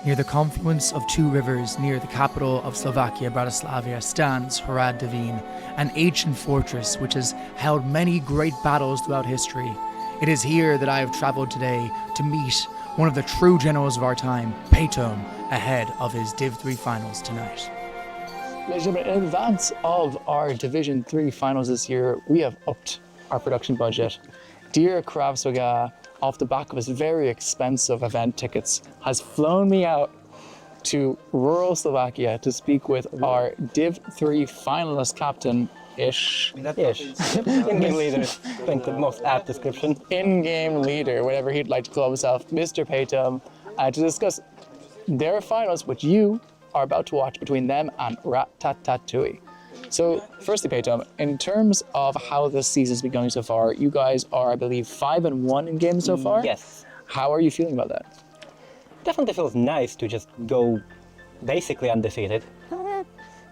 Near the confluence of two rivers near the capital of Slovakia, Bratislava, stands Hrad Divín, an ancient fortress which has held many great battles throughout history. It is here that I have traveled today to meet one of the true generals of our time, Paytom, ahead of his Div 3 finals tonight. Ladies and gentlemen, in advance of our Division 3 finals this year, we have upped our production budget. Dear Kravsoga, off the back of his very expensive event tickets, has flown me out to rural Slovakia to speak with our Div 3 finalist captain, Ish. In-game leader, I think the most apt description. In-game leader, whatever he'd like to call himself, Mr. Paytom, to discuss their finals, which you are about to watch between them and Ratatatouille. So, firstly, Paytom, in terms of how this season's been going so far, you guys are, I believe, 5-1 in games so far? Yes. How are you feeling about that? Definitely feels nice to just go basically undefeated.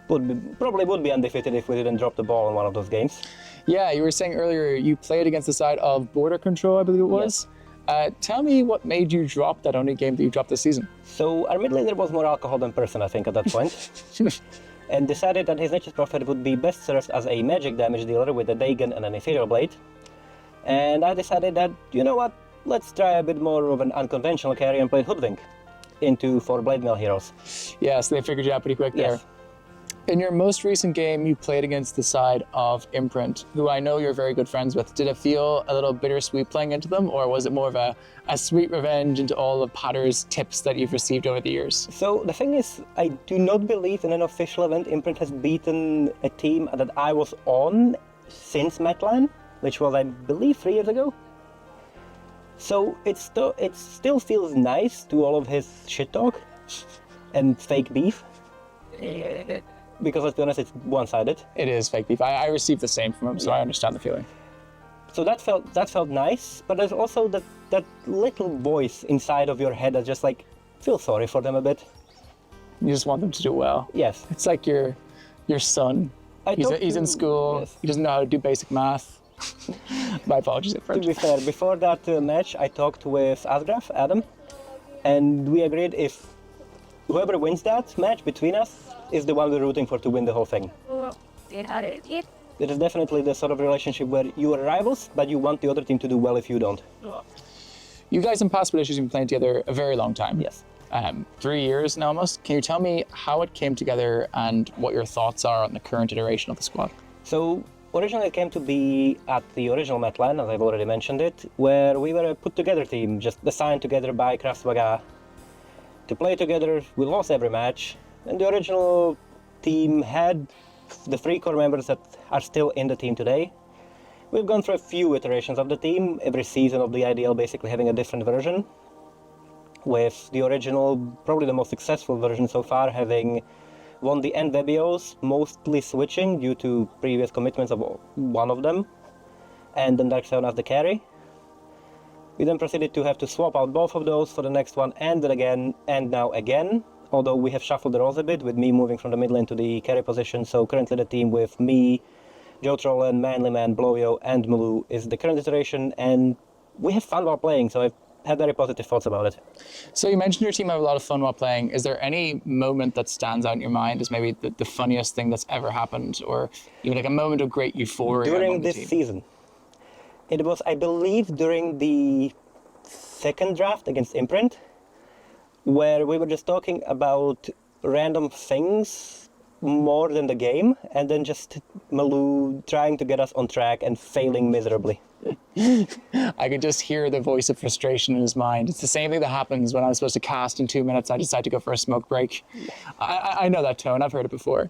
Probably would be undefeated if we didn't drop the ball in one of those games. Yeah, you were saying earlier you played against the side of Border Control, I believe it was. Yes. Tell me what made you drop that only game that you dropped this season. So our mid laner was more alcohol than person, I think, at that point. And decided that his Nature's Prophet would be best served as a magic damage dealer with a Dagon and an Ethereal Blade. And I decided that, you know what, let's try a bit more of an unconventional carry and play Hoodwink into 4 Blade Mail heroes. Yeah, so they figured you out pretty quick there. Yes. In your most recent game, you played against the side of Imprint, who I know you're very good friends with. Did it feel a little bittersweet playing into them, or was it more of a sweet revenge into all of Potter's tips that you've received over the years? So the thing is, I do not believe in an official event Imprint has beaten a team that I was on since Metlan, which was, I believe, 3 years ago. So it still feels nice to all of his shit talk and fake beef. Because let's be honest, it's one-sided. It is fake beef. I received the same from him, so I understand the feeling. So that felt nice, but there's also that little voice inside of your head that just like feel sorry for them a bit. You just want them to do well. Yes. It's like your son. He's in school. Yes. He doesn't know how to do basic math. My apologies at first. To be fair, before that match, I talked with Asgraf, Adam, and we agreed if whoever wins that match between us is the one we're rooting for to win the whole thing. It is definitely the sort of relationship where you are rivals, but you want the other team to do well if you don't. You guys in Past Issues have been playing together a very long time. Yes. 3 years now almost. Can you tell me how it came together and what your thoughts are on the current iteration of the squad? So originally it came to be at the original Metlan, as I've already mentioned it, where we were a put-together team, just assigned together by Krasvaga to play together. We lost every match. And the original team had the 3 core members that are still in the team today. We've gone through a few iterations of the team, every season of the IDL basically having a different version, with the original, probably the most successful version so far, having won the end WBOs, mostly switching due to previous commitments of one of them, and then Dark7 as the carry. We then proceeded to have to swap out both of those for the next one, and then again, and now again. Although we have shuffled the roles a bit, with me moving from the mid lane to the carry position, so currently the team with me, Joe Trollen, Manly Man, Blowyo, and Mulu is the current iteration, and we have fun while playing, so I've had very positive thoughts about it. So you mentioned your team have a lot of fun while playing. Is there any moment that stands out in your mind as maybe the funniest thing that's ever happened, or even like a moment of great euphoria? During this season, it was, I believe, during the second draft against Imprint, where we were just talking about random things more than the game, and then just Malou trying to get us on track and failing miserably. I could just hear the voice of frustration in his mind. It's the same thing that happens when I'm supposed to cast in 2 minutes. I decide to go for a smoke break. I know that tone. I've heard it before.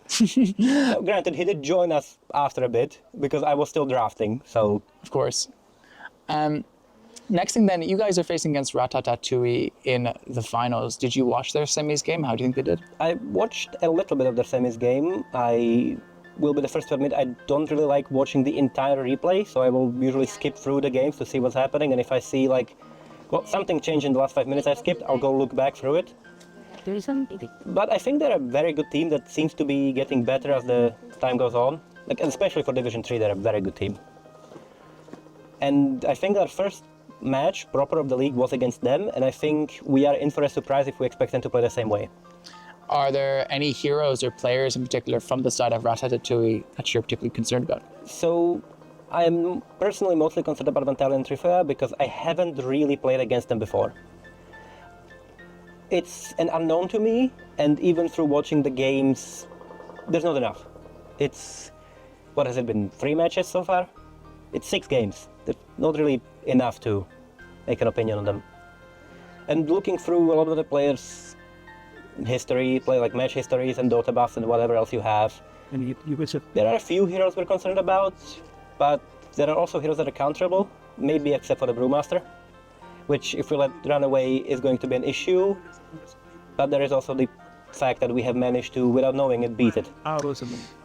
Now, granted, he did join us after a bit, because I was still drafting, so... Of course. Next thing then, you guys are facing against Ratatatouille in the finals. Did you watch their semis game? How do you think they did? I watched a little bit of their semis game. I will be the first to admit I don't really like watching the entire replay, so I will usually skip through the games to see what's happening, and if I see like, well, something changed in the last 5 minutes I skipped, I'll go look back through it. But I think they're a very good team that seems to be getting better as the time goes on. Like, especially for Division 3, they're a very good team. And I think our first match proper of the league was against them, and I think we are in for a surprise if we expect them to play the same way. Are there any heroes or players in particular from the side of Ratatatouille that you're particularly concerned about? So I'm personally mostly concerned about Vantala and Trifea because I haven't really played against them before. It's an unknown to me, and even through watching the games, there's not enough. It's, what has it been, 3 matches so far? It's 6 games. There's not really enough to make an opinion on them. And looking through a lot of the players' history, like match histories and Dota buffs and whatever else you have, And there are a few heroes we're concerned about, but there are also heroes that are counterable, maybe except for the Brewmaster, which if we let run away is going to be an issue, but there is also the fact that we have managed to, without knowing it, beat it.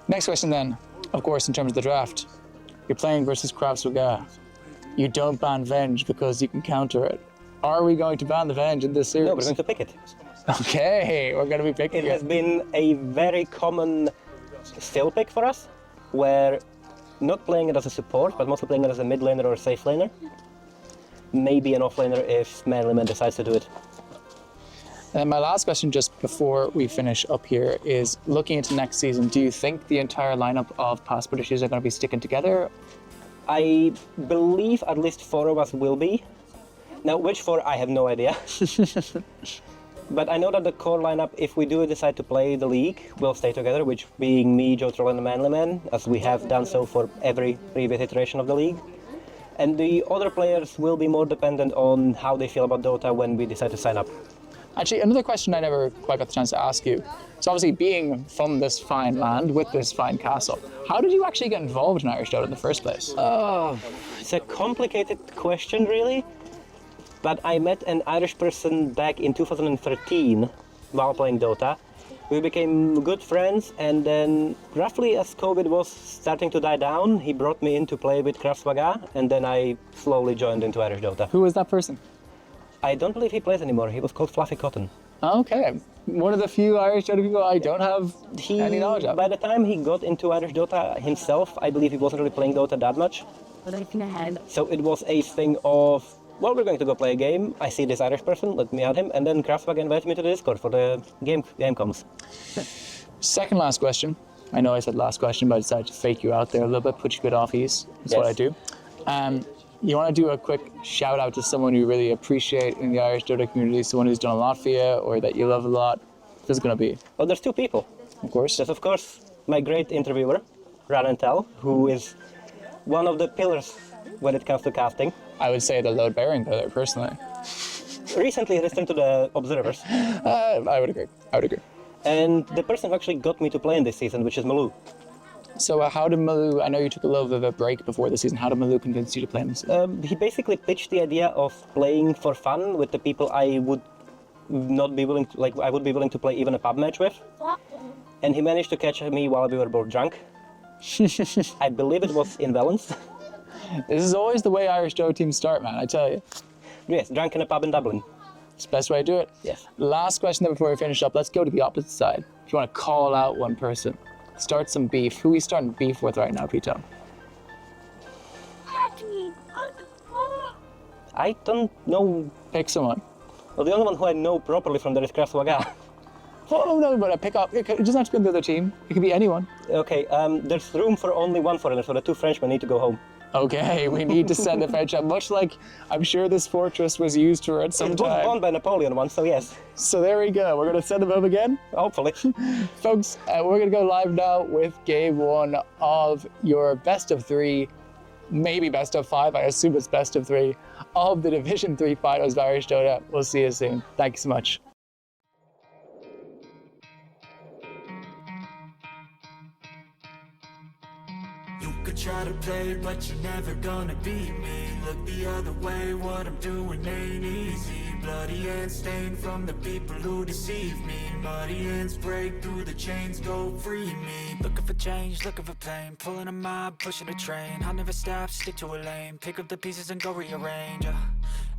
Next question then, of course, in terms of the draft. You're playing versus Krasvaga. You don't ban Venge because you can counter it. Are we going to ban the Venge in this series? No, we're going to pick it. Okay, we're going to be picking It has been a very common skill pick for us, where not playing it as a support, but mostly playing it as a mid laner or a safe laner. Maybe an off laner if Manlyman decides to do it. And my last question just before we finish up here is, looking into next season, do you think the entire lineup of Passport Issues are going to be sticking together? I believe at least 4 of us will be. Now, which 4, I have no idea. But I know that the core lineup, if we do decide to play the league, will stay together, which being me, Joe Troll, and the Manlyman, as we have done so for every previous iteration of the league. And the other players will be more dependent on how they feel about Dota when we decide to sign up. Actually, another question I never quite got the chance to ask you. So obviously, being from this fine land with this fine castle, how did you actually get involved in Irish Dota in the first place? It's a complicated question, really. But I met an Irish person back in 2013 while playing Dota. We became good friends, and then roughly as COVID was starting to die down, he brought me in to play with Krasvaga, and then I slowly joined into Irish Dota. Who was that person? I don't believe he plays anymore. He was called Fluffy Cotton. Okay, one of the few Irish Dota people I don't have any knowledge of. By the time he got into Irish Dota himself, I believe he wasn't really playing Dota that much. So it was a thing of, well, we're going to go play a game. I see this Irish person, let me add him, and then Krasvaga invited me to the Discord for the game comms. Second last question. I know I said last question, but I decided to fake you out there a little bit, put you a bit off ease. That's what I do. You want to do a quick shout out to someone you really appreciate in the Irish Dota community, someone who's done a lot for you or that you love a lot? Who's it going to be? Well, there's 2 people. Of course. There's, of course, my great interviewer, Ratatatouille, who is one of the pillars when it comes to casting. I would say the load-bearing pillar, personally. Recently returned to the Observers. I would agree. And the person who actually got me to play in this season, which is Malou. So how did Malou, I know you took a little bit of a break before the season, how did Malou convince you to play in this season? He basically pitched the idea of playing for fun with the people I would not be willing to, I would be willing to play even a pub match with. And he managed to catch me while we were both drunk. I believe it was in Valence. This is always the way Irish Dota teams start, man, I tell you. Yes, drunk in a pub in Dublin. It's the best way to do it. Yes. Last question then before we finish up, let's go to the opposite side. If you want to call out one person, start some beef. Who are we starting beef with right now, Pito? I don't know. Pick someone. Well, the only one who I know properly from there is Krasvaga. Oh, no, but pick up. It doesn't have to be on the other team. It can be anyone. Okay, there's room for only one foreigner, so the 2 Frenchmen need to go home. Okay, we need to send the French up, much like I'm sure this fortress was used for at some It was time. won by Napoleon once, so yes. So there we go. We're going to send them home again. Hopefully. Folks, we're going to go live now with game 1 of your best of 3, maybe best of 5, I assume it's best of 3, of the Division 3 finals of Irish Dota. We'll see you soon. Thank you so much. Could try to play, but you're never gonna beat me. Look the other way, what I'm doing ain't easy. Bloody hands stained from the people who deceive me. Muddy hands break through the chains, go free me. Looking for change, looking for pain. Pulling a mob, pushing a train. I'll never stop, stick to a lane. Pick up the pieces and go rearrange.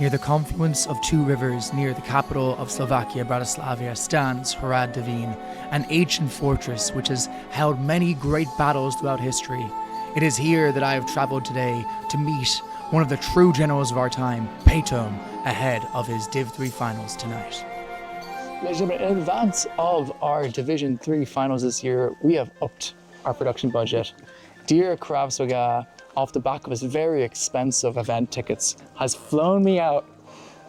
Near the confluence of two rivers near the capital of Slovakia, Bratislava, stands Hrad an ancient fortress which has held many great battles throughout history. It is here that I have traveled today to meet one of the true generals of our time, Paytom, ahead of his Div 3 finals tonight. Ladies and gentlemen, in advance of our Division 3 finals this year, we have upped our production budget. Dear Kravsvaga, off the back of his very expensive event tickets, has flown me out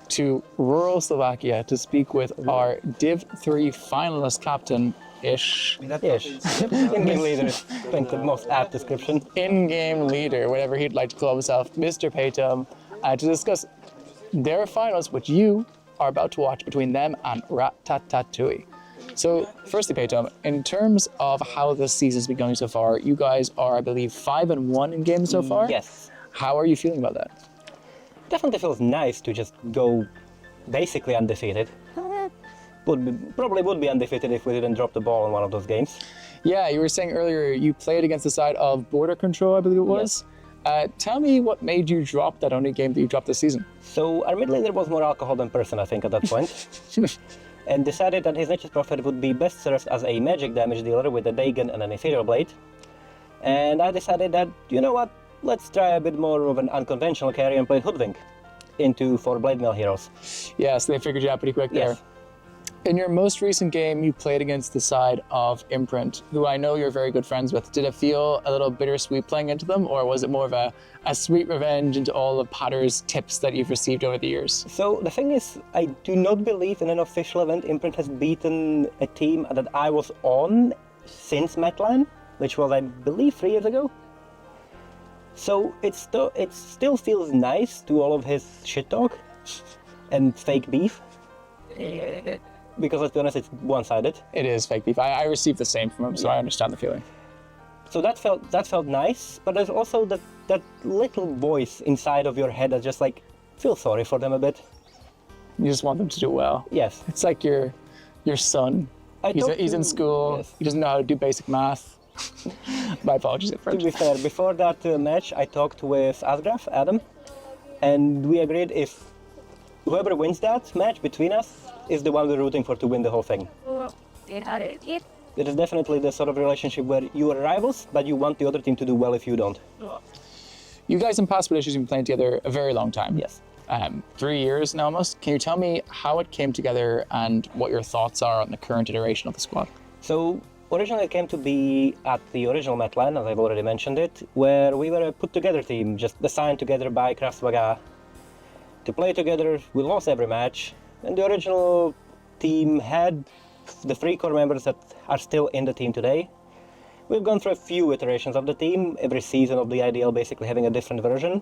to rural Slovakia to speak with our Div 3 finalist captain, Ish. In-game leader is, I think, the most apt description. In-game leader, whatever he'd like to call himself, Mr. Paytom, to discuss their finals, which you are about to watch between them and Ratatatouille. So, firstly, Paytom, in terms of how this season's been going so far, you guys are, I believe, 5-1 in games so far? Yes. How are you feeling about that? Definitely feels nice to just go basically undefeated. Probably would be undefeated if we didn't drop the ball in one of those games. Yeah, you were saying earlier you played against the side of Border Control, I believe it was. Yes. Tell me what made you drop that only game that you dropped this season. So our mid laner was more alcohol than person, I think, at that point. And decided that his nature's prophet would be best served as a magic damage dealer with a Dagon and an Ethereal Blade. And I decided that, you know what, let's try a bit more of an unconventional carry and play Hoodwink into 4 Blade Mail heroes. Yeah, so they figured you out pretty quick there. Yes. In your most recent game, you played against the side of Imprint, who I know you're very good friends with. Did it feel a little bittersweet playing into them, or was it more of a sweet revenge into all of Potter's tips that you've received over the years? So the thing is, I do not believe in an official event Imprint has beaten a team that I was on since Metlan, which was, I believe, 3 years ago. So it still feels nice to all of his shit talk and fake beef. Because let's be honest, it's one-sided. It is fake beef. I received the same from him, so I understand the feeling. So that felt nice, but there's also that little voice inside of your head that just like feel sorry for them a bit. You just want them to do well. Yes. It's like your son. He's in school. Yes. He doesn't know how to do basic math. My apologies at To first. be fair, before that match, I talked with Asgraf, Adam, and we agreed if whoever wins that match between us is the one we're rooting for to win the whole thing. It is definitely the sort of relationship where you are rivals, but you want the other team to do well if you don't. You guys in past relations have been playing together a very long time. Yes. 3 years now almost. Can you tell me how it came together and what your thoughts are on the current iteration of the squad? So originally it came to be at the original Metlan, as I've already mentioned it, where we were a put-together team, just assigned together by Kravsvaga to play together. We lost every match, and the original team had the 3 core members that are still in the team today. We've gone through a few iterations of the team, every season of the IDL basically having a different version,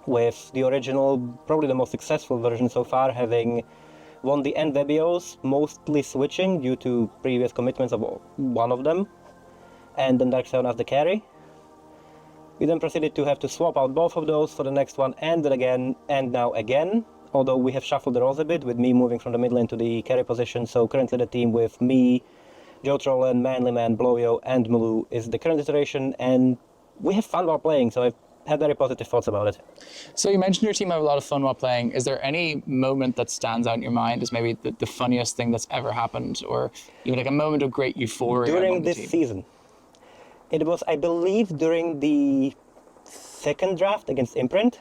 with the original, probably the most successful version so far, having won the end WBOs, mostly switching due to previous commitments of one of them, and then Dark7 as the carry. We then proceeded to have to swap out both of those for the next one, and then again, and now again, although we have shuffled the roles a bit, with me moving from the mid lane to the carry position, so currently the team with me, Joe Trollen, Manlyman, Blowyo, and Malou is the current iteration, and we have fun while playing, so I've had very positive thoughts about it. So you mentioned your team have a lot of fun while playing. Is there any moment that stands out in your mind as maybe the funniest thing that's ever happened, or even like a moment of great euphoria During among the this team? season, it was, I believe, during the second draft against Imprint,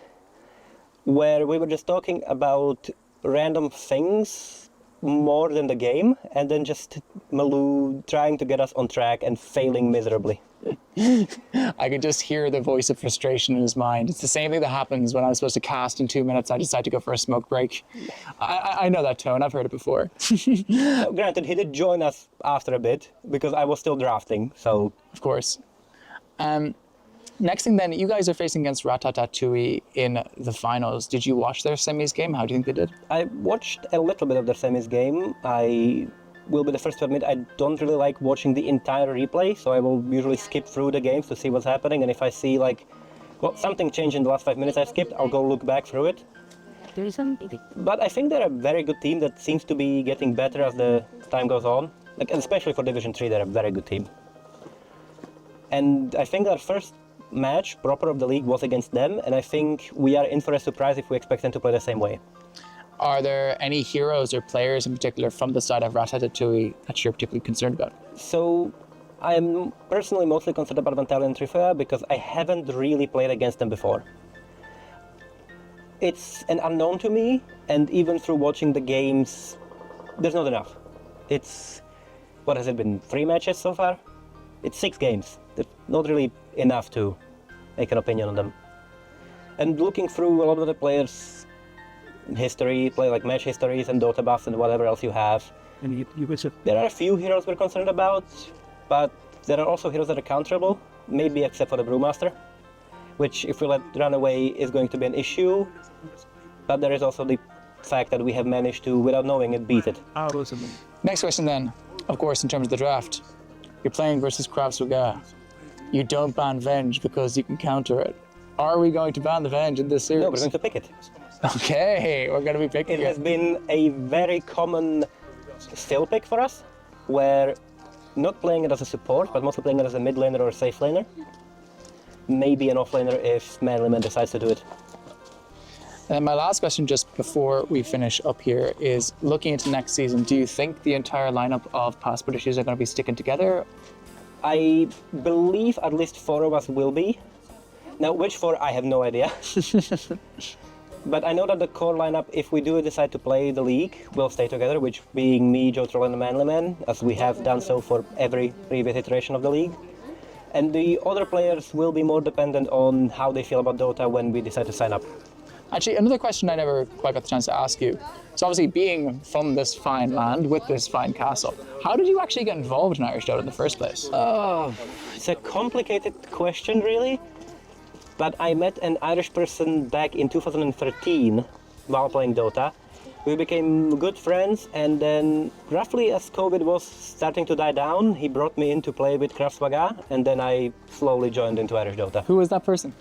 where we were just talking about random things more than the game, and then just Malou trying to get us on track and failing miserably. I could just hear the voice of frustration in his mind. It's the same thing that happens when I'm supposed to cast in 2 minutes. I decide to go for a smoke break. I know that tone. I've heard it before. Granted, he did join us after a bit, because I was still drafting, so... Of course. Next thing then, you guys are facing against Ratatatouille in the finals. Did you watch their semis game? How do you think they did? I watched a little bit of their semis game. I will be the first to admit I don't really like watching the entire replay, so I will usually skip through the games to see what's happening, and if I see like, well, something changed in the last 5 minutes I skipped, I'll go look back through it. But I think they're a very good team that seems to be getting better as the time goes on. Like, especially for Division 3, they're a very good team. And I think their first match proper of the league was against them, and I think we are in for a surprise if we expect them to play the same way. Are there any heroes or players in particular from the side of Ratatatouille that you're particularly concerned about? So I'm personally mostly concerned about Vantalia and Trifea because I haven't really played against them before. It's an unknown to me, and even through watching the games, there's not enough. It's, what has it been, 3 matches so far? It's 6 games. There's not really enough to make an opinion on them. And looking through a lot of the players' history, like match histories and Dota buffs and whatever else you have, there are a few heroes we're concerned about, but there are also heroes that are counterable, maybe except for the Brewmaster, which if we let run away is going to be an issue, but there is also the fact that we have managed to, without knowing it, beat it. Next question then, of course, in terms of the draft. You're playing versus Kravswaga. You don't ban Venge because you can counter it. Are we going to ban the Venge in this series? No, we're going to pick it. Okay, we're going to be picking It has been a very common still pick for us, where not playing it as a support, but mostly playing it as a mid laner or a safe laner. Maybe an off laner if Manlyman decides to do it. And my last question just before we finish up here is, looking into next season, do you think the entire lineup of past Britishers are going to be sticking together? I believe at least 4 of us will be. Now, which 4, I have no idea. But I know that the core lineup, if we do decide to play the league, will stay together, which being me, Joe Troll, and the Manlyman, as we have done so for every previous iteration of the league. And the other players will be more dependent on how they feel about Dota when we decide to sign up. Actually, another question I never quite got the chance to ask you. So obviously, being from this fine land with this fine castle, how did you actually get involved in Irish Dota in the first place? It's a complicated question, really. But I met an Irish person back in 2013 while playing Dota. We became good friends, and then roughly as COVID was starting to die down, he brought me in to play with Kravswaga, and then I slowly joined into Irish Dota. Who was that person?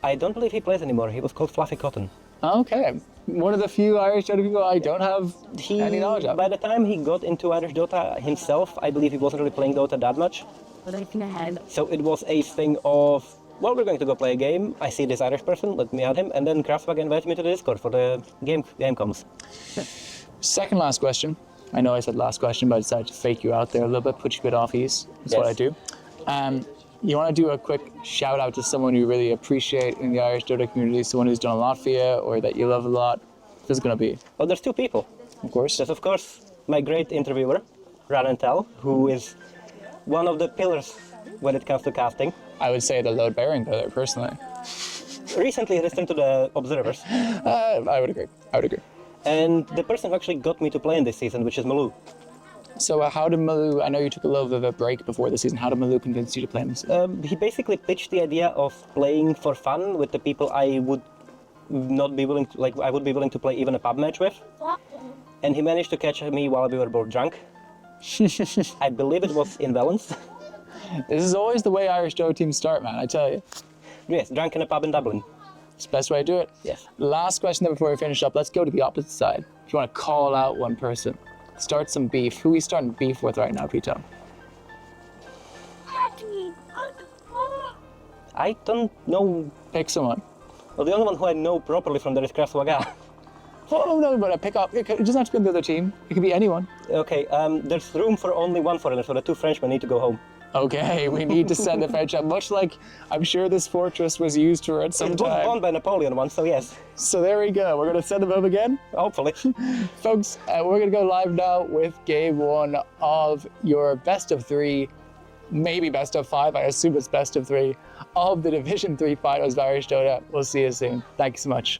I don't believe he plays anymore. He was called Fluffy Cotton. Okay, one of the few Irish Dota people I don't have any knowledge of. By the time he got into Irish Dota himself, I believe he wasn't really playing Dota that much. So it was a thing of, well, we're going to go play a game. I see this Irish person, let me add him, and then Kravswaga invited me to the Discord for the game comes. Second last question. I know I said last question, but I decided to fake you out there a little bit, put you a bit off ease. That's what I do. You want to do a quick shout out to someone you really appreciate in the Irish Dota community, someone who's done a lot for you or that you love a lot? Who's it going to be? Well, there's 2 people. Of course. There's, of course, my great interviewer, Ratatatouille, who is one of the pillars when it comes to casting. I would say the load-bearing pillar, personally. Recently, he returned to the Observers. I would agree. And the person who actually got me to play in this season, which is Malou. So how did Malou, I know you took a little bit of a break before the season, how did Malou convince you to play in this season? He basically pitched the idea of playing for fun with the people I would not be willing to, I would be willing to play even a pub match with. And he managed to catch me while we were both drunk. I believe it was in Valence. This is always the way Irish Dota teams start, man, I tell you. Yes, drunk in a pub in Dublin. It's the best way to do it. Yes. Last question then before we finish up, let's go to the opposite side. If you want to call out one person, start some beef. Who are we starting beef with right now, Pito? I don't know. Pick someone. Well, the only one who I know properly from there is Kravswaga. Oh, no, but pick up. It doesn't have to be on the other team. It could be anyone. Okay, there's room for only 1 foreigner, so the 2 Frenchmen need to go home. Okay, we need to send the French up, much like I'm sure this fortress was used for at some It was time. won by Napoleon once, so yes. So there we go. We're going to send them up again. Hopefully. Folks, we're going to go live now with game 1 of your best of 3, maybe best of 5, I assume it's best of 3, of the Division 3 finals of Irish Dota. We'll see you soon. Thank you so much.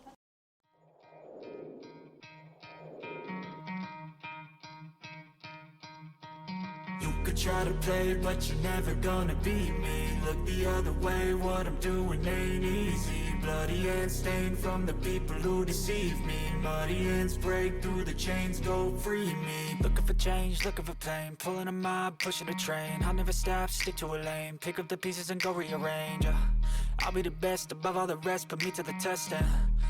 Try to play, but you're never gonna beat me. Look the other way, what I'm doing ain't easy. Bloody hands stained from the people who deceive me. Muddy hands break through the chains, go free me. Looking for change, looking for pain. Pulling a mob, pushing a train. I'll never stop, stick to a lane. Pick up the pieces and go rearrange. I'll be the best above all the rest, put me to the test and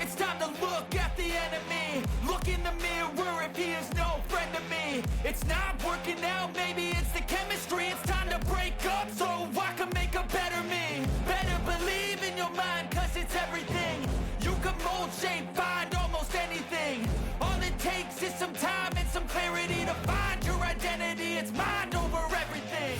It's time to look at the enemy. Look in the mirror if he is no friend to me. It's not working out, maybe it's the chemistry. It's time to break up so I can make a better me. Better believe in your mind, cause it's everything. You can mold, shape, find almost anything. All it takes is some time and some clarity to find your identity. It's mind over everything.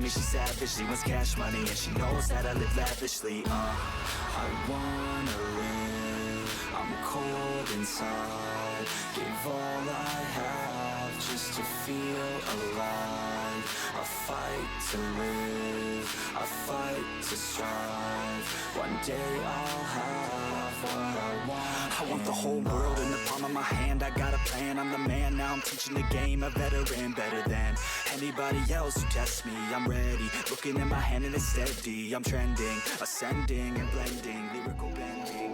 me, she savage. She wants cash money and she knows that I live lavishly. I wanna live, I'm cold inside. Give all I have just to feel alive. I fight to live, I fight to strive. One day I'll have what I want. I want the whole world in the palm of my hand. I got a plan, I'm the man. Now I'm teaching the game, a veteran, better than anybody else who tests me. I'm ready, looking at my hand and it's steady. I'm trending, ascending and blending, lyrical bending.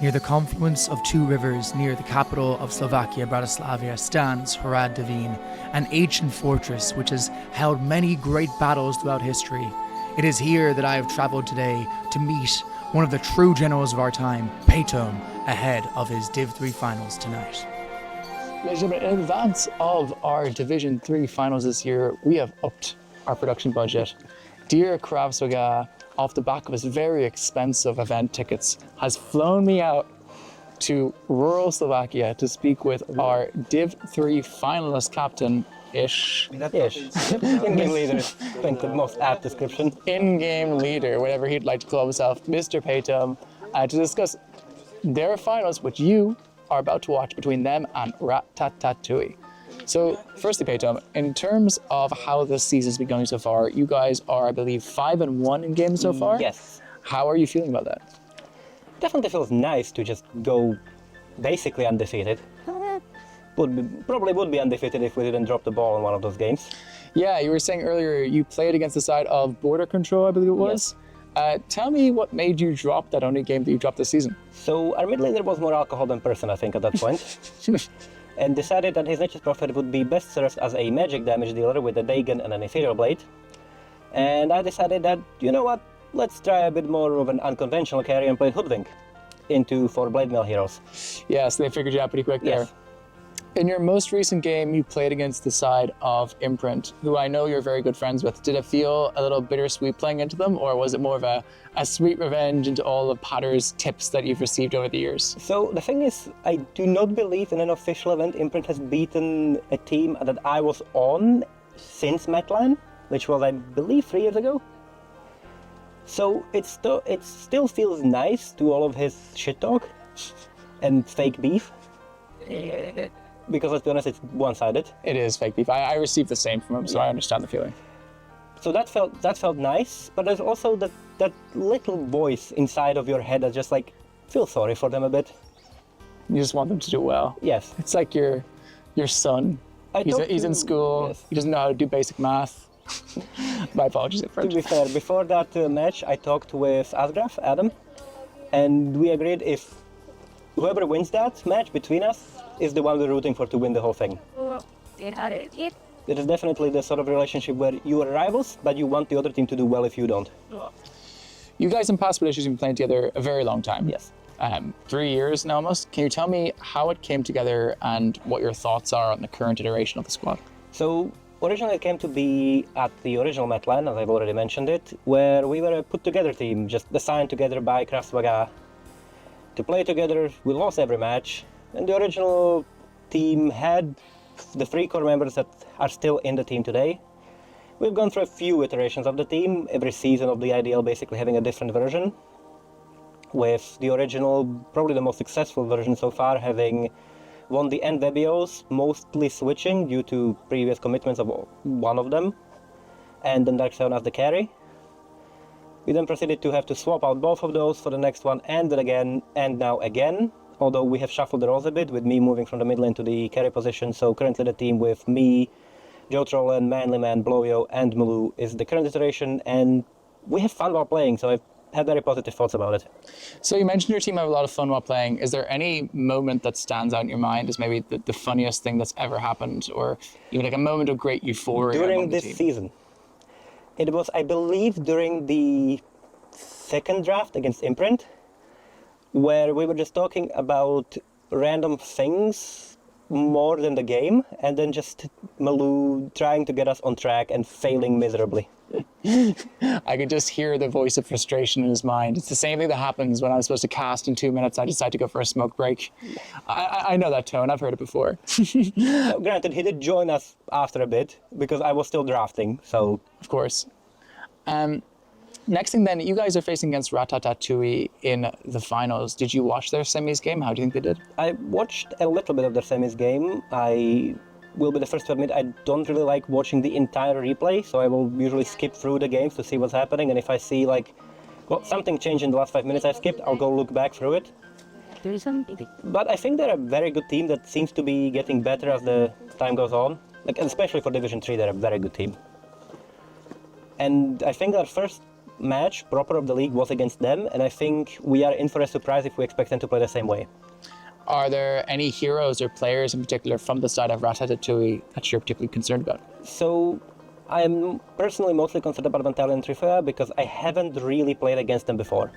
Near the confluence of two rivers near the capital of Slovakia, Bratislava, stands Hrad-Divín, an ancient fortress which has held many great battles throughout history. It is here that I have traveled today to meet one of the true generals of our time, Pétom, ahead of his Div 3 finals tonight. Ladies and gentlemen, in advance of our Division 3 finals this year, we have upped our production budget. Dear Kravsoga, off the back of his very expensive event tickets, has flown me out to rural Slovakia to speak with our Div 3 finalist captain, Ish. Yes. In-game leader, I think the most apt description. In-game leader, whatever he'd like to call himself, Mr. Pétom, to discuss their finals, which you are about to watch between them and Ratatatouille. So, firstly, Pétom, in terms of how this season's been going so far, you guys are, I believe, 5-1 in games so far? Yes. How are you feeling about that? Definitely feels nice to just go basically undefeated. Probably would be undefeated if we didn't drop the ball in one of those games. Yeah, you were saying earlier you played against the side of Border Control, I believe it was. Yes. Tell me what made you drop that only game that you dropped this season. So our mid laner was more alcohol than person, I think, at that point. And decided that his Nature's Prophet would be best served as a magic damage dealer with a Dagon and an Ethereal Blade. And I decided that, you know what, let's try a bit more of an unconventional carry and play Hoodwink into 4 Blade Mail heroes. Yeah, so they figured you out pretty quick there. Yes. In your most recent game, you played against the side of Imprint, who I know you're very good friends with. Did it feel a little bittersweet playing into them, or was it more of a sweet revenge into all of Potter's tips that you've received over the years? So the thing is, I do not believe in an official event Imprint has beaten a team that I was on since Metlan, which was, I believe, 3 years ago. So it still feels nice to all of his shit talk and fake beef. Because let's be honest, it's one-sided. It is fake beef. I received the same from him, so I understand the feeling. So that felt nice, but there's also that little voice inside of your head that just like feel sorry for them a bit. You just want them to do well. Yes. It's like your son. He's in school. Yes. He doesn't know how to do basic math. My apologies at To first. be fair, before that match, I talked with Asgraf, Adam, and we agreed if whoever wins that match between us is the one we're rooting for to win the whole thing. It is definitely the sort of relationship where you are rivals, but you want the other team to do well if you don't. You guys in Past Issues have been playing together a very long time. Yes. 3 years now almost. Can you tell me how it came together and what your thoughts are on the current iteration of the squad? So originally it came to be at the original Metlan, as I've already mentioned it, where we were a put-together team, just assigned together by Krasvaga to play together. We lost every match, and the original team had the 3 core members that are still in the team today. We've gone through a few iterations of the team, every season of the IDL basically having a different version, with the original, probably the most successful version so far, having won the end WBOs, mostly switching due to previous commitments of one of them, and then Dark7 as the carry. We then proceeded to have to swap out both of those for the next one, and then again, and now again, although we have shuffled the roles a bit, with me moving from the mid lane to the carry position, so currently the team with me, Joe Trollen, Manly Man, Blowyo, and Mulu is the current iteration, and we have fun while playing, so I've had very positive thoughts about it. So you mentioned your team have a lot of fun while playing. Is there any moment that stands out in your mind as maybe the funniest thing that's ever happened, or even like a moment of great euphoria During among the this team? season, it was, I believe, during the second draft against Imprint, where we were just talking about random things more than the game, and then just Malou trying to get us on track and failing miserably. I could just hear the voice of frustration in his mind. It's the same thing that happens when I'm supposed to cast in 2 minutes. I decide to go for a smoke break. I know that tone. I've heard it before. Now, granted, he did join us after a bit because I was still drafting, so... Of course. Next thing then, you guys are facing against Ratatatouille in the finals. Did you watch their semis game? How do you think they did? I watched a little bit of their semis game. I will be the first to admit I don't really like watching the entire replay, so I will usually skip through the games to see what's happening, and if I see something changed in the last 5 minutes I skipped, I'll go look back through it. But I think they're a very good team that seems to be getting better as the time goes on. Especially for Division 3, they're a very good team. And I think our first match proper of the league was against them, and I think we are in for a surprise if we expect them to play the same way. Are there any heroes or players in particular from the side of Ratatatouille that you're particularly concerned about? So I'm personally mostly concerned about Vantalion and Trifea because I haven't really played against them before.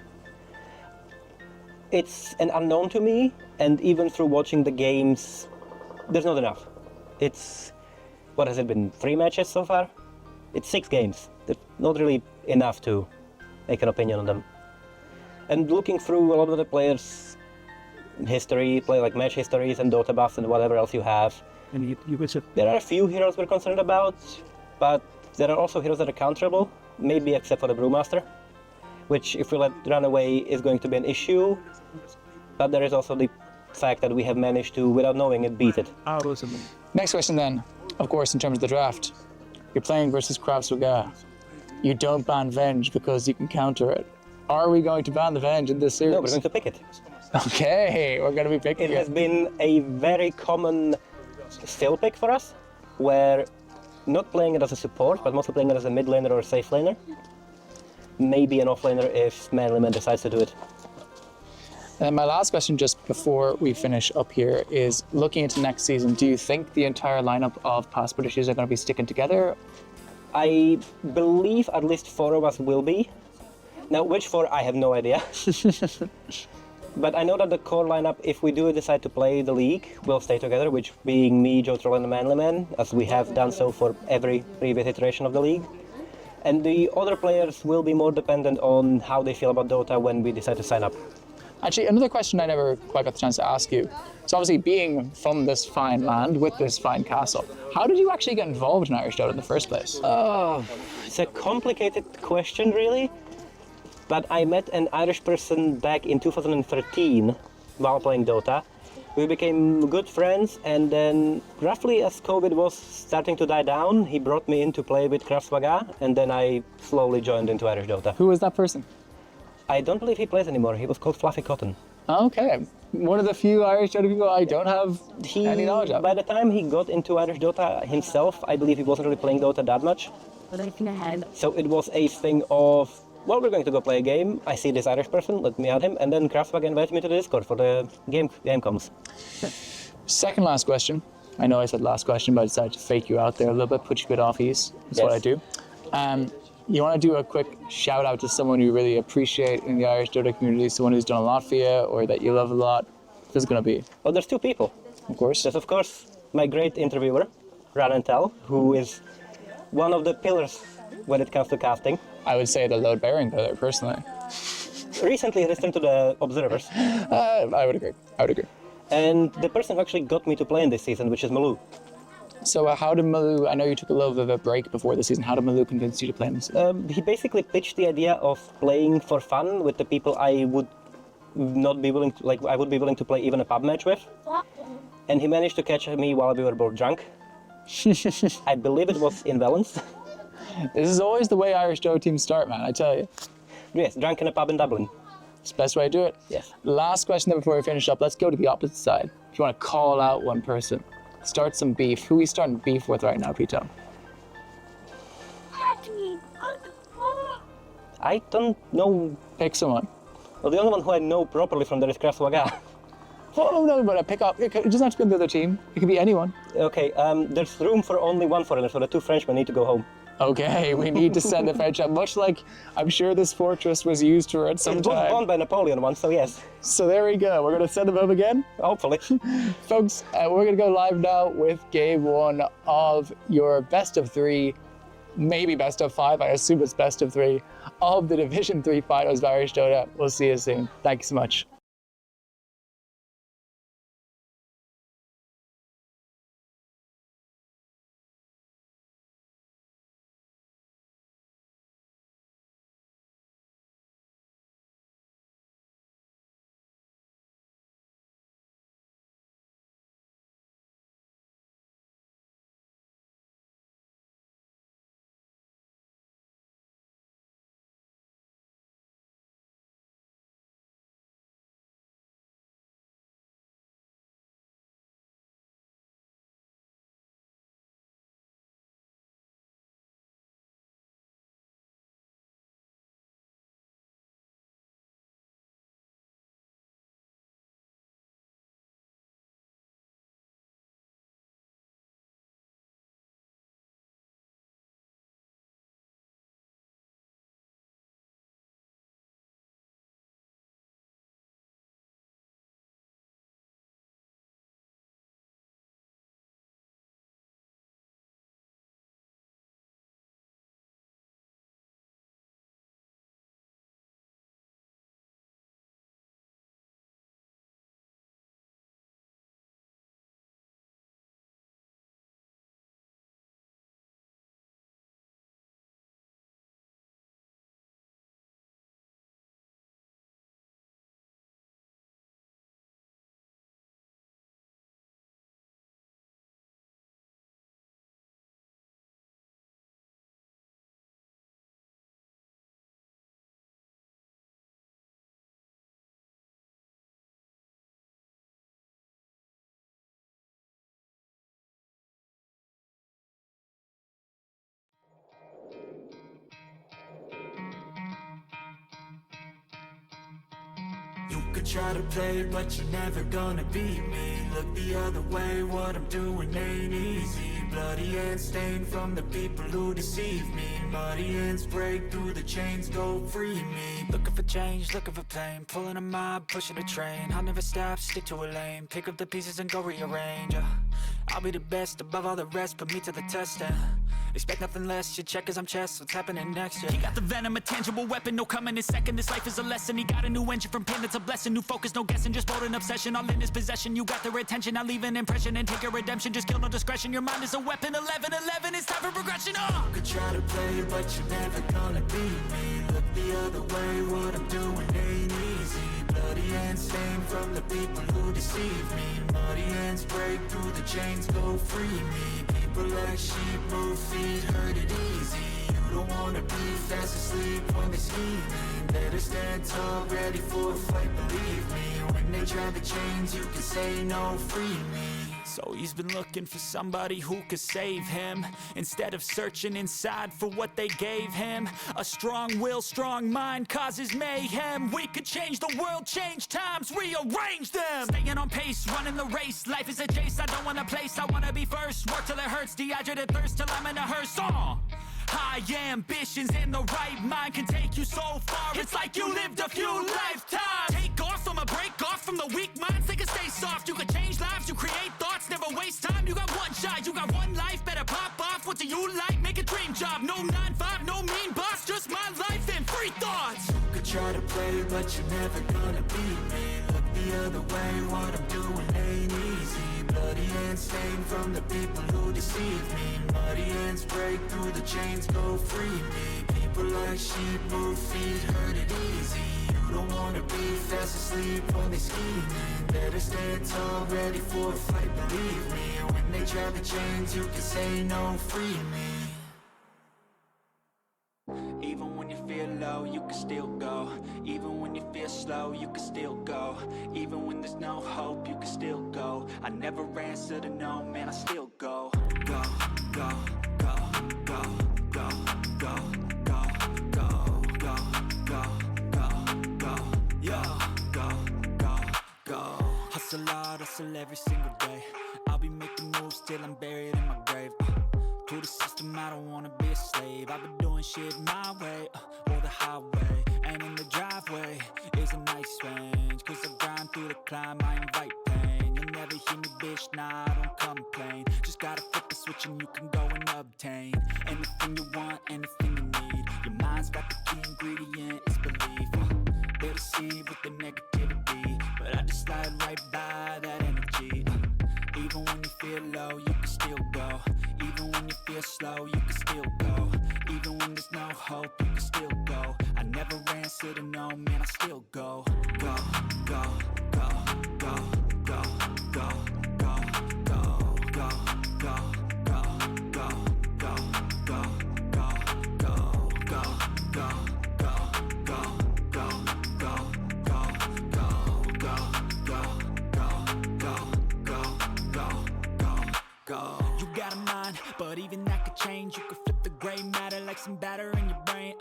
It's an unknown to me, and even through watching the games, there's not enough. It's, what has it been, 3 matches so far? It's 6 games. There's not really enough to make an opinion on them. And looking through a lot of the players' history, match histories and Dota buffs and whatever else you have, there are a few heroes we're concerned about, but there are also heroes that are counterable, maybe except for the Brewmaster, which if we let run away is going to be an issue, but there is also the fact that we have managed to, without knowing it, beat it. Next question then, of course, in terms of the draft. You're playing versus Kravswaga. You don't ban Venge because you can counter it. Are we going to ban the Venge in this series? No, we're going to pick it. Okay, we're going to be picking it. It has been a very common skill pick for us, where not playing it as a support, but mostly playing it as a mid laner or a safe laner. Maybe an off laner if Manlyman decides to do it. And my last question just before we finish up here is, looking into next season, do you think the entire lineup of past Britishes are going to be sticking together? I believe at least 4 of us will be. Now, which 4, I have no idea. But I know that the core lineup, if we do decide to play the league, will stay together, which being me, Joe Troll, and the Manlyman, as we have done so for every previous iteration of the league. And the other players will be more dependent on how they feel about Dota when we decide to sign up. Actually, another question I never quite got the chance to ask you. So obviously, being from this fine land with this fine castle, how did you actually get involved in Irish Dota in the first place? Oh, it's a complicated question, really. But I met an Irish person back in 2013 while playing Dota. We became good friends, and then roughly as COVID was starting to die down, he brought me in to play with Kravswaga, and then I slowly joined into Irish Dota. Who was that person? I don't believe he plays anymore. He was called Fluffy Cotton. Okay. One of the few Irish Dota people I don't have any knowledge of. By the time he got into Irish Dota himself, I believe he wasn't really playing Dota that much. So it was a thing of, well, we're going to go play a game. I see this Irish person, let me add him, and then Kravswaga invited me to the Discord for the game comms. Second last question. I know I said last question, but I decided to fake you out there a little bit, put you a bit off ease. That's what I do. You want to do a quick shout out to someone you really appreciate in the Irish Dota community, someone who's done a lot for you or that you love a lot? Who's it going to be? Well, there's 2 people. Of course. There's, of course, my great interviewer, Ratatatouille, who is one of the pillars when it comes to casting. I would say the load-bearing pillar, personally. Recently returned to the Observers. I would agree. And the person who actually got me to play in this season, which is Malou. So how did Malou, I know you took a little bit of a break before the season, how did Malou convince you to play in this season? He basically pitched the idea of playing for fun with the people I would not be willing to, I would be willing to play even a pub match with. And he managed to catch me while we were both drunk. I believe it was in Valence. This is always the way Irish Dota teams start, man, I tell you. Yes, drunk in a pub in Dublin. It's the best way to do it. Yes. Last question then before we finish up, let's go to the opposite side. If you want to call out one person, start some beef. Who are we starting beef with right now, Pito? I don't know. Pick someone. Well, the only one who I know properly from there is Kravswaga. Oh, no, but pick up. It doesn't have to be on the other team. It can be anyone. Okay, there's room for only one foreigner, so the 2 Frenchmen need to go home. Okay, we need to send the French up, much like I'm sure this fortress was used for at some It was time. won by Napoleon once, so yes, So there we go. We're going to send them up again. hopefully. Folks, we're going to go live now with game one of your best of three, maybe best of five, I assume it's best of three, of the Division 3 finals of Irish Dota. We'll see you soon. Thank you so much. You could try to play, but you're never gonna beat me. Look the other way, what I'm doing ain't easy. Bloody hands stained from the people who deceive me. Muddy hands break through the chains, go free me. Looking for change, looking for pain. Pulling a mob, pushing a train. I'll never stop, stick to a lane. Pick up the pieces and go rearrange. I'll be the best above all the rest, put me to the test and expect nothing less, you check as I'm chess, what's happening next, yeah. He got the venom, a tangible weapon, no coming in second. This life is a lesson, he got a new engine from pain, that's a blessing. New focus, no guessing, just bold an obsession. All in his possession, you got their attention. I'll leave an impression and take your redemption. Just kill no discretion, your mind is a weapon. 11-11, it's time for progression, You could try to play, but you're never gonna beat me. Look the other way, what I'm doing ain't easy. Bloody hands stained from the people who deceive me. Muddy hands break through the chains, go free me. People like sheep move feet, hurt it easy. You don't wanna be fast asleep when they're scheming. Better stand tall, ready for a fight, believe me. When they try the chains, you can say no, free me. So he's been looking for somebody who could save him, instead of searching inside for what they gave him. A strong will, strong mind causes mayhem. We could change the world, change times, rearrange them. Staying on pace, running the race. Life is a chase, I don't want a place. I wanna be first, work till it hurts. Dehydrated thirst till I'm in a hearse. High ambitions and the right mind can take you so far. It's like you lived a few lifetimes. Take off from a break off from the weak minds. They can stay soft. You can change lives. You create thoughts. Never waste time. You got one shot. You got one life. Better pop off. What do you like? Make a dream job. No 9-5. No mean boss. Just my life and free thoughts. You could try to play, but you're never gonna beat me. Look the other way. What I'm doing ain't easy. Bloody hands stained from the people who deceive me. Muddy hands break through the chains, go free me. People like sheep move feet, hurt it easy. You don't wanna be fast asleep when they're scheming. Better stand tall, ready for a fight, believe me. When they try the chains, you can say no, free me. Even when you feel low, you can still go. Even when you feel slow, you can still go. Even when there's no hope, you can still go. I never answer to no, man, I still go. Go, go, go, go, go, go, go, go, go, go, go, go, yo, go, go, go. Hustle hard, hustle every single day. I'll be making moves till I'm buried in my grave. To the system, I don't wanna be a slave. I've been doing shit my way, or the highway. And in the driveway is a nice range. Cause I grind through the climb, I invite pain. You'll never hear me, bitch, nah, I don't complain. Just gotta flip the switch and you can go and obtain anything you want, anything you need. Your mind's got the key ingredient, it's belief. They deceive with the negativity, but I just slide right by that energy. Even when you feel low, you can still go. Even when you feel slow, you can still go. Even when there's no hope, you can still go. I never answer to no, man, I still go. Go, go, go, go, go, go, go, go, go, go, go, go, go, go, go, go, go, go. You got a mind, but even that could change. You could flip the gray matter like some batter in your brain.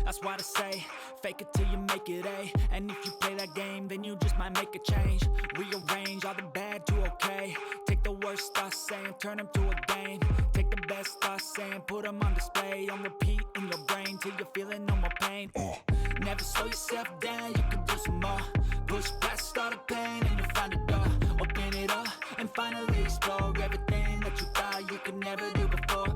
That's why they say, fake it till you make it A. And if you play that game, then you just might make a change. Rearrange all the bad to okay. Take the worst thoughts saying, turn them to a game. Take the best thoughts saying, put them on display. On repeat in your brain till you're feeling no more pain. Never slow yourself down, you can do some more. Push past all the pain and you'll find a door. Open it up and finally explore everything that you thought you could never do before.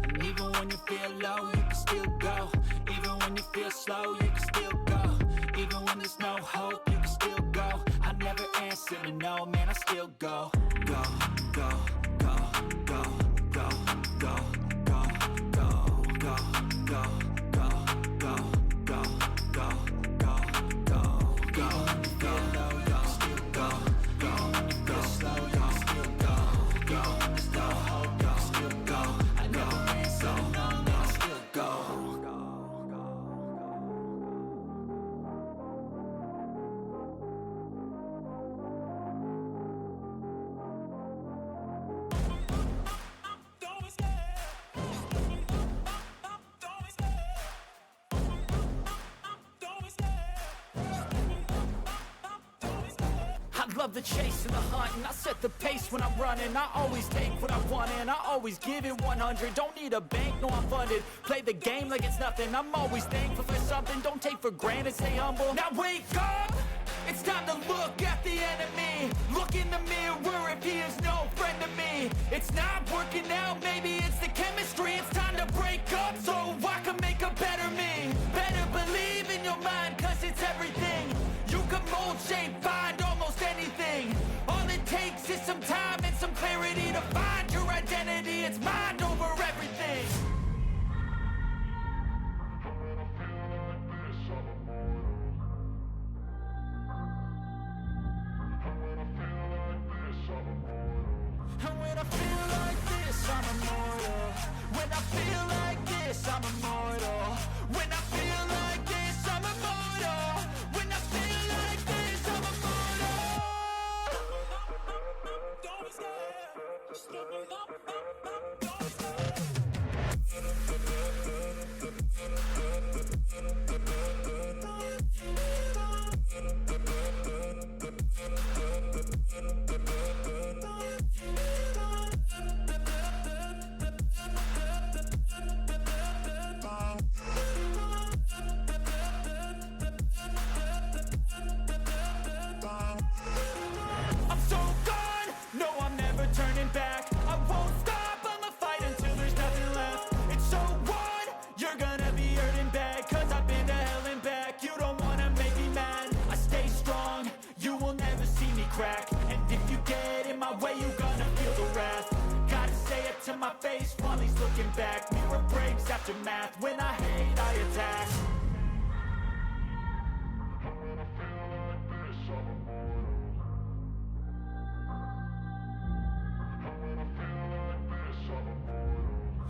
And even when you feel low, you can still go. Even when you feel slow, you can still go. Even when there's no hope, you can still go. I never answer to no, man, I still go. Go, go, go, go, go, go, go, go, go, go, go, go, go, go, go, go, go. Even when you feel low, you can still go. Even when you feel slow, you can still go. Even when there's no hope, you can still go. I never answer to no, man, I still go. Love the chase and the hunt, and I set the pace when I'm running. I always take what I want and I always give it 100. Don't need a bank, no, I'm funded. Play the game like it's nothing. I'm always thankful for something. Don't take for granted, stay humble. Now wake up! It's time to look at the enemy. Look in the mirror if he is no friend to me. It's not working out, maybe it's the chemistry. It's time to break up so I can make a better me. Better believe in your mind, cause it's everything. You can mold, shape, find almost anything. All it takes is some time and some clarity to find your identity. It's mind over everything. And when I feel like this, I'm immortal. When I feel like this, I'm immortal. When I feel like this, I'm immortal. When I feel like this, I'm immortal. Don't be scared. Just look it up. Don't be scared. I'm so gone, no, I'm never turning back. I won't stop, I'ma fight until there's nothing left. It's so what? You're gonna be hurting bad, cause I've been to hell and back. You don't wanna make me mad, I stay strong. You will never see me crack. And if you get in my way, you're gonna feel the wrath. Gotta say it to my face while he's looking back. Mirror breaks after math, when I hate, I attack.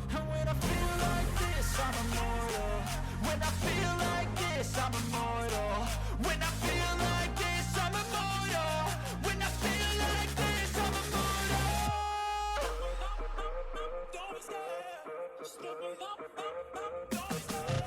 And when I feel like this, I'm immortal. When I feel like this, I'm immortal. When I feel like this, I'm immortal. When I feel like this, I'm immortal. Don't be scared. Just look it up. Don't be scared.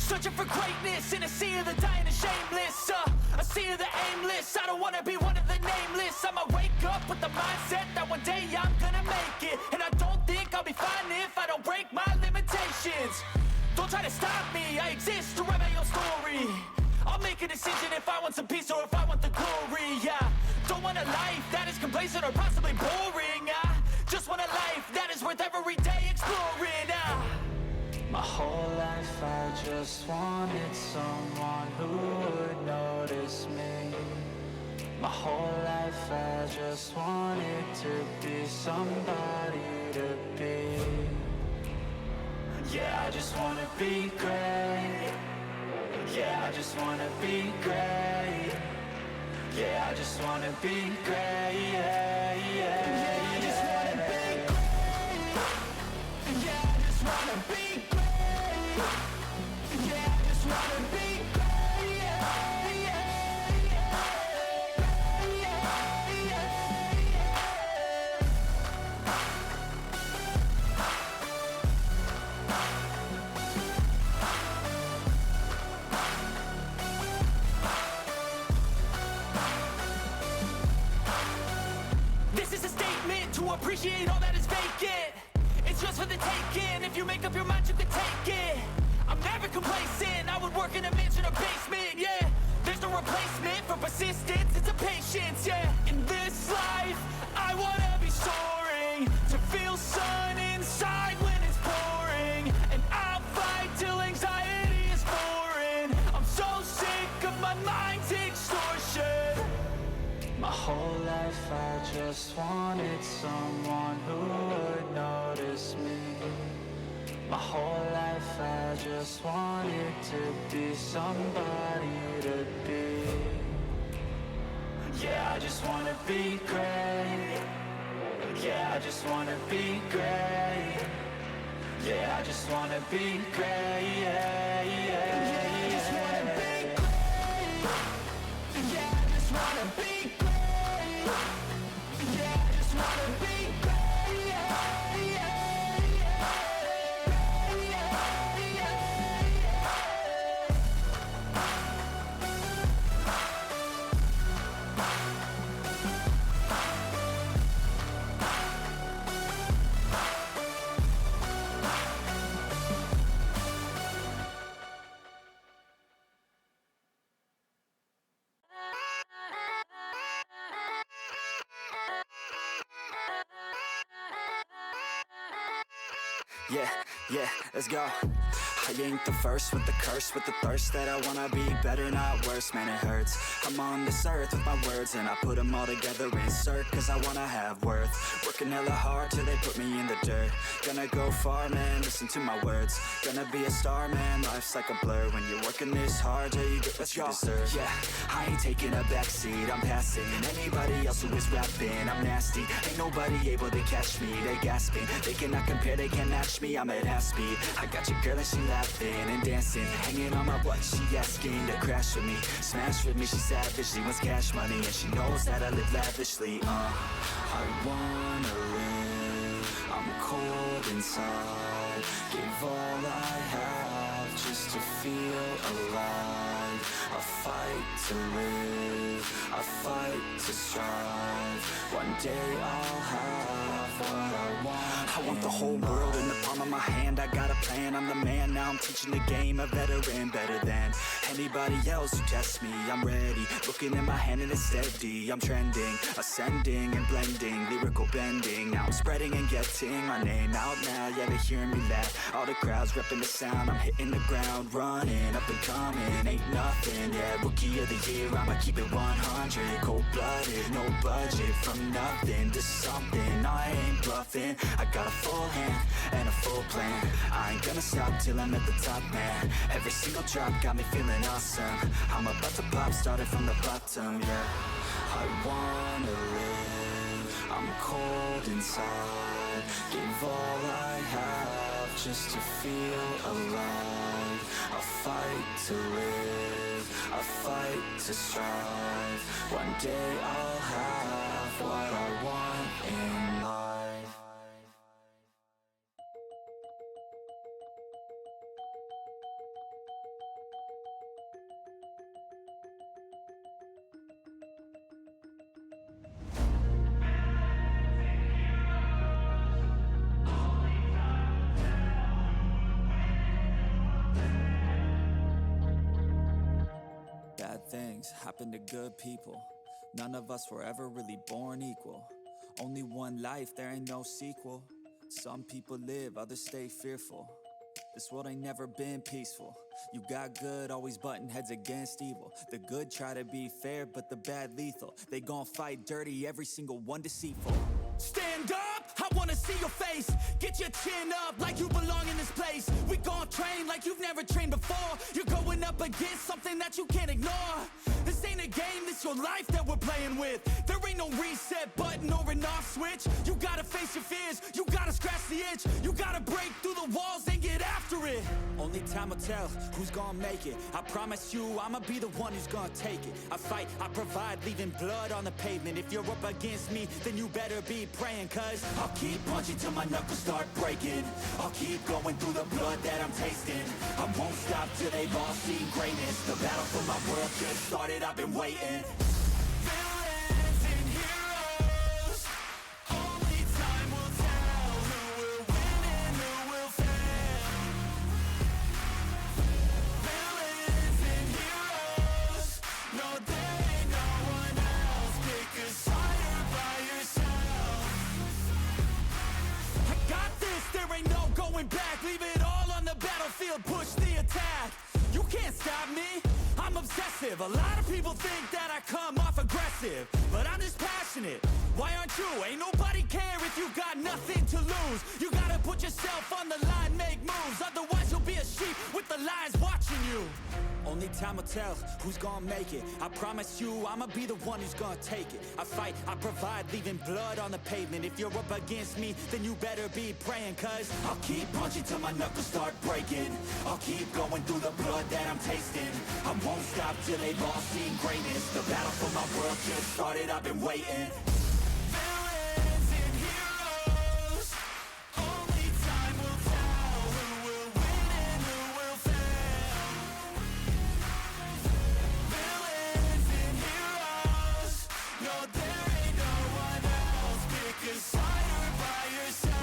Searching for greatness in a sea of the dying and shameless, a sea of the aimless. I don't wanna be one of the nameless. I'ma wake up with the mindset that one day I'm gonna make it. And I don't think I'll be fine if I don't break my limitations. Don't try to stop me, I exist to write my own story. I'll make a decision if I want some peace or if I want the glory, yeah. Don't want a life that is complacent or possibly boring, I just want a life that is worth every day exploring, My whole life I just wanted someone who would notice me. My whole life I just wanted to be somebody to be. Yeah, I just wanna be great. Yeah, I just wanna be great. Yeah, I just wanna be great. Yeah, yeah, yeah, I just wanna be great. Yeah, I just wanna be great. Yeah, I just wanna be great. Yeah, yeah, yeah, yeah, yeah. This is a statement to appreciate all that is vacant. It's just for the taking. If you make up your mind, you can take it. I'm never complacent. I would work in a mansion or basement, yeah. There's no replacement for persistence, it's a patience, yeah. In this life, I wanna be soaring, to feel sun inside when it's pouring. And I'll fight till anxiety is foreign. I'm so sick of my mind's extortion. My whole life I just wanted someone who would notice me. My whole life I just wanted to be somebody to be. Yeah, I just wanna be great. Yeah, I just wanna be great. Yeah, I just wanna be great. Yeah, yeah, yeah, I just wanna be great. Yeah, I just wanna be great. Yeah, I just wanna be great. Yeah, yeah, yeah, yeah, yeah. Yeah, yeah, let's go. I ain't the first with the curse, with the thirst that I wanna be better, not worse, man it hurts. I'm on this earth with my words and I put them all together, insert, cause I wanna have worth. Working hella hard till they put me in the dirt. Gonna go far, man, listen to my words. Gonna be a star, man, life's like a blur. When you're working this hard, yeah, you get what you deserve. Yeah, I ain't taking a backseat, I'm passing anybody else who is rapping. I'm nasty, ain't nobody able to catch me. They gasping, they cannot compare, they can't match me. I'm at half speed, I got your girl and she laughing and dancing, hanging on my butt, she asking to crash with me, smash with me. She savage, she wants cash money and she knows that I live lavishly. I wanna live, I'm cold inside. Give all I have just to feel alive. I fight to live, I fight to strive. One day I'll have what I want. I want the whole world in the palm of my hand. I got a plan, I'm the man. Now I'm teaching the game, a veteran, better than anybody else who tests me. I'm ready, looking in my hand and it's steady. I'm trending, ascending and blending, lyrical bending. Now I'm spreading and getting my name out now. Yeah, they hearing me laugh, all the crowds repping the sound. I'm hitting the ground running, up and coming, ain't nothing. Yeah, rookie of the year, I'ma keep it 100. Cold-blooded, no budget, from nothing to something. I ain't bluffing, I got a full hand and a full plan. I ain't gonna stop till I'm at the top, man. Every single drop got me feeling awesome. I'm about to pop, started from the bottom, yeah. I wanna live, I'm cold inside. Give all I have just to feel alive. I fight to live, I fight to strive. One day I'll have what I want in life. bad things happen to good people. None of us were ever really born equal. Only one life, there ain't no sequel. Some people live, others stay fearful. This world ain't never been peaceful. You got good, always butting heads against evil. The good try to be fair, but the bad lethal. They gon' fight dirty, every single one deceitful. Stand up, I wanna see your face. Get your chin up like you belong in this place. We gon' train like you've never trained before. You're going up against something that you can't ignore. This ain't a game, this your life that we're playing with. There ain't no reset button or an off switch. You gotta face your fears, you gotta scratch the itch. You gotta break through the walls and get after it. Only time will tell who's gonna make it. I promise you, I'ma be the one who's gonna take it. I fight, I provide, leaving blood on the pavement. If you're up against me, then you better be praying, cause I'll keep punching till my knuckles start breaking. I'll keep going through the blood that I'm tasting. I won't stop till they've all seen greatness. The battle for my world just started, I've been waiting. Villains and heroes, only time will tell who will win and who will fail. Villains and heroes, no there ain't no one else. Pick a side or by yourself. I got this, there ain't no going back. Leave it all on the battlefield, push the attack. You can't stop me, I'm obsessive. A lot of people think that I come off aggressive, but I'm just passionate. Why aren't you? Ain't nobody care if you got nothing to lose. You gotta put yourself on the line, make moves. Otherwise you'll be a sheep with the lions watching you. Only time will tell who's gonna make it. I promise you, I'ma be the one who's gonna take it. I fight, I provide, leaving blood on the pavement. If you're up against me, then you better be praying, cause I'll keep punching till my knuckles start breaking. I'll keep going through the blood that I'm tasting. I won't stop till they've all seen greatness. The battle for my world just started, I've been waiting. Villains and heroes, only time will tell who will win and who will fail. Villains and heroes, no there ain't no one else. Pick a side or by yourself.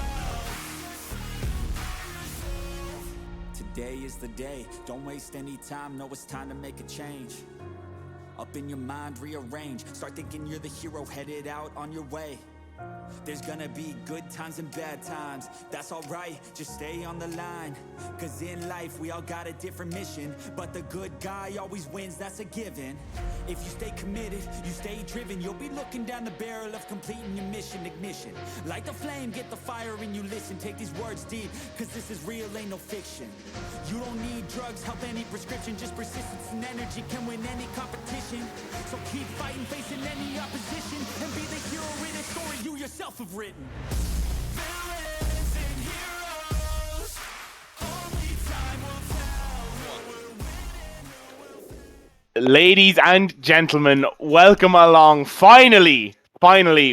today is the day. Don't waste any time, know it's time to make a change. Up in your mind, rearrange. Start thinking you're the hero headed out on your way. There's gonna be good times and bad times. That's alright, just stay on the line. Cause in life we all got a different mission, but the good guy always wins, that's a given. If you stay committed, you stay driven, you'll be looking down the barrel of completing your mission. Ignition, light the flame, get the fire and you listen. Take these words deep, cause this is real, ain't no fiction. You don't need drugs, help any prescription. Just persistence and energy can win any competition. So keep fighting, facing any opposition, and be the hero in a story you yourself have written. Villains and heroes, only time will tell who will win and who will fail. Ladies and gentlemen, welcome along. Finally,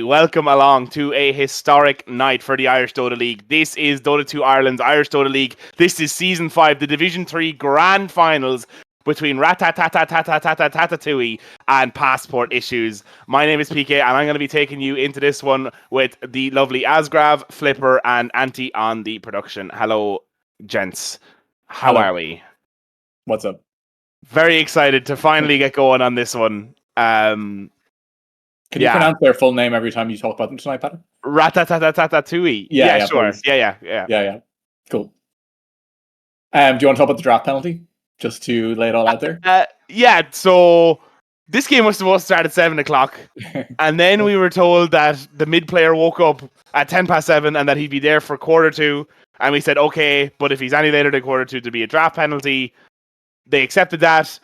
welcome along to a historic night for the Irish Dota League. This is Dota 2 Ireland's Irish Dota League. This is Season 5, the Division 3 Grand Finals between Ratatatouille and Passport Issues. My name is PK, and I'm going to be taking you into this one with the lovely Asgrav, Flipper, and Antti on the production. Hello, gents. How are we? What's up? Very excited to finally get going on this one. Can you pronounce their full name every time you talk about them tonight, Pat? Ratatatouille. Yeah, sure. Please. Yeah. Cool. Do you want to talk about the draft penalty? Just to lay it all out there? So this game was supposed to start at 7 o'clock. And then we were told that the mid player woke up at 10 past 7 and that he'd be there for quarter 2. And we said, okay, but if he's any later than quarter 2 to be a draft penalty. They accepted that.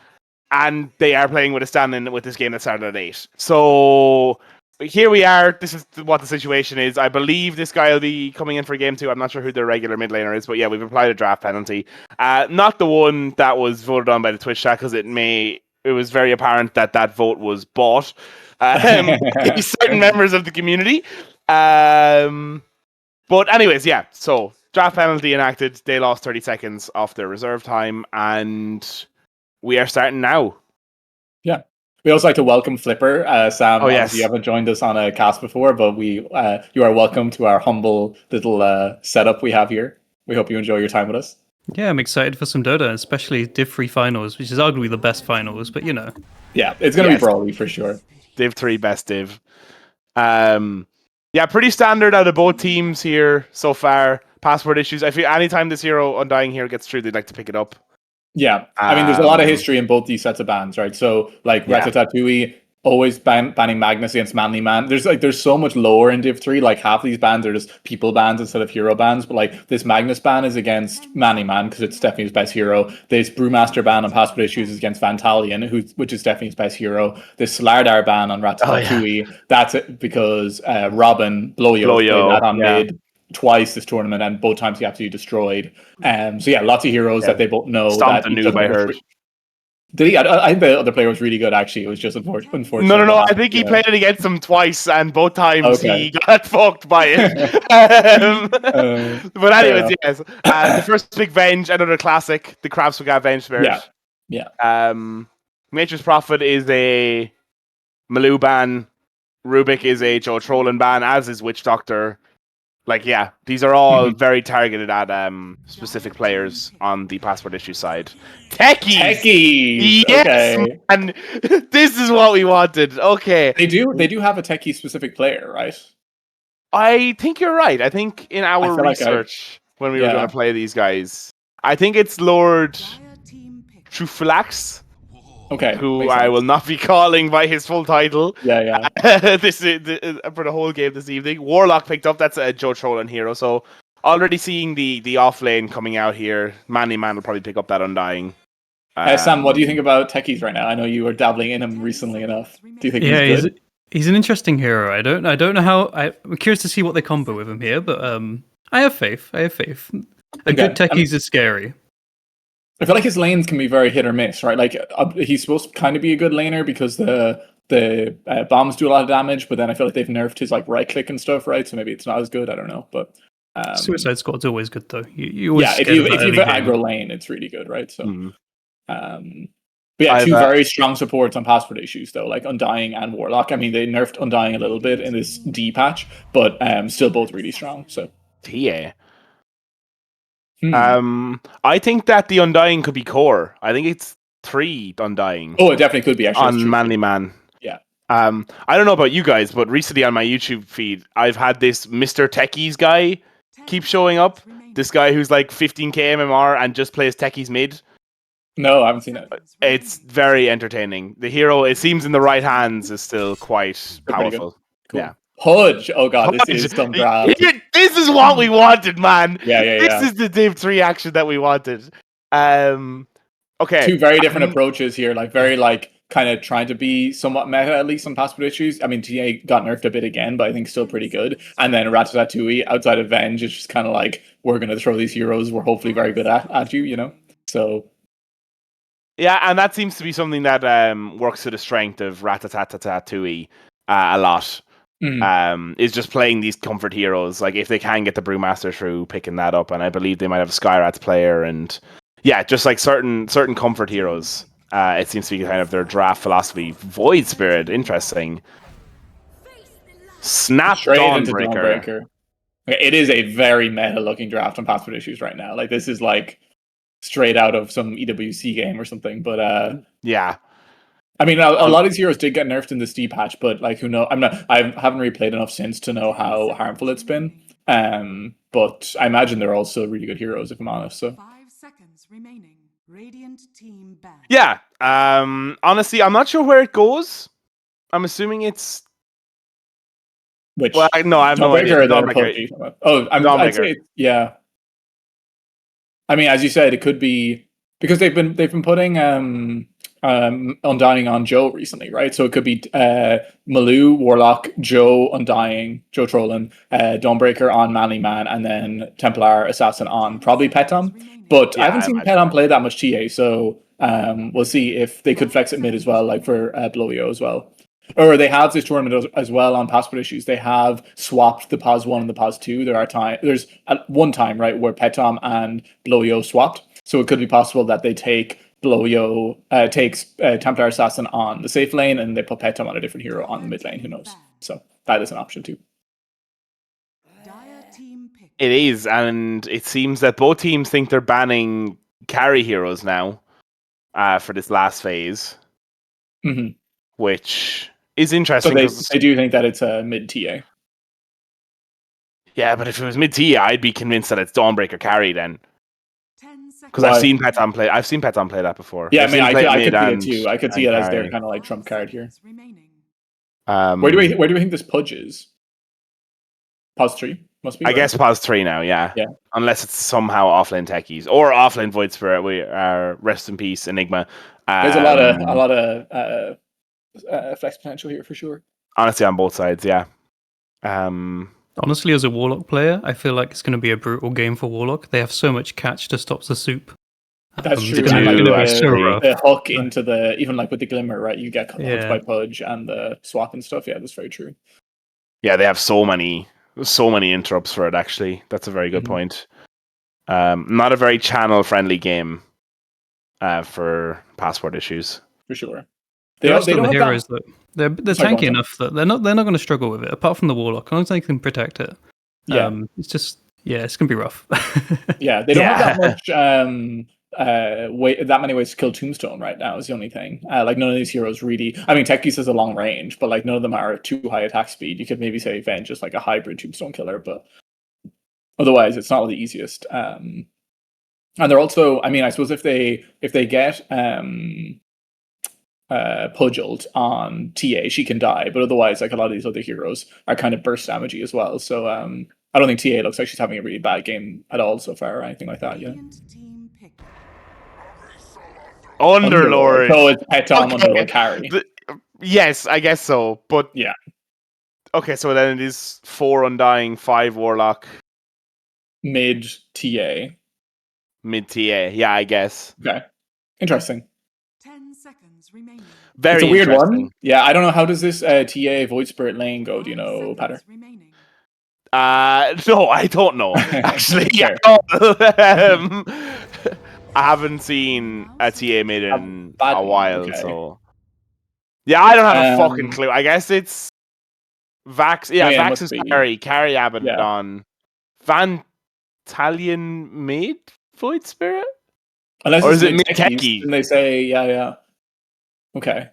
And they are playing with a stand-in with this game that started at 8. So here we are. This is what the situation is. I believe this guy will be coming in for game 2. I'm not sure who their regular mid laner is, but yeah, we've applied a draft penalty. Not the one that was voted on by the Twitch chat, because it was very apparent that vote was bought by certain members of the community. But anyways, yeah. So draft penalty enacted. They lost 30 seconds off their reserve time, and we are starting now. Yeah. We also like to welcome Flipper. Sam, yes. You haven't joined us on a cast before, but you are welcome to our humble little setup we have here. We hope you enjoy your time with us. Yeah, I'm excited for some Dota, especially Div 3 finals, which is arguably the best finals, but you know. Yeah, it's going to Yes. be Brawly for sure. Div 3 best div. Yeah, pretty standard out of both teams here so far. Password issues. I feel anytime this hero Undying here gets through, they'd like to pick it up. Yeah, I mean, there's a lot of Um, history in both these sets of bans, right? So, like Yeah. Ratatatouille always banning Magnus against Manly Man. There's so much lore in Div 3. Like half these bans are just people bans instead of hero bans. But like this Magnus ban is against Manly Man because it's Stephanie's best hero. This Brewmaster ban on Passport Issues is against Vantalion, which is Stephanie's best hero. This Slardar ban on Ratatatouille, that's it because Robin Blowyo played that on mid twice this tournament, and both times he absolutely destroyed. So yeah, lots of heroes that they both know Stomped that the each noob, other I heard. Did he? I think the other player was really good. Actually, it was just unfortunate. No. I think he played it against him twice, and both times he got fucked by it. But anyways, yes. The first big Venge, another classic, the Kravswaga Venge Spirit. Yeah. Nature's Prophet is a Maloo ban. Rubik is a Joe Trollen ban, as is Witch Doctor. Like, yeah, these are all very targeted at specific players on the Passport issue side. Techies! Yes, Okay. man! This is what we wanted. Okay. They do have a techie specific player, right? I think you're right. I think in our research, when we were going to play these guys, I think it's Lord Truflax. Okay. Who I will not be calling by his full title. Yeah. This is for the whole game this evening. Warlock picked up. That's a Joe Trollen hero. So already seeing the off lane coming out here. Manly Man will probably pick up that Undying. Sam, what do you think about techies right now? I know you were dabbling in him recently enough. Do you think he's good? He's an interesting hero. I don't know how. I'm curious to see what they combo with him here, but I have faith. A good techies is scary. I feel like his lanes can be very hit or miss, right? Like he's supposed to kind of be a good laner because the bombs do a lot of damage, but then I feel like they've nerfed his like right click and stuff, right? So maybe it's not as good. I don't know, but Suicide Squad's always good though. You always if you aggro lane, it's really good, right? So, but yeah, two very strong supports on Passport Issues though, like Undying and Warlock. I mean, they nerfed Undying a little bit in this D patch, but still both really strong. So yeah. I think that the Undying could be core. I think it's 3 Undying. Oh, it definitely could be actually on Manly Man. Yeah. I don't know about you guys, but recently on my YouTube feed, I've had this Mr. Techies guy keep showing up. This guy who's like 15k MMR and just plays Techies mid. No, I haven't seen it. It's very entertaining. The hero, it seems in the right hands, is still quite powerful. Cool. Yeah. Pudge. Oh god, this is some grab. This is what we wanted, man. Yeah. This is the Div 3 action that we wanted. Okay. Two very different approaches here, like very like kind of trying to be somewhat meta, at least on Passport Issues. I mean, TA got nerfed a bit again, but I think still pretty good. And then Ratatatouille, outside of Venge, is just kind of like, we're going to throw these heroes we're hopefully very good at you, you know? So... Yeah, and that seems to be something that works to the strength of Ratatatouille a lot. Is just playing these comfort heroes. Like, if they can get the Brewmaster through, picking that up, and I believe they might have a Skyrats player, and yeah, just like certain comfort heroes. It seems to be kind of their draft philosophy. Void Spirit, interesting. Snap Dawnbreaker. It is a very meta-looking draft on Passport Issues right now. Like, this is like straight out of some EWC game or something. But yeah. I mean, a lot of these heroes did get nerfed in this D patch, but like, who knows? I haven't really played enough since to know how harmful it's been. But I imagine they're all still really good heroes, if I'm honest. So 5 seconds remaining. Radiant team back. Yeah. Honestly, I'm not sure where it goes. I'm assuming it's. Which? Well, no, I have no idea. I'd say yeah. I mean, as you said, it could be because they've been putting Undying on Joe recently, right? So it could be Maloo, Warlock, Joe, Undying, Joe Trollen, Dawnbreaker on Manly Man, and then Templar Assassin on probably Petom. But I haven't seen Petom play that much TA, so we'll see if they could flex it mid as well, like for Blowyo as well. Or they have this tournament as well on Passport Issues. They have swapped the POS 1 and the POS 2. There's one time, right, where Petom and Blowyo swapped. So it could be possible that they take Blowyo, takes Templar Assassin on the safe lane, and they put Petom on a different hero on the mid lane. Who knows? So that is an option too. It is, and it seems that both teams think they're banning carry heroes now for this last phase. Mhm. which is So interesting. they do think that it's a mid TA. Yeah, but if it was mid TA, I'd be convinced that it's Dawnbreaker carry then. 10 seconds. Because I've seen Peton play. I've seen Peton play that before. Yeah, I've seen him I play could mid see it and- too. I could see and it as their carry. kind of like trump card here. Remaining. Where do we think this Pudge is? Pause 3 must be. I right? guess pause 3 now, yeah. Yeah. Unless it's somehow offlane techies or offlane Void Spirit. We are rest in peace, Enigma. There's a lot of flex potential here for sure. Honestly, on both sides, yeah. Honestly, as a Warlock player, I feel like it's going to be a brutal game for Warlock. They have so much catch to stop the soup. That's true. It's And like going to be so rough. the hook into the even like with the glimmer, right? You get hooked Yeah. by Pudge and the swap and stuff. Yeah, that's very true. Yeah, they have so many interrupts for it, actually. That's a very good point. Not a very channel-friendly game for passport issues. For sure. They don't the have heroes that. that they're Sorry, go tanky on. enough that they're not going to struggle with it. Apart from the Warlock, as long as they can protect it. Yeah. It's just it's going to be rough. Yeah, they don't have that much that many ways to kill Tombstone right now is the only thing. Like none of these heroes really. I mean, Techies has a long range, but like none of them are too high attack speed. You could maybe say Venge is like a hybrid Tombstone killer, but otherwise it's not the easiest. And they're also, I mean, I suppose if they get Pudged on TA, she can die, but otherwise, like a lot of these other heroes are kind of burst damagey as well. So I don't think TA looks like she's having a really bad game at all so far or anything like that. Yeah. Team pick. Underlord. So it's Petom Underlord carry. Yes, I guess so. But yeah. Okay, so then it is 4 Undying, 5 Warlock. Mid TA. Mid TA, yeah, I guess. Okay. Interesting. 10 seconds remaining. Very it's a weird interesting. one. Yeah, I don't know. How does this TA Void Spirit lane go? Do you know, Patter? No, I don't know. Actually, yeah. I haven't seen a TA mid in a while, okay. so yeah, I don't have a fucking clue. I guess it's Vax. Yeah, yeah, Vax is carry Abaddon, Vantalion mid Void Spirit, unless or it's is it mid techies, techie? and they say yeah. Okay.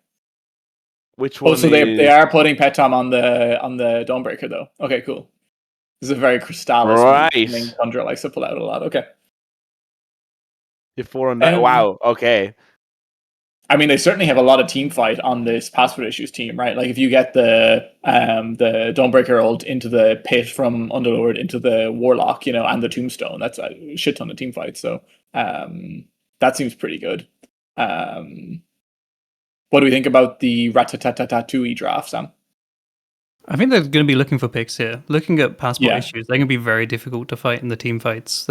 Which one? Oh, so they are putting Petom on the Dawnbreaker though. Okay, cool. This is a very Crystallis right. Tundra likes to pull out a lot. Okay. You're 4 on that. Wow. Okay. I mean, they certainly have a lot of team fight on this Passport Issues team, right? Like if you get the Dawnbreaker ult into the pit from Underlord into the Warlock, and the Tombstone, that's a shit ton of team fight. So that seems pretty good. What do we think about the Ratatatouille draft, Sam? I think they're going to be looking for picks here. Looking at passport issues, they're going to be very difficult to fight in the team fights.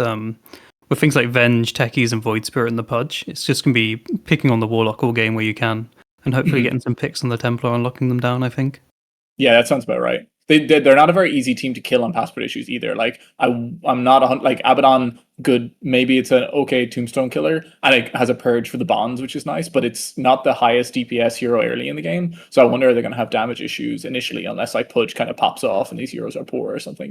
With things like Venge, Techies, and Void Spirit and the Pudge, it's just going to be picking on the Warlock all game where you can, and hopefully getting some picks on the Templar and locking them down, I think. Yeah, that sounds about right. They're not a very easy team to kill on passport issues either. Like I'm not like Abaddon. Good, maybe it's an okay Tombstone killer, and it has a purge for the bonds, which is nice. But it's not the highest DPS hero early in the game, so I wonder if they're going to have damage issues initially, unless like Pudge kind of pops off and these heroes are poor or something,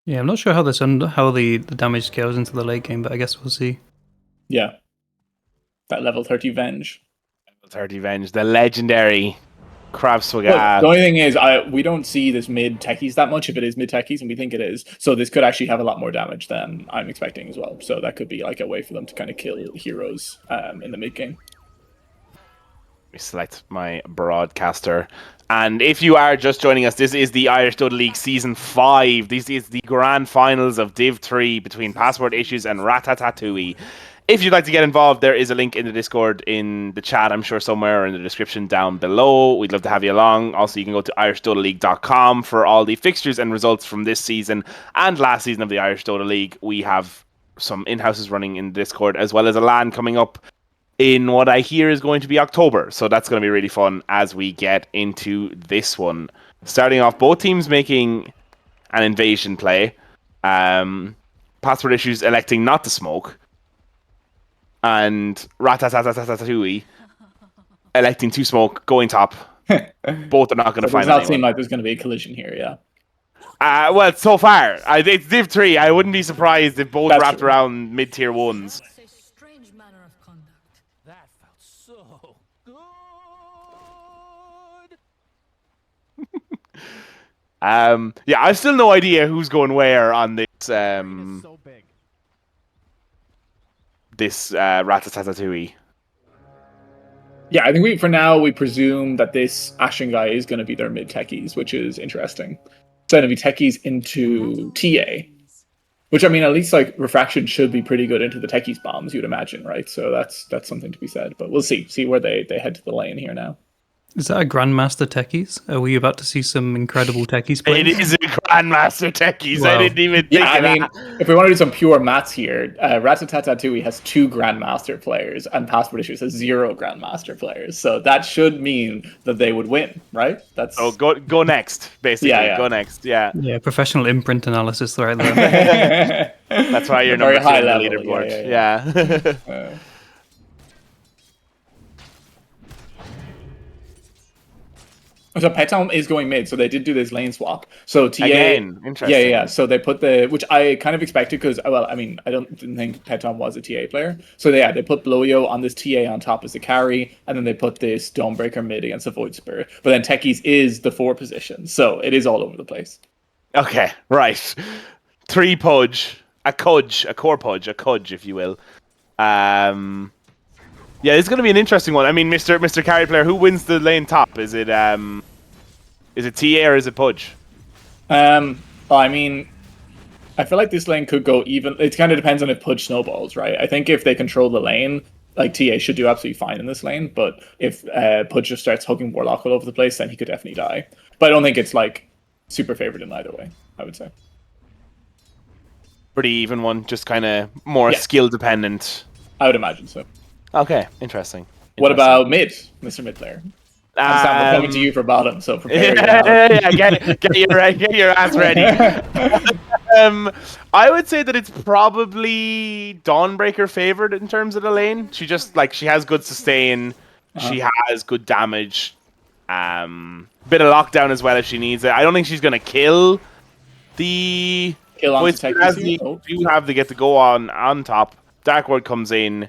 Yeah, I'm not sure how the damage scales into the late game, but I guess we'll see. Yeah, that level 30 Venge. Level 30 Venge, the legendary Krav Swaga. The only thing is, we don't see this mid techies that much. If it is mid techies, and we think it is, so this could actually have a lot more damage than I'm expecting as well. So that could be like a way for them to kind of kill heroes in the mid game. Let me select my broadcaster. And if you are just joining us, this is the Irish Dota League Season 5. This is the grand finals of Div 3 between Passport Issues and Ratatatouille. If you'd like to get involved, there is a link in the Discord in the chat, I'm sure somewhere, or in the description down below. We'd love to have you along. Also, you can go to irishdotaleague.com for all the fixtures and results from this season and last season of the Irish Dota League. We have some in-houses running in Discord, as well as a LAN coming up in what I hear is going to be October. So that's going to be really fun as we get into this one. Starting off, both teams making an invasion play. Passport Issues electing not to smoke. And Ratatatouille electing to smoke, going top. Both are not going to find anyone. It does not seem like there's going to be a collision here, yeah. Well, so far, it's Div 3. I wouldn't be surprised if both That's wrapped true. around mid-tier 1s. That felt so good. Yeah, I've still no idea who's going where on this So big. Ratatatouille. Yeah, I think for now we presume that this Ashen guy is going to be their mid techies, which is interesting. It's going to be techies into TA, which I mean, at least like refraction should be pretty good into the techies bombs, you'd imagine, right? So that's something to be said. But we'll see where they head to the lane here now. Is that a Grandmaster Techies? Are we about to see some incredible Techies plays? It is a Grandmaster Techies. Wow. I didn't even think Yeah, I of mean, that. if we want to do some pure maths here, Ratatatouille has 2 Grandmaster players, and Past Producers has 0 Grandmaster players. So that should mean that they would win, right? That's Oh, go next, basically. Yeah. Go next, yeah. Yeah, professional imprint analysis right there. That's why you're Very number 2 high on the level, leaderboard. yeah. So Petom is going mid, so they did do this lane swap. So TA Again, interesting. Yeah. So they put which I kind of expected because, well, I mean, didn't think Petom was a TA player. So yeah, they put Bloyo on this TA on top as a carry, and then they put this Dawnbreaker mid against the Void Spirit. But then Techies is the 4 position, so it is all over the place. Okay, right. 3 Pudge, a core Pudge, if you will. Yeah, it's going to be an interesting one. I mean, Mr. Carry player, who wins the lane top? Is it TA or is it Pudge? Well, I mean, I feel like this lane could go even. It kind of depends on if Pudge snowballs, right? I think if they control the lane, like TA should do absolutely fine in this lane. But if Pudge just starts hugging Warlock all over the place, then he could definitely die. But I don't think it's like super favored in either way, I would say. Pretty even one, just kind of more skill dependent. I would imagine so. Okay, interesting. What about mid, Mr. Mid player? Sam, we're coming to you for bottom, so prepare get your ass ready. I would say that it's probably Dawnbreaker favored in terms of the lane. She just she has good sustain, she has good damage, bit of lockdown as well if she needs it. I don't think she's gonna kill the. On do have to get to go on top. Dark Ward comes in,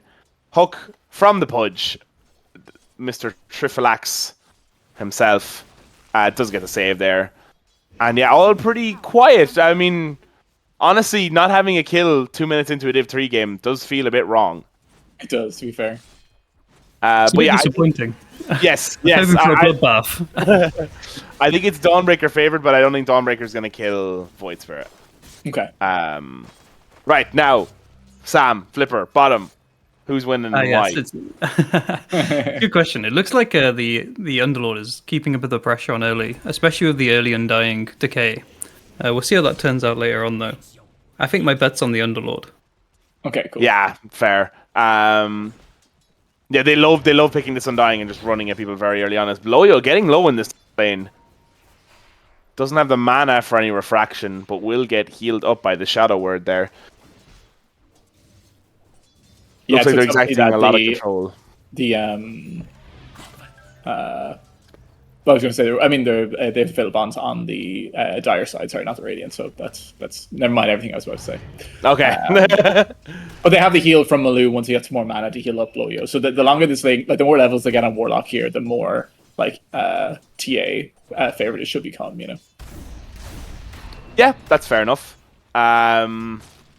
hook from the Pudge. Mr. Trifalax himself does get the save there. And yeah, all pretty quiet. I mean, honestly, not having a kill 2 minutes into a Div 3 game does feel a bit wrong. It does, to be fair. It's but yeah, disappointing. Yes. Hoping for a bloodbath. I think it's Dawnbreaker favored, but I don't think Dawnbreaker's going to kill Void Spirit. Okay. Right, now, Sam, Flipper, bottom. Who's winning and why? Good question. It looks like the Underlord is keeping a bit of pressure on early, especially with the early Undying decay. We'll see how that turns out later on, though. I think my bet's on the Underlord. Okay, cool. Yeah, fair. Yeah, they love picking this Undying and just running at people very early on. As Bloyo getting low in this lane. Doesn't have the mana for any refraction, but will get healed up by the Shadow Word there. Yeah, looks like they're exacting a lot of control. I was going to say, I mean, they have Fatal Bonds on the Dire side, sorry, not the Radiant, so that's never mind everything I was about to say. Okay. But they have the heal from Maloo once he gets more mana to heal up Bloyo. So the longer this lane, the more levels they get on Warlock here, the more TA favorite it should become, you know. Yeah, that's fair enough.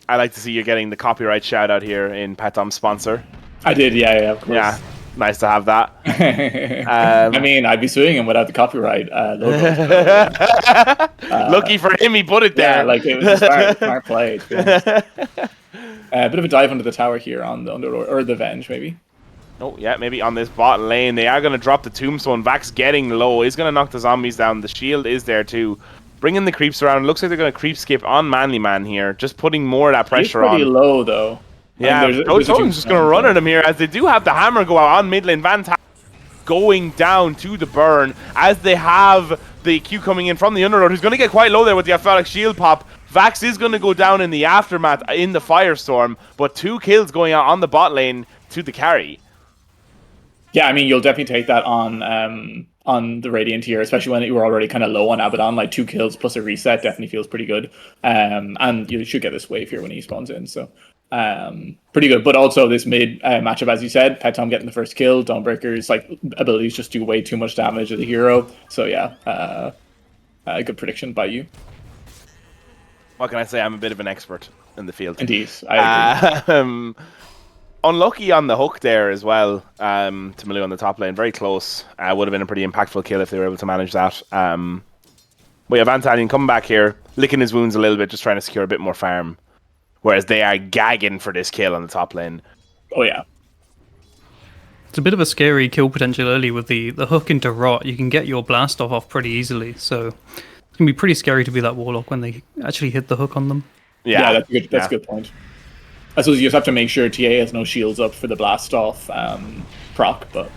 I like to see you getting the copyright shout out here in Petom's sponsor. I did, yeah, of course. Yeah, nice to have that. I mean, I'd be suing him without the copyright logo. Lucky for him, he put it there. Yeah, it was a smart play. A bit of a dive under the tower here on the Underlord, or the Venge, maybe. Oh, yeah, maybe on this bot lane. They are going to drop the Tombstone. Vax getting low. He's going to knock the zombies down. The shield is there too. Bringing the creeps around. Looks like they're going to creep skip on Manly Man here. Just putting more of that pressure on. He's pretty low, though. Yeah, Totem's just going to run at him here as they do have the hammer go out on mid lane. Van Tap going down to the burn as they have the Q coming in from the Underlord, who's going to get quite low there with the Aphelic Shield pop. Vax is going to go down in the aftermath in the Firestorm, but 2 kills going out on the bot lane to the carry. Yeah, I mean, you'll definitely take that on on the Radiant here, especially when you were already kind of low on Abaddon. Like 2 kills plus a reset definitely feels pretty good. And you should get this wave here when he spawns in. So pretty good. But also this mid matchup, as you said, Petom getting the first kill, Dawnbreaker's like abilities just do way too much damage to the hero. So yeah, a good prediction by you. What can I say? I'm a bit of an expert in the field. Indeed, I agree. Unlucky on the hook there as well, to Malou on the top lane. Very close. Would have been a pretty impactful kill if they were able to manage that. But yeah, Vantalion coming back here, licking his wounds a little bit, just trying to secure a bit more farm. Whereas they are gagging for this kill on the top lane. Oh yeah. It's a bit of a scary kill potential early with the hook into Rot. You can get your blast off pretty easily, so it's going to be pretty scary to be that Warlock when they actually hit the hook on them. Yeah, that's good. That's a good point. I suppose you just have to make sure TA has no shields up for the blast off proc, but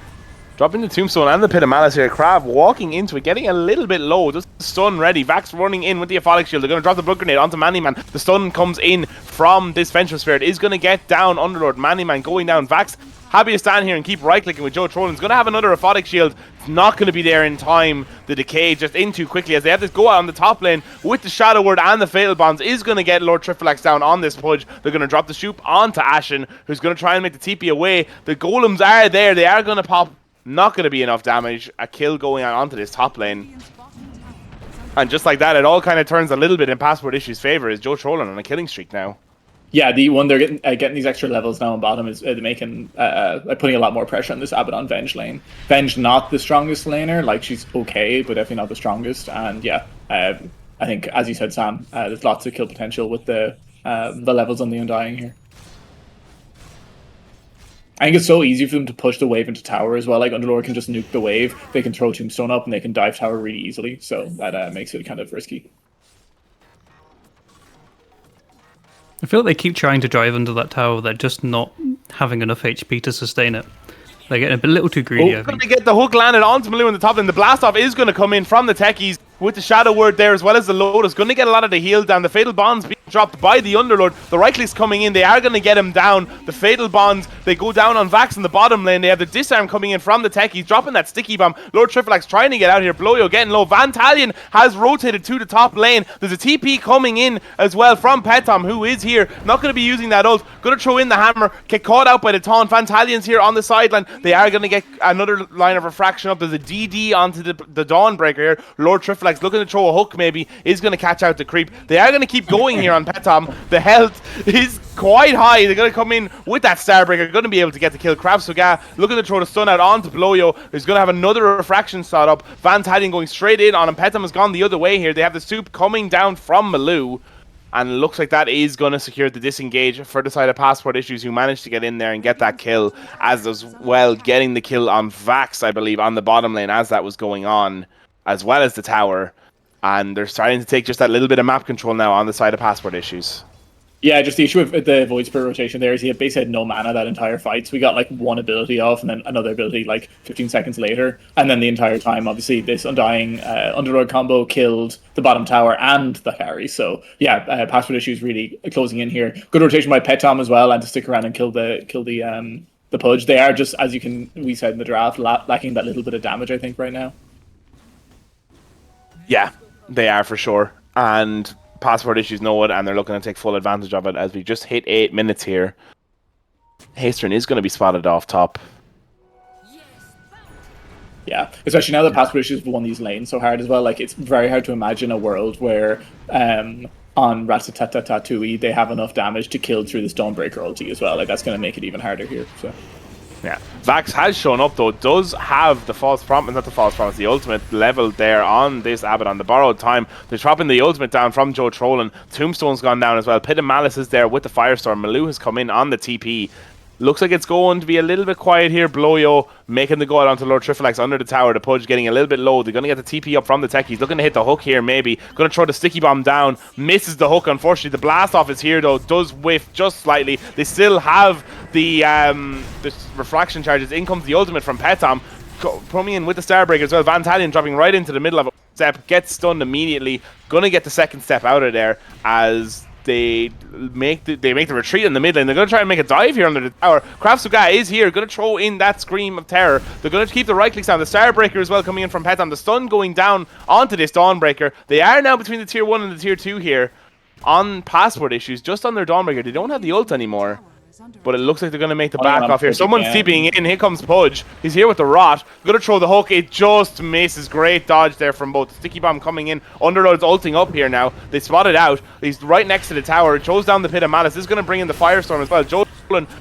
dropping the Tombstone and the Pit of Malice here. Krav walking into it, getting a little bit low. Just stun ready. Vax running in with the Aphonic Shield. They're going to drop the Blood Grenade onto Mannyman. The stun comes in from this Vengeful Spirit. Is going to get down Underlord. Mannyman going down. Vax happy to stand here and keep right-clicking with Joe Trollin's going to have another Aphonic Shield. It's not going to be there in time. The Decay just in too quickly as they have this go out on the top lane with the Shadow Word and the Fatal Bonds. Is going to get Lord Trifalax down on this Pudge. They're going to drop the Shoop onto Ashen, who's going to try and make the TP away. The Golems are there. They are going to pop. Not going to be enough damage. A kill going on onto this top lane. And just like that, it all kind of turns a little bit in Passport Issue's favor. Is Joe Trollin on a killing streak now? Yeah, the one they're getting these extra levels now on bottom is making putting a lot more pressure on this Abaddon Venge lane. Venge not the strongest laner, like she's okay, but definitely not the strongest. And yeah, I think as you said, Sam, there's lots of kill potential with the levels on the Undying here. I think it's so easy for them to push the wave into tower as well. Like Underlord can just nuke the wave, they can throw Tombstone up, and they can dive tower really easily. So that makes it kind of risky. I feel like they keep trying to drive under that tower. They're just not having enough HP to sustain it. They're getting a little too greedy. Oh, going to get the hook landed onto Malou in the top, and the blast off is going to come in from the techies with the Shadow Word there as well as the Lotus. Going to get a lot of the heal down. The Fatal Bonds being dropped by the Underlord. The right click's coming in. They are going to get him down. The Fatal Bonds, they go down on Vax in the bottom lane. They have the disarm coming in from the techies, dropping that sticky bomb. Lord Trifalax trying to get out here. Bloyo getting low. Vantalion has rotated to the top lane. There's a TP coming in as well from Petom, who is here. Not going to be using that ult. Going to throw in the hammer. Get caught out by the taunt. Vantalion's here on the sideline. They are going to get another line of refraction up. There's a DD onto the Dawnbreaker here. Lord Trifalax looking to throw a hook maybe. Is going to catch out the creep. They are going to keep going here on Petom. The health is quite high. They're going to come in with that Starbreaker. Going to be able to get the kill. Kravsoga looking to throw the stun out onto Bloyo. He's going to have another refraction start up. Vantalion going straight in on him. Petom has gone the other way here. They have the soup coming down from Malou. And it looks like that is going to secure the disengage for the side of Passport Issues, who managed to get in there and get that kill, as well getting the kill on Vax, I believe, on the bottom lane as that was going on, as well as the tower. And they're starting to take just that little bit of map control now on the side of Passport Issues. Yeah, just the issue with the Void Spirit rotation there is he basically had no mana that entire fight. So we got like one ability off and then another ability like 15 seconds later. And then the entire time, obviously, this Undying Underlord combo killed the bottom tower and the carry. So yeah, Passport Issues really closing in here. Good rotation by Petom as well, and to stick around and kill the Pudge. They are just, as we said in the draft, lacking that little bit of damage, I think, right now. Yeah, they are for sure. And Passport Issues know it, and they're looking to take full advantage of it as we just hit 8 minutes here. Hastern is going to be spotted off top. Yeah, especially now that Passport Issues have won these lanes so hard as well. Like, it's very hard to imagine a world where on Ratatatouille they have enough damage to kill through the Stonebreaker ulti as well. Like, that's going to make it even harder here. So. Yeah, Vax has shown up though, does have the False Promise, not the False Promise, the ultimate level there on this Abaddon, the borrowed time. They're dropping the ultimate down from Joe Trollin. Tombstone's gone down as well. Pit of Malice is there with the Firestorm. Malou has come in on the TP. Looks like it's going to be a little bit quiet here. Bloyo making the go out onto Lord Trifalax under the tower. The Pudge getting a little bit low. They're going to get the TP up from the techies. Looking to hit the hook here maybe. Going to throw the sticky bomb down. Misses the hook unfortunately. The blast off is here though. Does whiff just slightly. They still have the refraction charges. In comes the ultimate from Petom. Coming in with the Starbreaker as well. Vantalion dropping right into the middle of a step. Gets stunned immediately. Going to get the second step out of there as They make the retreat in the mid lane. They're going to try and make a dive here under the tower. Krafsuga is here, going to throw in that Scream of Terror. They're going to keep the right clicks down. The Starbreaker as well coming in from Petam. The stun going down onto this Dawnbreaker. They are now between the tier 1 and the tier 2 here on password issues, just on their Dawnbreaker. They don't have the ult anymore. But it looks like they're going to make the back off here. Someone's TPing in. Here comes Pudge. He's here with the Rot. Going to throw the hook. It just misses. Great dodge there from both. Sticky Bomb coming in. Underlord's ulting up here now. They spot it out. He's right next to the tower. It throws down the Pit of Malice. This is going to bring in the Firestorm as well. Joe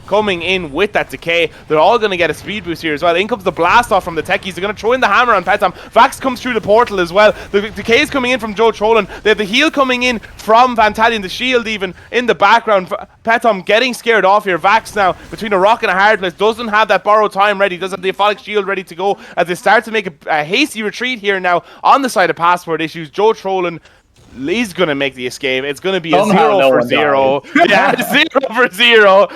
coming in with that decay. They're all going to get a speed boost here as well. In comes the blast off from the techies. They're going to throw in the hammer on Petam. Vax comes through the portal as well. The decay is coming in from Joe Trollan. They have the heal coming in from Vantalion. The shield even in the background. Petam getting scared off here. Vax now between a rock and a hard place. Doesn't have that borrowed time ready. Doesn't have the Aphonic shield ready to go as they start to make a hasty retreat here now on the side of password issues. Joe Trollan is going to make the escape. It's going to be a 0 for 0. Yeah, 0 for 0.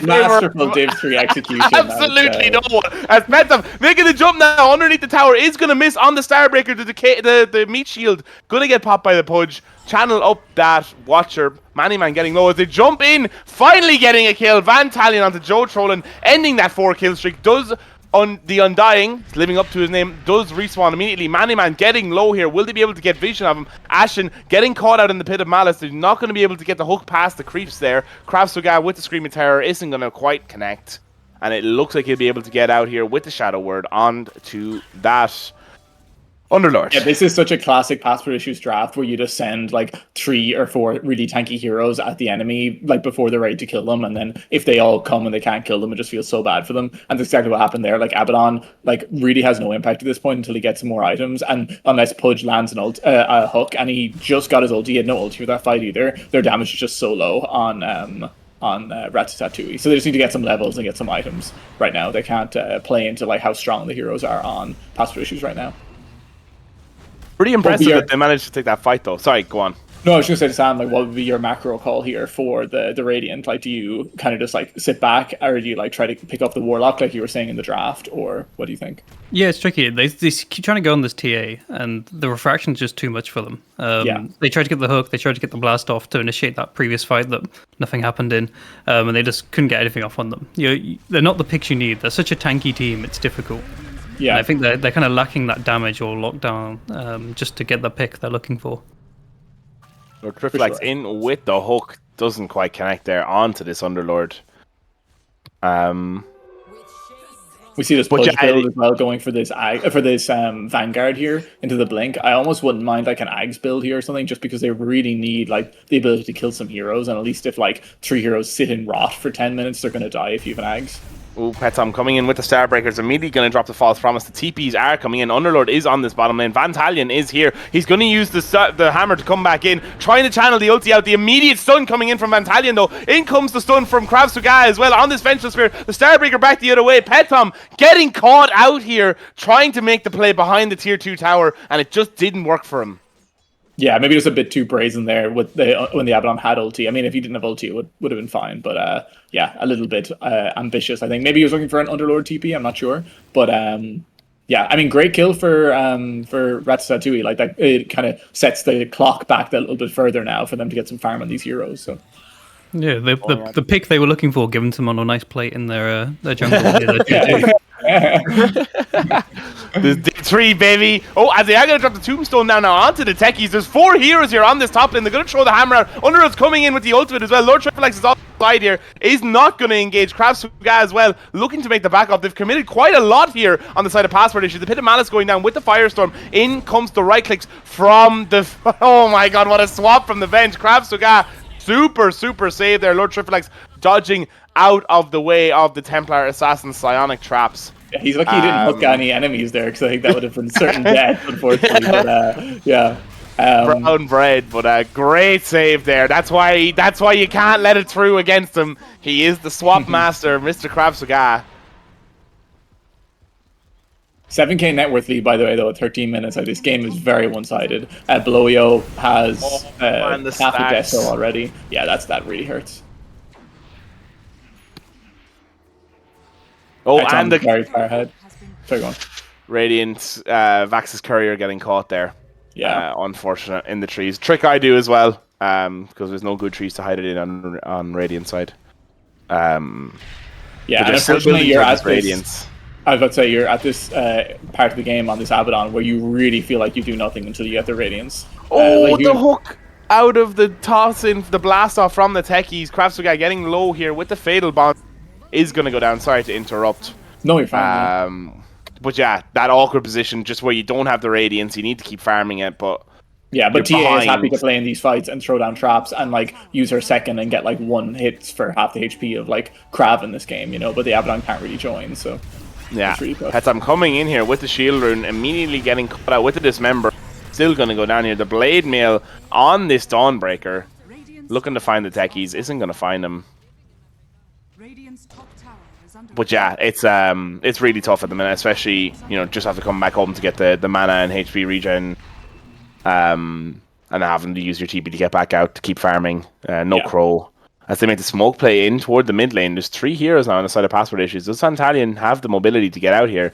Masterful Div 3 execution. Absolutely no one. As Petam making the jump now underneath the tower is going to miss on the Starbreaker. The meat shield going to get popped by the Pudge. Channel up that Watcher. Mannyman getting low as they jump in. Finally getting a kill. Vantalion onto Joe Trollan, ending that 4-kill streak. Does the Undying, living up to his name, does respawn immediately. Mannyman getting low here. Will they be able to get vision of him? Ashen getting caught out in the Pit of Malice. They're not going to be able to get the hook past the creeps there. Krafsuga with the Screaming Terror isn't going to quite connect. And it looks like he'll be able to get out here with the Shadow Word onto that Underlord. Yeah, this is such a classic Password Issues draft where you just send like 3 or 4 really tanky heroes at the enemy like before they're ready to kill them, and then if they all come and they can't kill them, it just feels so bad for them. And that's exactly what happened there. Like Abaddon like really has no impact at this point until he gets some more items, and unless Pudge lands a hook, and he just got his ulti, he had no ulti for that fight either. Their damage is just so low on Ratatatouille. So they just need to get some levels and get some items right now. They can't play into like how strong the heroes are on Password Issues right now. Pretty impressive that they managed to take that fight, though. Sorry, go on. No, I was just going to say to Sam, like, what would be your macro call here for the Radiant? Like, do you kind of just like sit back, or do you like try to pick up the Warlock, like you were saying in the draft, or what do you think? Yeah, it's tricky. They keep trying to go on this TA, and the refraction's just too much for them. They tried to get the hook, they tried to get the blast off to initiate that previous fight that nothing happened in, and they just couldn't get anything off on them. They're not the picks you need. They're such a tanky team, it's difficult. Yeah, and I think they're kind of lacking that damage or lockdown just to get the pick they're looking for. Lord Triflex in with the hook, doesn't quite connect there onto this Underlord. We see this Pudge build as well going for this Vanguard here into the Blink. I almost wouldn't mind like an Ags build here or something, just because they really need like the ability to kill some heroes, and at least if like 3 heroes sit in rot for 10 minutes, they're going to die if you have an Ags. Ooh, Petam coming in with the Starbreakers, immediately going to drop the False Promise. The TPs are coming in. Underlord is on this bottom lane. Vantalion is here. He's going to use the hammer to come back in, trying to channel the ulti out. The immediate stun coming in from Vantalion, though. In comes the stun from Krafsuga as well on this Vengeful Spear. The Starbreaker back the other way. Petam getting caught out here, trying to make the play behind the tier 2 tower, and it just didn't work for him. Yeah, maybe it was a bit too brazen there with when the Abaddon had ulti. I mean, if he didn't have ulti, it would have been fine. But yeah, a little bit ambitious, I think. Maybe he was looking for an Underlord TP, I'm not sure. But yeah, I mean, great kill for Ratatatouille. Like that, it kind of sets the clock back a little bit further now for them to get some farm on these heroes. So. Yeah, the pick they were looking for, given to them on a nice plate in their jungle. There's D3, baby. Oh, as they are going to drop the Tombstone now onto the techies. There's 4 heroes here on this top lane. They're going to throw the hammer out. Underwood's coming in with the ultimate as well. Lord Triplex is off the side here. Is not going to engage. Krafsuga as well, looking to make the backup. They've committed quite a lot here on the side of Password Issues. The Pit of Malice going down with the Firestorm. In comes the right clicks from the... Oh my god, what a swap from the bench. Krafsuga, super save there. Lord Triplex dodging out of the way of the Templar Assassin Psionic traps. Yeah, he's lucky he didn't hook any enemies there, because I think that would have been certain death, unfortunately. But yeah, brown bread, but a great save there. That's why you can't let it through against him. He is the swap master, Mr. Krafsuga. 7k net worth lead, by the way, though, at 13 minutes. Like, this game is very one-sided. Blowio has half a death already. Yeah, that really hurts. Oh, and the very far ahead. Sorry, go on. Radiant Vax's courier getting caught there. Yeah, unfortunate in the trees. Trick I do as well. because there's no good trees to hide it in on Radiant side. Yeah, but and unfortunately, you're at Radiance. I was about to say you're at this part of the game on this Abaddon where you really feel like you do nothing until you get the Radiance. The hook out of the toss in the blast off from the techies. Kraftsvika getting low here with the fatal bond is going to go down. Sorry to interrupt. No, you're fine. But yeah, that awkward position just where you don't have the Radiance, you need to keep farming it. But TA is happy to play in these fights and throw down traps and like use her second and get like 1 hits for half the HP of like Krav in this game, but the Abaddon can't really join, so yeah. It's really tough. As I'm coming in here with the shield rune, immediately getting caught out with the dismember. Still going to go down here. The blade mail on this Dawnbreaker, looking to find the techies, isn't going to find them. But yeah, it's really tough at the minute, especially just have to come back home to get the mana and HP regen, and having to use your TP to get back out to keep farming. Crow as they make the smoke play in toward the mid lane. There's 3 heroes now on the side of password issues. Does Santalion have the mobility to get out here?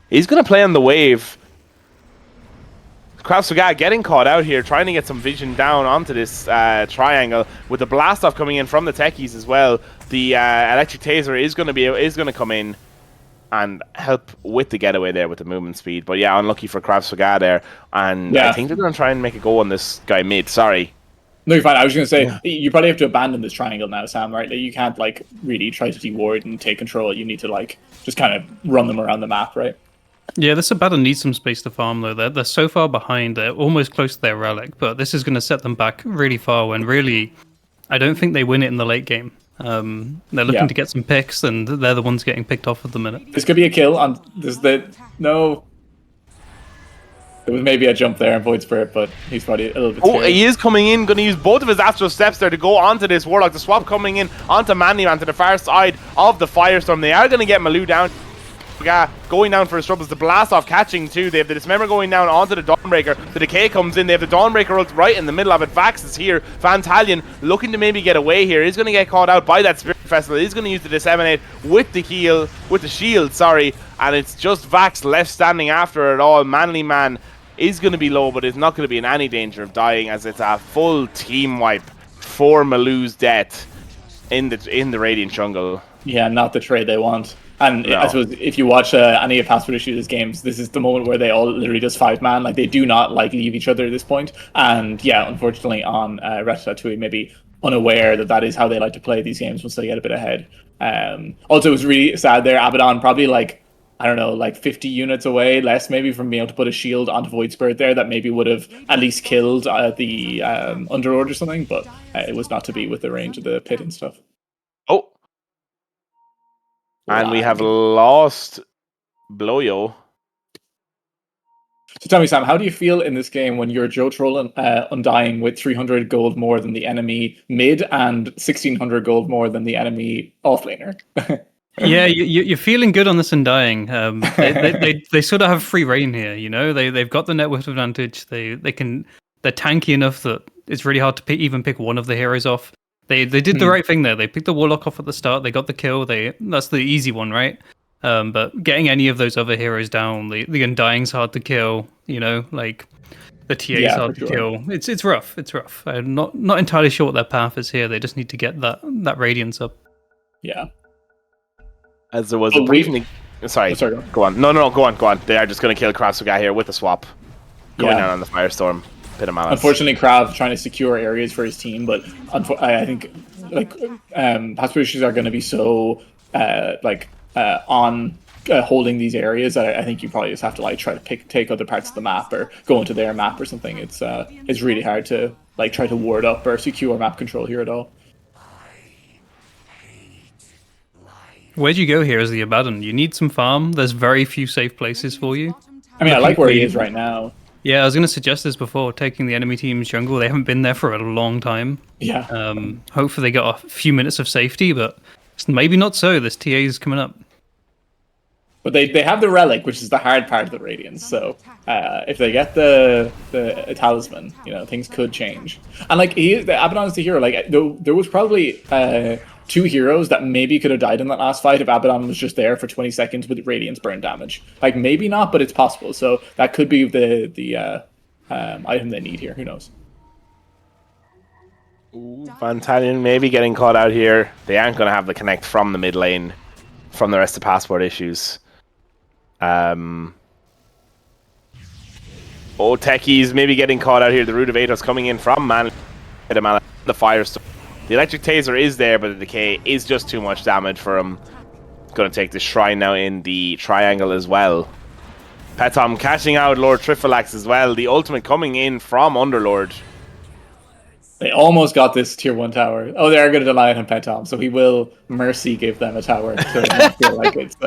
He's going to play on the wave. Kraftsvika getting caught out here, trying to get some vision down onto this triangle with the blast off coming in from the techies as well. The electric taser is going to come in and help with the getaway there with the movement speed. But yeah, unlucky for Kraftsvika there, and I think they're going to try and make a go on this guy mid. Sorry. No, you're fine. I was going to say, you probably have to abandon this triangle now, Sam, right? Like, you can't, like, really try to deward and take control. You need to, like, just kind of run them around the map, right? Yeah, this Abaddon needs some space to farm, though. They're so far behind. They're almost close to their relic, but this is going to set them back really far when really, I don't think they win it in the late game. They're looking to get some picks, and they're the ones getting picked off at the minute. This could be a kill on no. There was maybe a jump there on Void Spirit, but he's probably a little bit scared. He is coming in, going to use both of his Astral Steps there to go onto this Warlock. The swap coming in onto Manlyman to the far side of the Firestorm. They are going to get Malou down. Going down for his troubles. The blast off catching too. They have the Dismember going down onto the Dawnbreaker. The Decay comes in. They have the Dawnbreaker ult right in the middle of it. Vax is here. Fantalion looking to maybe get away here. He's going to get caught out by that Spirit Festival. He's going to use the Disseminate with the shield, sorry. And it's just Vax left standing after it all. Manly Man is going to be low, but is not going to be in any danger of dying, as it's a full team wipe for Malou's death in the Radiant jungle. Yeah, not the trade they want. And I suppose if you watch any of Password Issues games, this is the moment where they all literally just 5-man. Like, they do not leave each other at this point. And yeah, unfortunately on Ratatatouille, maybe unaware that is how they like to play these games once they get a bit ahead. Also, it was really sad there. Abaddon probably 50 units away, less maybe, from being able to put a shield onto Void Spirit there that maybe would have at least killed the Underlord or something, but it was not to be with the range of the pit and stuff. Oh. And we have lost Bloyo. So tell me, Sam, how do you feel in this game when you're Joe Troll Undying with 300 gold more than the enemy mid and 1600 gold more than the enemy offlaner? Yeah, you're feeling good on this Undying. They sort of have free reign here, They've got the net worth advantage. They're tanky enough that it's really hard to even pick one of the heroes off. They did the right thing there. They picked the Warlock off at the start. They got the kill. That's the easy one, right? But getting any of those other heroes down, the Undying's hard to kill. Like the TA's hard to kill. It's rough. It's rough. I'm not entirely sure what their path is here. They just need to get that Radiance up. Yeah. As there was a briefing. Sorry, go on. No, go on. They are just going to kill Kraftsvika here with a swap. Going down on the Firestorm. Unfortunately, Krav trying to secure areas for his team, but I think Password Issues are going to be so on holding these areas that I think you probably just have to try to take other parts of the map or go into their map or something. It's really hard to try to ward up or secure map control here at all. Where'd you go here as the Abaddon? You need some farm. There's very few safe places for you. I mean, I like where he is right now. Yeah, I was going to suggest this before, taking the enemy team's jungle. They haven't been there for a long time. Yeah. Hopefully they got a few minutes of safety, but maybe not so. This TA is coming up. But they have the relic, which is the hard part of the Radiance. So if they get the talisman, things could change. And the Abaddon is the hero. There was probably 2 heroes that maybe could have died in that last fight if Abaddon was just there for 20 seconds with Radiance burn damage. Maybe not, but it's possible. So that could be the item they need here. Who knows? Vantalion maybe getting caught out here. They aren't going to have the connect from the mid lane from the rest of passport issues. Oh, Techies maybe getting caught out here. The Root of Atos coming in from Man. The Firestorm. The Electric Taser is there, but the Decay is just too much damage for him. Going to take the Shrine now in the triangle as well. Petom cashing out Lord Trifalax as well. The ultimate coming in from Underlord. They almost got this tier 1 tower. Oh, they are going to deny it on Petom, so he will mercy give them a tower to not feel like it's...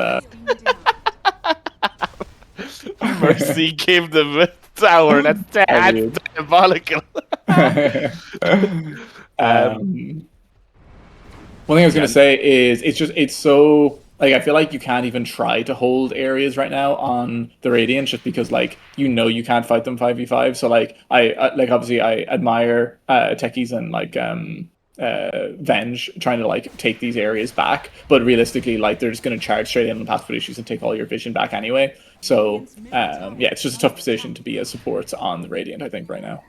Mercy give them a tower. That's diabolical. One thing I was going to say is it's so... Like, I feel like you can't even try to hold areas right now on the Radiant just because, like, you can't fight them 5v5. So, like, I obviously I admire Techies and, like, Venge trying to, like, take these areas back. But realistically, like, they're just going to charge straight in on passport issues and take all your vision back anyway. So, yeah, it's just a tough position to be as support on the Radiant, I think, right now.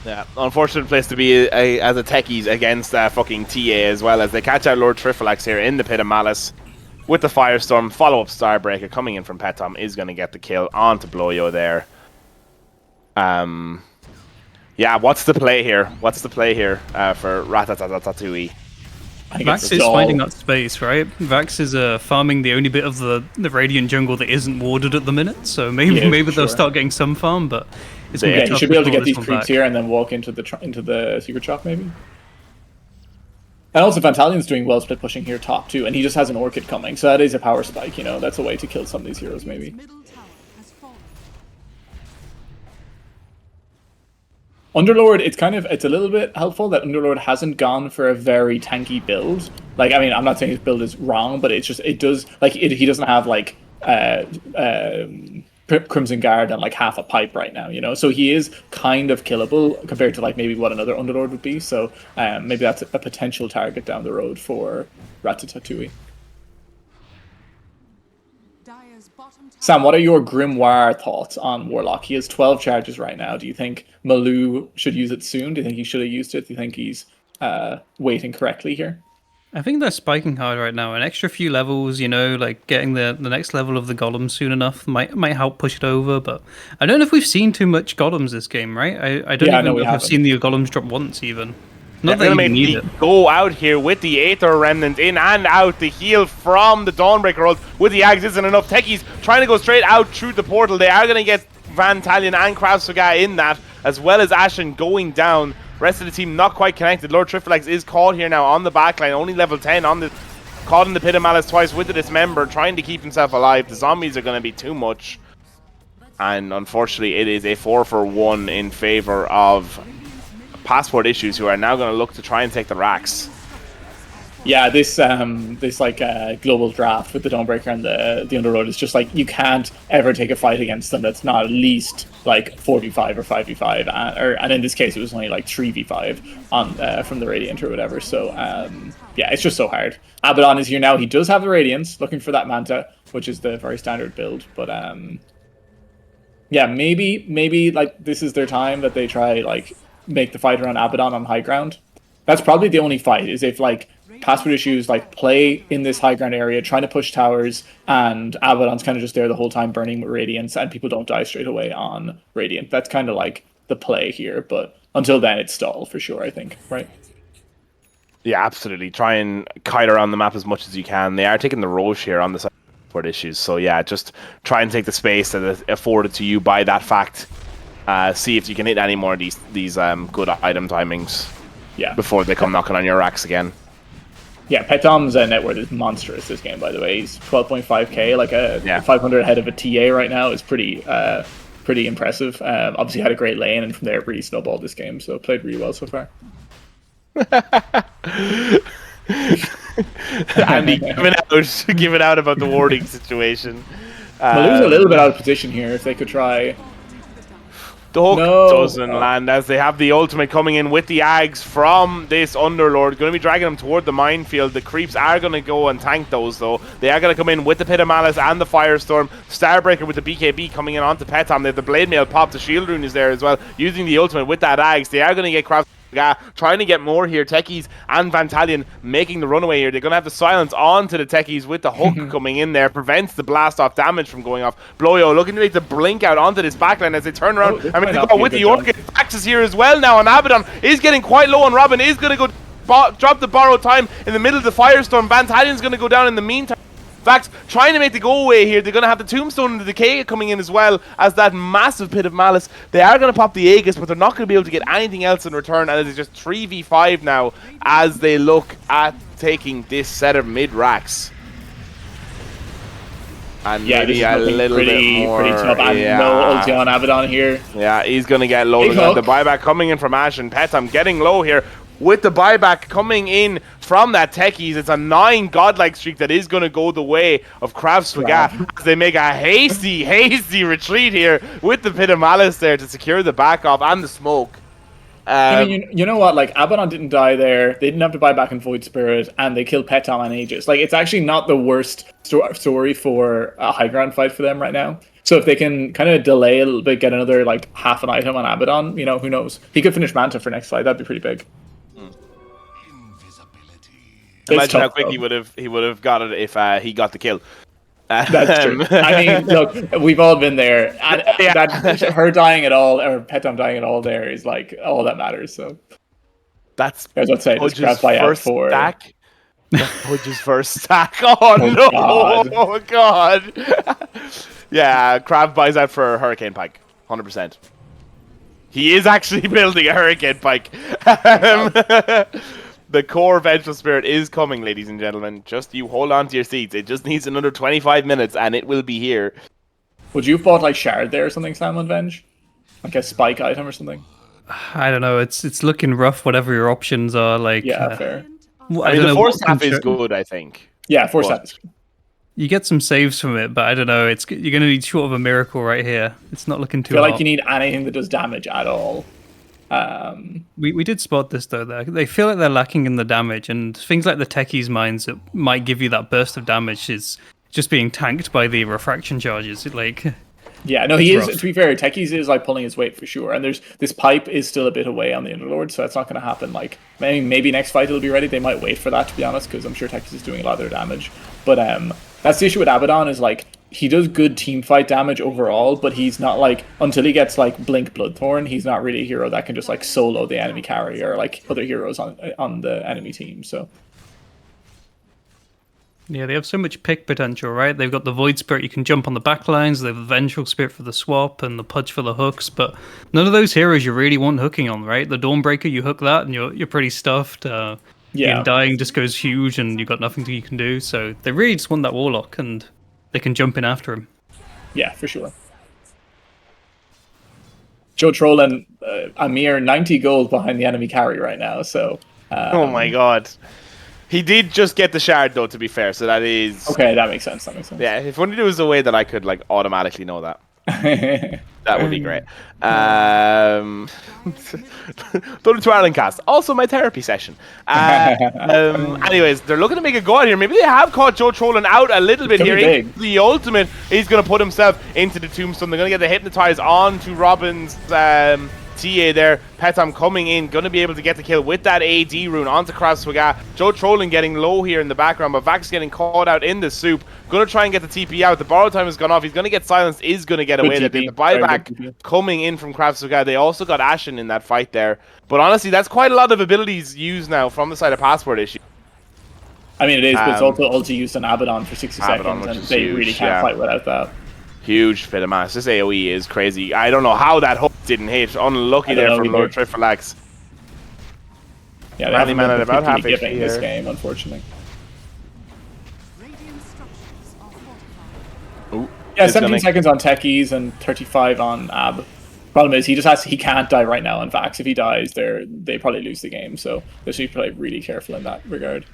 Yeah, unfortunate place to be as a Techies against fucking TA as well, as they catch out Lord Trifalax here in the Pit of Malice with the Firestorm. Follow-up Starbreaker coming in from Petom is going to get the kill onto Bloyo there. Yeah, what's the play here? What's the play here for Ratatatouille? Vax is finding that space, right? Vax is farming the only bit of the Radiant jungle that isn't warded at the minute, so maybe they'll start getting some farm, but it's going to be tough. You should be able to get these creeps here and then walk into the secret shop, maybe. And also, Vantalion's doing well split pushing here top too, and he just has an Orchid coming, so that is a power spike, you know, that's a way to kill some of these heroes, maybe. Underlord, it's a little bit helpful that Underlord hasn't gone for a very tanky build. Like, I mean, I'm not saying his build is wrong, but he doesn't have, like, Crimson Guard and, like, half a pipe right now, you know? So he is kind of killable compared to, like, maybe what another Underlord would be. So maybe that's a potential target down the road for Ratatatouille. Sam, what are your Grimoire thoughts on Warlock? He has 12 charges right now. Do you think Malou should use it soon? Do you think he should have used it? Do you think he's waiting correctly here? I think they're spiking hard right now. An extra few levels, you know, like getting the next level of the Golem soon enough might help push it over. But I don't know if we've seen too much Golems this game, right? I don't even know if I've seen the Golems drop once even. Not that you need it. Go out here with the Aether Remnant in and out. The heal from the Dawnbreaker ult with the Ags isn't enough. Techies trying to go straight out through the portal. They are going to get Vantalion and Kravsuga in that, as well as Ashen going down. Rest of the team not quite connected. Lord Trifalax is caught here now on the backline. Only level 10 on the... Caught in the Pit of Malice twice with the Dismember, trying to keep himself alive. The zombies are going to be too much. And unfortunately, it is a 4-for-1 in favor of passport issues, who are now going to look to try and take the racks. Yeah, this global draft with the Dawnbreaker and the Underlord is just like, you can't ever take a fight against them that's not at least like 4v5 or 5v5, and in this case it was only like 3v5 on from the Radiant or whatever. So yeah, it's just so hard. Abaddon is here now. He does have the Radiance, looking for that Manta, which is the very standard build, but yeah, maybe like this is their time that they try like make the fight around Abaddon on high ground. That's probably the only fight, is if like passport issues like play in this high ground area, trying to push towers, and Abaddon's kind of just there the whole time burning Radiance, and people don't die straight away on Radiant. That's kind of like the play here, but until then it's stall for sure, I think, right? Yeah, absolutely. Try and kite around the map as much as you can. They are taking the Roche here on the side of passport issues, so yeah, just try and take the space that is afforded to you by that fact. See if you can hit any more of these good item timings, yeah, before they come knocking on your racks again. Yeah, Petom's net worth is monstrous this game, by the way. He's 12.5k, like a 500 ahead of a TA right now is pretty impressive. Obviously had a great lane, and from there really snowballed this game, so played really well so far. Andy giving out about the warding situation. Malou's a little bit out of position here. If they could try. The hook doesn't land, as they have the ultimate coming in with the Ags from this Underlord. Going to be dragging them toward the minefield. The creeps are going to go and tank those, though. They are going to come in with the Pit of Malice and the Firestorm. Starbreaker with the BKB coming in onto Petom. They have the Blade Mail pop. The Shield Rune is there as well, using the ultimate with that Ags. They are going to get Craft trying to get more here. Techies and Vantalion making the runaway here. They're going to have the silence onto the Techies with the hook coming in there. Prevents the blast off damage from going off. Bloyo looking to make the blink out onto this backline as they turn around. I mean, they go with the Orchid. Fax is here as well now, and Abaddon is getting quite low on Robin. Is going to go drop the borrowed time in the middle of the Firestorm. Vantalion's going to go down in the meantime. Vax trying to make the go away here. They're going to have the Tombstone and the Decay coming in as well as that massive Pit of Malice. They are going to pop the Aegis, but they're not going to be able to get anything else in return. And it is just 3v5 now as they look at taking this set of mid-racks. And yeah, maybe a little bit more. Pretty tough. And no ulti on Abaddon here. Yeah, he's going to get low. The buyback coming in from Ash and Petam getting low here. With the buyback coming in from that Techies, it's a 9 godlike streak that is going to go the way of Krav Swaga as they make a hasty retreat here with the Pit of Malice there to secure the back off and the smoke. I mean, you know what? Like, Abaddon didn't die there. They didn't have to buy back in Void Spirit, and they killed Petam and Aegis. Like, it's actually not the worst story for a high ground fight for them right now. So if they can kind of delay a little bit, get another, like, half an item on Abaddon, you know, who knows? He could finish Manta for next fight. That'd be pretty big. Imagine how quick he would have got it if he got the kill. That's true. I mean, look, we've all been there. And her dying at all, or Petam dying at all, there is like all that matters. So that's Pudge's first stack. Pudge's first stack. Oh no! God. Oh god! Yeah, Krav buys out for a Hurricane Pike, 100%. He is actually building a Hurricane Pike. The core Vengeful Spirit is coming, ladies and gentlemen. Just you hold on to your seats. It just needs another 25 minutes, and it will be here. Would you have bought like Shard there or something, Sam, on Venge? Like a spike item or something? I don't know. It's looking rough. Whatever your options are, like fair. I mean, the Force Staff is good, I think. Yeah, Force Staff is good. You get some saves from it, but I don't know. You're going to need short of a miracle right here. It's not looking too. I feel like you need anything that does damage at all. We did spot this though. They feel like they're lacking in the damage, and things like the Techies mines that might give you that burst of damage is just being tanked by the refraction charges. Like, yeah, no, he is. To be fair, Techies is like pulling his weight for sure, and there's this pipe is still a bit away on the Underlord, so it's not going to happen. Like maybe next fight it'll be ready. They might wait for that, to be honest, because I'm sure Techies is doing a lot of their damage. But that's the issue with Abaddon is like. He does good team fight damage overall, but he's not like, until he gets like Blink Bloodthorn, he's not really a hero that can just like solo the enemy carrier or like other heroes on the enemy team. So yeah, they have so much pick potential, right? They've got the Void Spirit, you can jump on the back lines, they have the Vengeful Spirit for the swap and the Pudge for the hooks, but none of those heroes you really want hooking on, right? The Dawnbreaker, you hook that and you're pretty stuffed. Dying just goes huge and you've got nothing you can do. So they really just want that Warlock and they can jump in after him. Yeah, for sure. Joe Trollen, a mere 90 gold behind the enemy carry right now, so... oh my god. He did just get the shard, though, to be fair, so that is... Okay, that makes sense, Yeah, if only there was a way that I could, like, automatically know that. That would be great. Dota to Ireland cast. Also my therapy session. Anyways, they're looking to make a go out here. Maybe they have caught Joe Trollen out a little bit here. The ultimate, he's going to put himself into the Tombstone. They're going to get the Hypnotize onto Robin's TA there. Petam coming in, going to be able to get the kill with that AD rune onto Krav Swaga. Joe Trollen getting low here in the background, but Vax getting caught out in the soup. Going to try and get the TP out. The borrow time has gone off. He's going to get silenced, is going to get away. The buyback coming in from Krav Swaga. They also got Ashen in that fight there. But honestly, that's quite a lot of abilities used now from the side of Passport issue. I mean, it is, but it's also ulti used on Abaddon for 60 seconds, and they really can't fight without that. Huge bit of mass. This AoE is crazy. I don't know how that hook didn't hit. Unlucky there from Lord Trifalax. Yeah, they haven't been at about half HP this game, unfortunately. Ooh, yeah, 17 seconds on Techies and 35 on Ab. Problem is, he can't die right now on Vax. If he dies, they probably lose the game. So they should play really careful in that regard.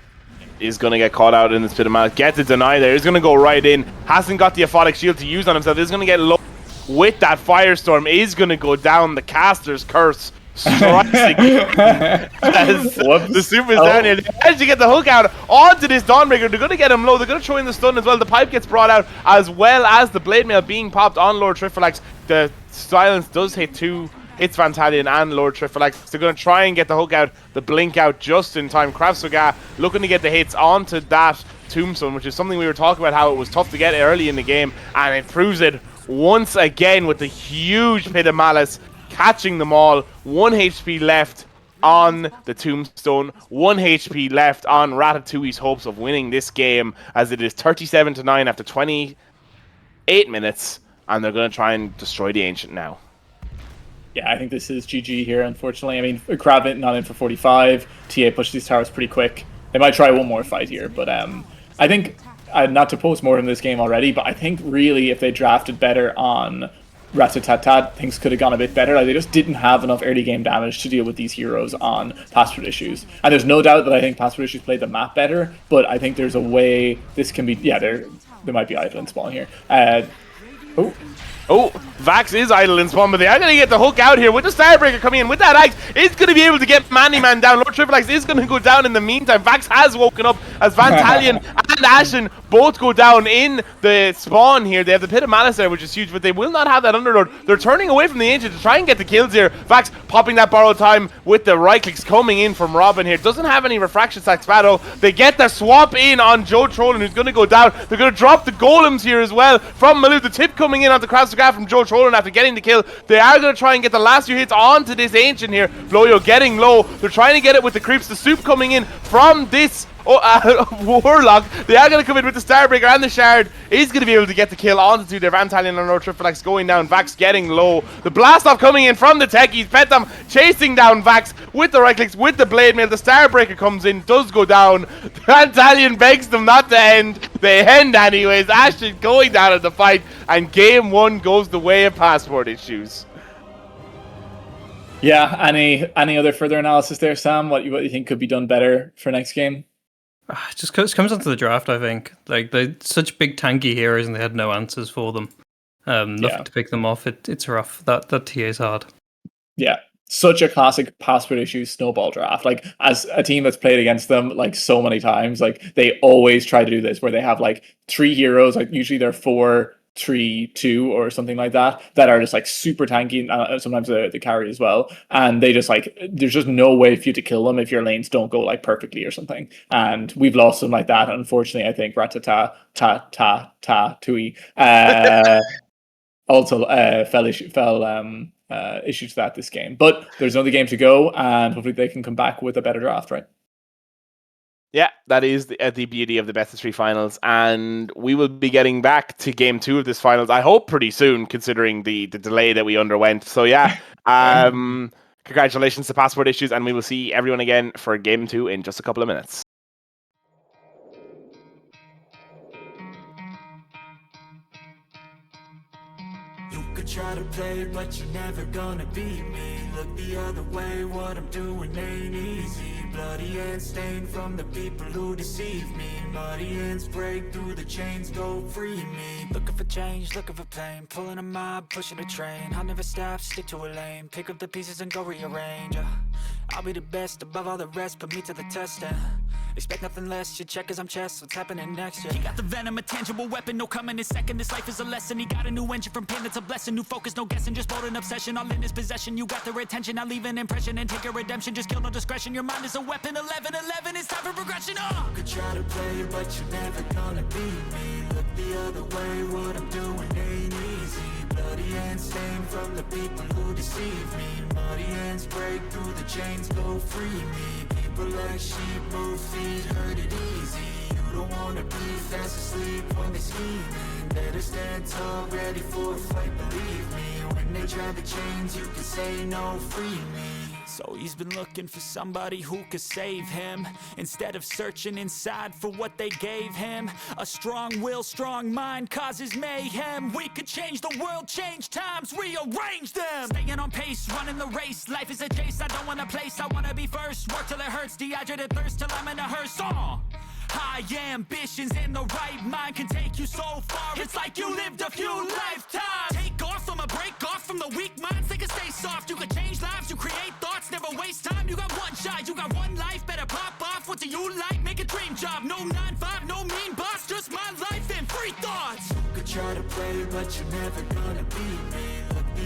Is going to get caught out in this bit of mana. Gets a deny there. He's going to go right in. Hasn't got the Aphotic Shield to use on himself. Is going to get low with that Firestorm. Is going to go down. The Caster's Curse strikes as the Super's down here. They manage to get the hook out onto this Dawnbreaker. They're going to get him low. They're going to throw in the stun as well. The pipe gets brought out as well as the Blade Mail being popped on Lord Trifalax. The silence does hit two hits Vantalion and Lord Triflex. They're going to try and get the hook out, the blink out just in time. Kravsoga looking to get the hits onto that Tombstone, which is something we were talking about, how it was tough to get early in the game, and it proves it once again with the huge Pit of Malice, catching them all. 1 HP left on the Tombstone, 1 HP left on Ratatouille's hopes of winning this game, as it is 37-9 after 28 minutes, and they're going to try and destroy the Ancient now. Yeah, I think this is GG here, unfortunately. I mean, Kravit not in for 45. TA pushed these towers pretty quick. They might try one more fight here, but I think, not to post more in this game already, but I think really if they drafted better on Ratatatouille, things could have gone a bit better. Like, they just didn't have enough early game damage to deal with these heroes on Password Issues. And there's no doubt that I think Password Issues played the map better, but I think there's a way this can be... Yeah, there might be idle in spawn here. Oh, Vax is idle in spawn, but they are going to get the hook out here with the Starbreaker coming in with that axe. It's going to be able to get Man down. Lord Triflex is going to go down in the meantime. Vax has woken up as Vantalion and Ashen both go down in the spawn here. They have the Pit of Malice there, which is huge, but they will not have that Underlord. They're turning away from the Ancient to try and get the kills here. Vax popping that borrowed time with the right clicks coming in from Robin here. Doesn't have any refraction stacks, Battle. They get the swap in on Joe Trollen, who's going to go down. They're going to drop the golems here as well from Malou. The tip coming in onto Kravsoga from Joe Trollen after getting the kill. They are going to try and get the last few hits onto this Ancient here. Floyo getting low. They're trying to get it with the creeps. The soup coming in from this Warlock. They are going to come in with the Starbreaker, and the Shard is going to be able to get the kill onto their Vantalion and Lord Triflex going down. Vax getting low. The blast off coming in from the techies. Petam chasing down Vax with the right clicks, with the blade mail. The Starbreaker comes in, does go down. Vantalion begs them not to end. They end anyways. Ashton going down in the fight, and game 1 goes the way of Password Issues. Yeah, any other further analysis there, Sam? What you think could be done better for next game? It just comes onto the draft, I think. Like, they're such big tanky heroes and they had no answers for them. Nothing to pick them off. It's rough. That TA is hard. Yeah. Such a classic Password Issues snowball draft. Like, as a team that's played against them like so many times, like they always try to do this where they have like 3 heroes, like usually they're 4-3-2 or something like that are just like super tanky, and sometimes they carry as well, and they just like, there's just no way for you to kill them if your lanes don't go like perfectly or something, and we've lost them like that. Unfortunately, I think Ratatatouille also fell issue to that this game, but there's another game to go, and hopefully they can come back with a better draft, right? Yeah, that is the beauty of the best of 3 finals, and we will be getting back to game 2 of this finals, I hope pretty soon, considering the delay that we underwent. So yeah, congratulations to Password Issues, and we will see everyone again for game 2 in just a couple of minutes. Try to play, but you're never gonna beat me. Look the other way, what I'm doing ain't easy. Bloody and stained from the people who deceive me. Muddy ends break through the chains, go free me. Looking for change, looking for pain. Pulling a mob, pushing a train. I'll never stop, stick to a lane. Pick up the pieces and go rearrange. I'll be the best above all the rest, put me to the test and expect nothing less. Your check as I'm chess, what's happening next? He got the venom, a tangible weapon, no coming in second. This life is a lesson. He got a new engine from pain, that's a blessing. New focus, no guessing, just bold and obsession. All in his possession, you got their attention. I leave an impression and take a redemption. Just kill no discretion. Your mind is a weapon. 11-11, it's time for progression. You could try to play, but you're never gonna beat me. Look the other way, what I'm doing ain't easy. Bloody and stained from the people who deceive me. Muddy ends break through the chains, go free me. People like sheep move feet, hurt it easy. You don't wanna be fast asleep when they scheming. Better stand tall, ready for a fight, believe me. When they try the chains, you can say no, free me. So he's been looking for somebody who could save him, instead of searching inside for what they gave him. A strong will, strong mind causes mayhem. We could change the world, change times, rearrange them. Staying on pace, running the race. Life is a chase, I don't want a place, I wanna be first. Work till it hurts, dehydrated thirst till I'm in a hearse. High ambitions in the right mind can take you so far. It's like you lived a few lifetimes. Take off from a break off from the weak minds. They can stay soft. You can change lives. You create thoughts. Never waste time. You got one shot. You got one life. Better pop off. What do you like? Make a dream job. No 9-5. No mean boss. Just my life and free thoughts. You could try to play, but you're never gonna beat me. Look the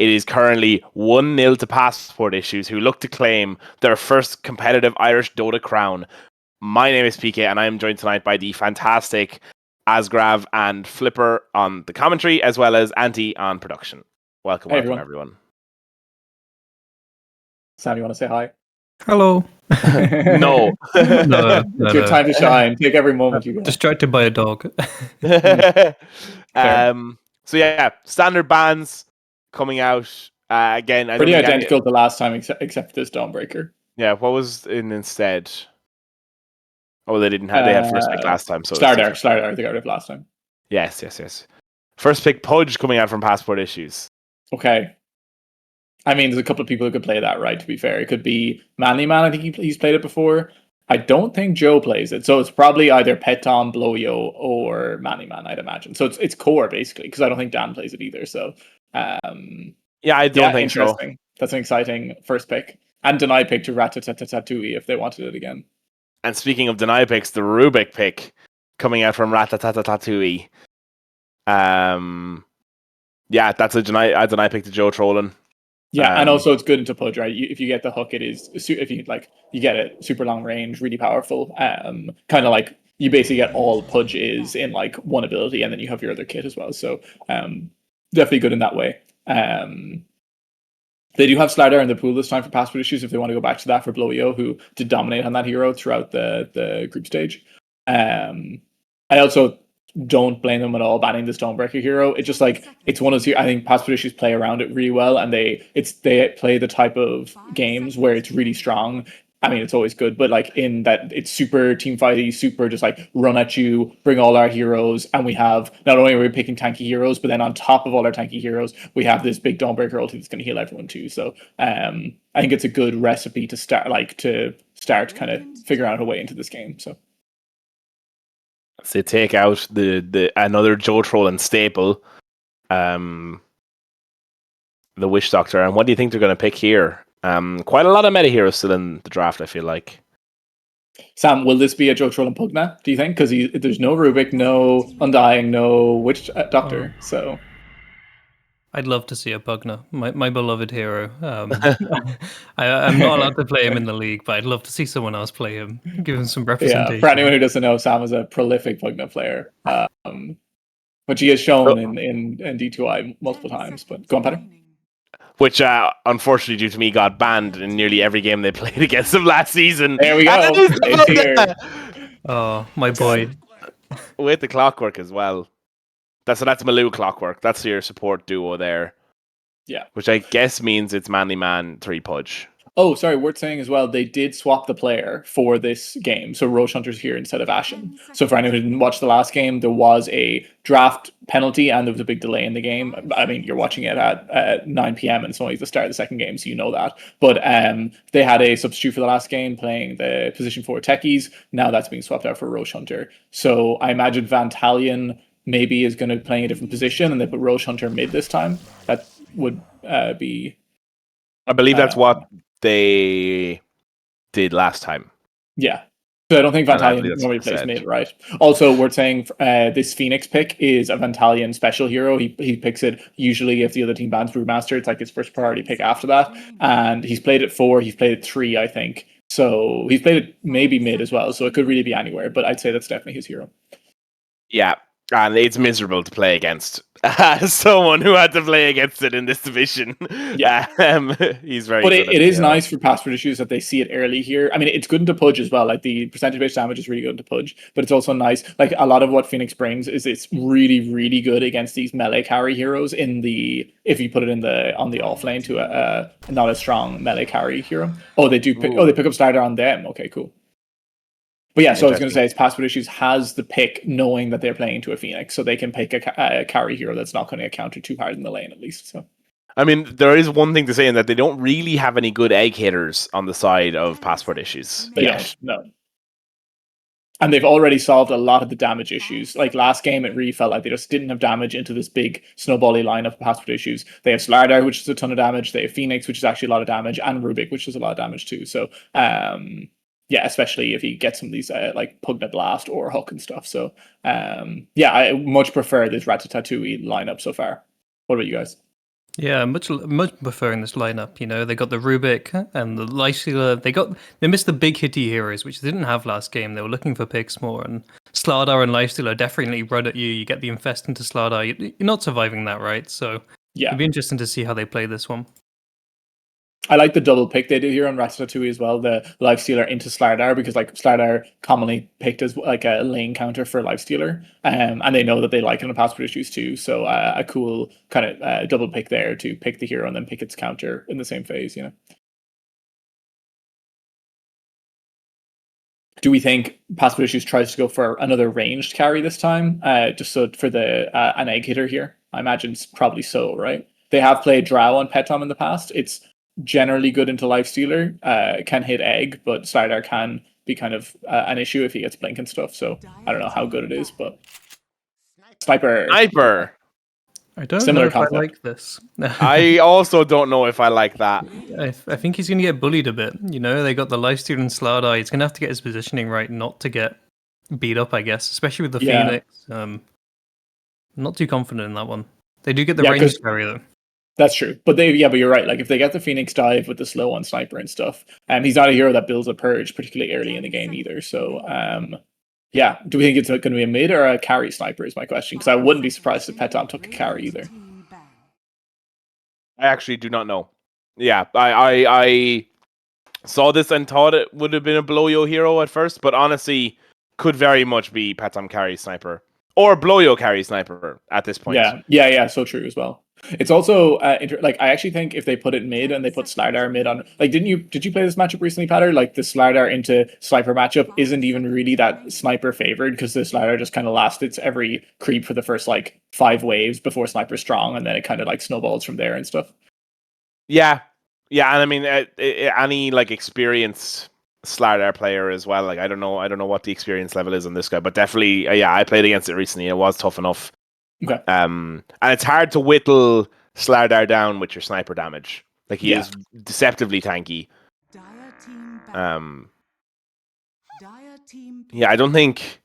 It is currently 1-0 to Passport Issues, who look to claim their first competitive Irish Dota crown. My name is PK, and I am joined tonight by the fantastic Asgrav and Flipper on the commentary, as well as Antti on production. Welcome, Hey, everyone. Sam, you want to say hi? Hello. No. It's your time to shine. Take every moment you get. Distracted by a dog. So yeah, standard bans coming out again. I Pretty don't think identical to last time, except this Dawnbreaker. Yeah, what was in instead? Oh, they didn't have. They had first pick last time, so Slardar, they got rid of last time. Yes. First pick Pudge coming out from Passport Issues. Okay. I mean, there's a couple of people who could play that, right? To be fair, it could be Manly Man. I think he's played it before. I don't think Joe plays it, so it's probably either Petom, Blowyo, or Manly Man, I'd imagine. So it's core basically, because I don't think Dan plays it either. So yeah, I don't think interesting. So. That's an exciting first pick. And Deny pick to Ratatatouille if they wanted it again. And speaking of Deny picks, the Rubik pick coming out from Ratatatouille. Yeah, that's a Deny pick to Joe Trollen. Yeah, and also it's good into Pudge, right? If you get the hook, it is if you you get it super long range, really powerful. Kind of like you basically get all Pudge is in like one ability, and then you have your other kit as well. So definitely good in that way. They do have Slardar in the pool this time for Passport Issues if they want to go back to that for Blowyo, who did dominate on that hero throughout the group stage. I also don't blame them at all banning the Stonebreaker hero. It's just like it's one of those. I think Passport Issues play around it really well, and they play the type of games where it's really strong. I mean, it's always good, but like in that it's super team fighty, super just like run at you, bring all our heroes, and we have not only are we picking tanky heroes, but then on top of all our tanky heroes, we have this big Dawnbreaker ulti that's going to heal everyone too. So I think it's a good recipe to start kind of figure out a way into this game. So they take out the another Joe Trollen staple, the Wish Doctor. And what do you think they're going to pick here? Quite a lot of meta heroes still in the draft, I feel like. Sam, will this be a Joe Trollen Pugna, do you think? Because there's no Rubik, no Undying, no Witch Doctor. So I'd love to see a Pugna, my beloved hero. I'm not allowed to play him in the league, but I'd love to see someone else play him, give him some representation. Yeah, for anyone who doesn't know, Sam is a prolific Pugna player, which he has shown in D2I multiple times. But go on, Peter. Which, unfortunately, due to me, got banned in nearly every game they played against them last season. There we go. It's here. Oh, my boy. With the Clockwork as well. That's Malou Clockwork. That's your support duo there. Yeah. Which I guess means it's Manly Man 3 Pudge. Oh, sorry, worth saying as well, they did swap the player for this game. So Roche Hunter's here instead of Ashen. So for anyone who didn't watch the last game, there was a draft penalty and there was a big delay in the game. I mean, you're watching it at 9 p.m. and it's only the start of the second game, so you know that. But they had a substitute for the last game playing the position 4 techies. Now that's being swapped out for Roche Hunter. So I imagine Vantalion maybe is going to be playing a different position and they put Roche Hunter mid this time. That would be... I believe that's what they did last time. Yeah. So I don't think Vantalion normally plays mid, right? Also, we're saying this Phoenix pick is a Vantalion special hero. He picks it usually if the other team bans Brewmaster. It's like his first priority pick after that. And he's played it 4, he's played it 3, I think. So he's played it maybe mid as well. So it could really be anywhere, but I'd say that's definitely his hero. Yeah. And it's miserable to play against someone who had to play against it in this division. Yeah, he's very. But it is nice for Passport Issues that they see it early here. I mean, it's good into Pudge as well. Like the percentage-based damage is really good into Pudge, but it's also nice. Like a lot of what Phoenix brings is it's really, really good against these melee carry heroes. If you put it on the off lane to a not as strong melee carry hero. Oh, they do. They pick up Slardar on them. Okay, cool. But yeah, so I was going to say, it's Passport Issues has the pick knowing that they're playing into a Phoenix, so they can pick a carry hero that's not going to get countered too hard in the lane, at least. So, I mean, there is one thing to say in that they don't really have any good egg hitters on the side of Passport Issues. They don't, no. And they've already solved a lot of the damage issues. Like last game, it really felt like they just didn't have damage into this big snowbally lineup of Passport Issues. They have Slardar, which is a ton of damage. They have Phoenix, which is actually a lot of damage, and Rubik, which is a lot of damage too. So, yeah, especially if you get some of these like Pugna Blast or Hook and stuff. So yeah, I much prefer this Ratatatouille lineup so far. What about you guys? Yeah, much preferring this lineup. You know, they got the Rubik and the Lifestealer. They missed the big hitty heroes, which they didn't have last game. They were looking for picks more, and Slardar and Lifestealer definitely run at you. You get the Infest into Slardar. You're not surviving that, right? So Yeah. it'd be interesting to see how they play this one. I like the double pick they did here on Ratatatouille as well, the Lifestealer into Slardar, because like Slardar commonly picked as like a lane counter for Lifestealer, and they know that they like it in passport issues too. So a cool kind of double pick there to pick the hero and then pick its counter in the same phase. You know. Do we think Passport Issues tries to go for another ranged carry this time, just so for the an egg hitter here? I imagine it's probably so, right? They have played Drow on Petom in the past. It's generally good into Lifestealer, can hit egg, but Slardar can be kind of an issue if he gets blink and stuff. So I don't know how good it is, but Sniper. I don't Similar know if concept. I like this. I also don't know if I like that. I think he's going to get bullied a bit. You know, they got the Lifestealer and Slardar. He's going to have to get his positioning right not to get beat up, I guess, especially with the Phoenix. I'm not too confident in that one. They do get the range carry, though. That's true. But but you're right. Like if they get the Phoenix dive with the slow on Sniper and stuff, he's not a hero that builds a purge particularly early in the game either. So yeah, do we think it's going to be a mid or a carry Sniper is my question, because I wouldn't be surprised if Petom took a carry either. I actually do not know. Yeah, I saw this and thought it would have been a Blow-Yo hero at first, but honestly, could very much be Petom carry Sniper. Or Blow-Yo carry Sniper at this point. Yeah, so true as well. It's also like I actually think if they put it mid and they put Slardar mid on, like did you play this matchup recently, Patter? Like the Slardar into Sniper matchup isn't even really that Sniper favored, because the Slardar just kind of lasts its every creep for the first like 5 waves before Sniper's strong, and then it kind of like snowballs from there and stuff. Yeah, and I mean any like experienced Slardar player as well. Like I don't know what the experience level is on this guy, but definitely I played against it recently. It was tough enough. Okay. And it's hard to whittle Slardar down with your sniper damage. Like he is deceptively tanky. Yeah, I don't think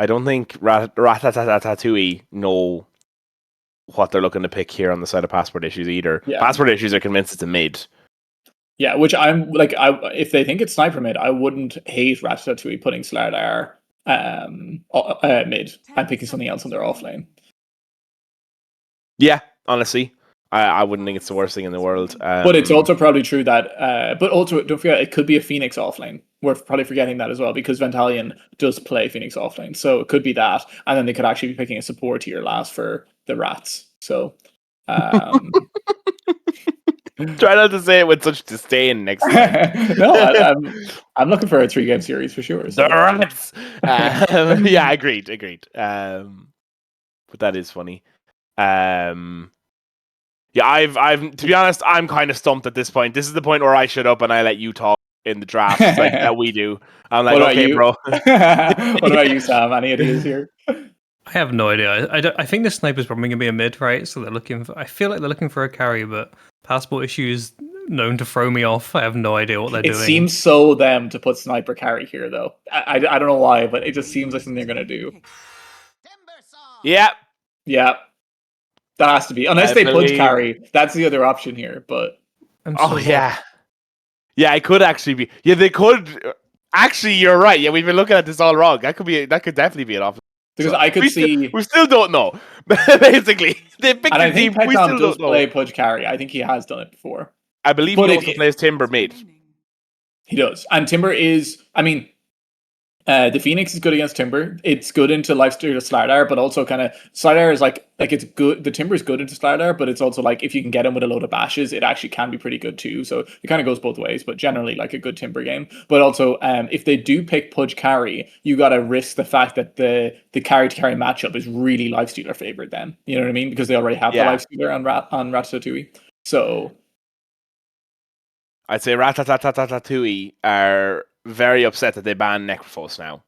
Ratatatouille know what they're looking to pick here on the side of passport issues either. Yeah. Passport issues are convinced it's a mid. Yeah, which I'm like, if they think it's Sniper mid, I wouldn't hate Ratatatouille putting Slardar mid and picking something else on their offlane. Yeah, honestly, I wouldn't think it's the worst thing in the world. But it's also probably true that, but also don't forget, it could be a Phoenix offlane. We're probably forgetting that as well, because Ventalion does play Phoenix offlane, so it could be that, and then they could actually be picking a support tier last for the Rats. So, try not to say it with such disdain next time. No, I'm looking for a 3-game series for sure. So. The Rats. Yeah, agreed. But that is funny. Yeah, I've to be honest, I'm kind of stumped at this point. This is the point where I shut up and I let you talk in the draft like that we do. I'm like, okay, bro. What about you, Sam? Any ideas here? I have no idea. I think the Sniper's probably going to be a mid, right? So I feel like they're looking for a carry, but passport issues known to throw me off. I have no idea what they're doing. It seems so them to put Sniper carry here, though. I don't know why, but it just seems like something they're going to do. Yeah. That has to be. Unless they put carry. That's the other option here, but... Yeah, it could actually be. Yeah, they could... Actually, you're right. Yeah, we've been looking at this all wrong. That could definitely be an option. Because I could see... We still don't know, basically. They picked and I think Petom does know. play Pudge carry. I think he has done it before. I believe he also plays Timber mid. He does. And Timber is... I mean... the Phoenix is good against Timber. It's good into Lifestealer Slardar, but also kind of Slardar is like it's good. The Timber is good into Slardar, but it's also like if you can get him with a load of bashes, it actually can be pretty good too. So it kind of goes both ways, but generally like a good Timber game. But also, if they do pick Pudge carry, you got to risk the fact that the carry to carry matchup is really Lifestealer favored. Then you know what I mean, because they already have the Lifestealer on Ratatatouille. So I'd say Ratatatouille are very upset that they banned Necrophos now,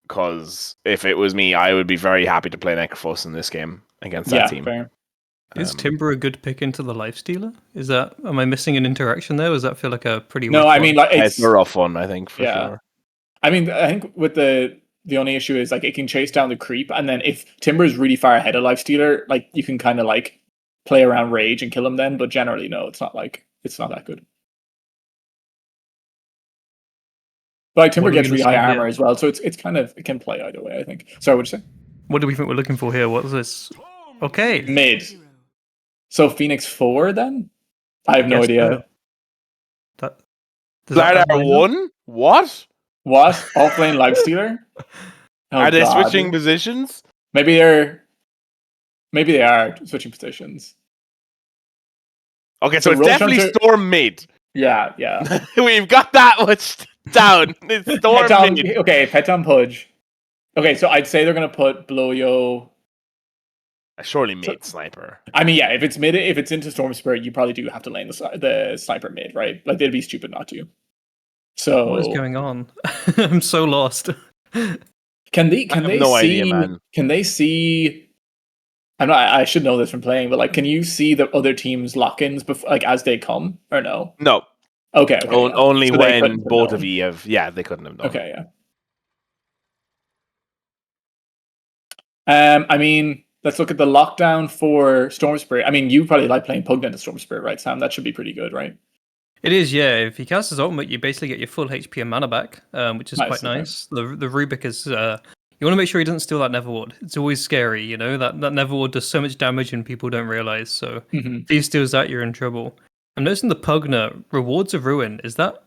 because if it was me, I would be very happy to play Necrophos in this game against that team. Fair. Is Timber a good pick into the Lifestealer? Am I missing an interaction there? Or does that feel like a pretty? No, I mean, like it's a rough one. I think for sure. I mean, I think with the only issue is like it can chase down the creep, and then if Timber is really far ahead of Lifestealer, like you can kind of like play around Rage and kill him then, but generally no, it's not that good. But like Timber gets really high armor as well, so it's kind of, it can play either way, I think. Sorry, what'd you say? What do we think we're looking for here? What is this? Okay. Mid. So Phoenix 4 then? I have no idea. Slardar 1? What? What? Offlane Lifestealer? Oh, are they switching positions? Maybe they are switching positions. Okay, so it's definitely Storm mid. Yeah. We've got that much down. It's Storm mid. Okay, Petom Pudge. Okay, so I'd say they're gonna put Bloyo. Surely mid sniper. I mean, yeah, if it's mid, if it's into Storm Spirit, you probably do have to lane the sniper mid, right? Like they'd be stupid not to. So what is going on? I'm so lost. Can they idea, man. Can they see? I should know this from playing, but like, can you see the other teams' lock-ins like as they come, or no? No. Okay. Only so when both of you have. Yeah, they couldn't have known. Okay, yeah. I mean, let's look at the lockdown for Storm Spirit. I mean, you probably like playing Pugnant to Storm Spirit, right, Sam? That should be pretty good, right? It is, yeah. If he casts his ultimate, you basically get your full HP and mana back, which is quite nice. The Rubik is... you want to make sure he doesn't steal that Neverward. It's always scary, you know? That Neverward does so much damage and people don't realize. So if he steals that, you're in trouble. I'm noticing the Pugna, Rewards of Ruin. Is that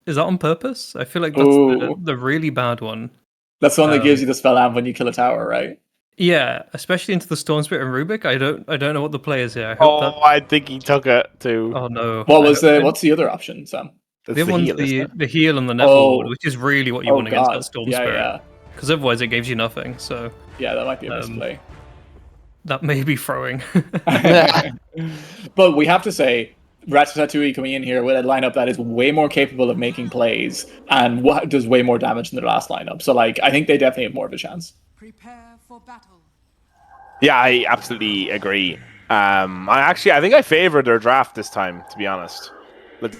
on purpose? I feel like that's the really bad one. That's the one that gives you the spell amp when you kill a tower, right? Yeah, especially into the Storm Spirit and Rubik. I don't know what the play is here. I think he took it too. Oh no! What's the other option, Sam? The other one's the heal and the Neverward, which is really what you want against that Storm Spirit. Yeah. Because otherwise it gives you nothing. So yeah, that might be a misplay. That may be throwing. But we have to say, Ratatatouille coming in here with a lineup that is way more capable of making plays and does way more damage than their last lineup. So like, I think they definitely have more of a chance. Prepare for battle. Yeah, I absolutely agree. I think I favor their draft this time, to be honest.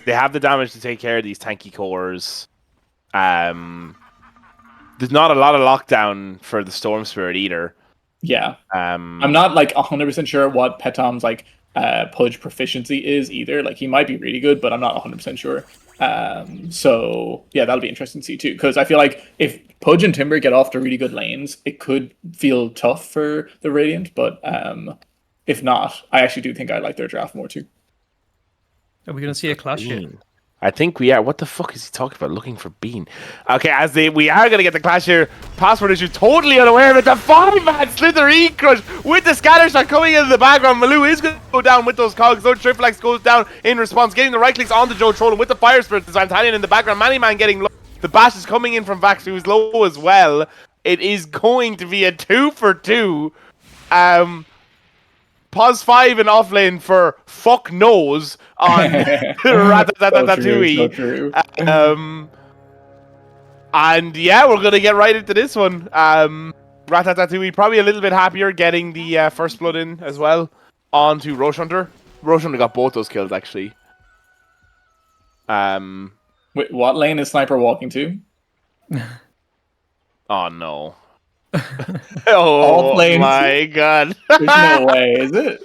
They have the damage to take care of these tanky cores. There's not a lot of lockdown for the Storm Spirit either. Yeah. I'm not like 100% sure what Petom's like Pudge proficiency is either. Like he might be really good, but I'm not 100% sure. So yeah, that'll be interesting to see too. Because I feel like if Pudge and Timber get off to really good lanes, it could feel tough for the Radiant. But if not, I actually do think I like their draft more too. Are we going to see a clash here? I think we are. What the fuck is he talking about? Looking for Bean. Okay, we are going to get the clash here. Password issue, totally unaware of it. The 5-man Slither Crush with the scatter shot coming into the background. Malou is going to go down with those cogs. So Triplex goes down in response, getting the right clicks onto Joe Trollen with the Fire Spirit. The Zantanian in the background. Mannyman getting low. The bash is coming in from Vax, who's low as well. It is going to be a 2-for-2. Pause 5 and offlane for fuck knows on Ratatatouille. So and yeah, we're gonna get right into this one. Ratatatouille probably a little bit happier getting the first blood in as well onto Roche Hunter. Roche Hunter got both those kills actually. Wait, what lane is Sniper walking to? Oh no. Oh my god. There's no way, is it?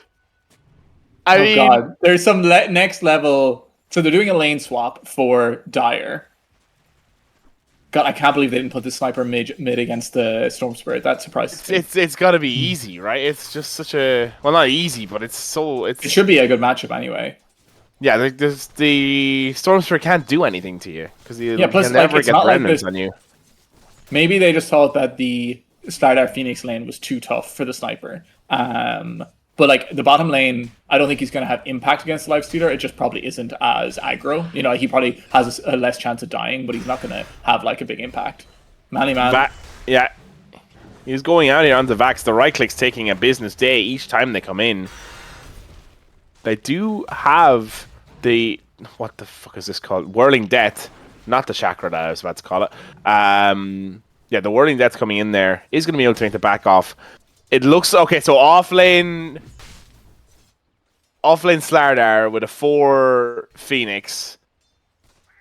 I mean, God. There's some next level. So they're doing a lane swap for Dire. God, I can't believe they didn't put the Sniper mid against the Storm Spirit. That surprises me. It's got to be easy, right? It's just such a not easy, but it should be a good matchup anyway. Yeah, the Storm Spirit can't do anything to you because you plus, can never get remnants on you. Maybe they just thought that the Slardar Phoenix lane was too tough for the Sniper. But like the bottom lane, I don't think he's going to have impact against the Lifestealer. It just probably isn't as aggro. You know, he probably has a less chance of dying, but he's not going to have like a big impact. Mannyman. Yeah. He's going out here onto Vax. The right click's taking a business day each time they come in. They do have the... What the fuck is this called? Whirling Death. Not the Chakra that I was about to call it. Yeah, the Whirling Death coming in there is going to be able to make the back off. It looks... Okay, so offlane Slardar with a 4 Phoenix.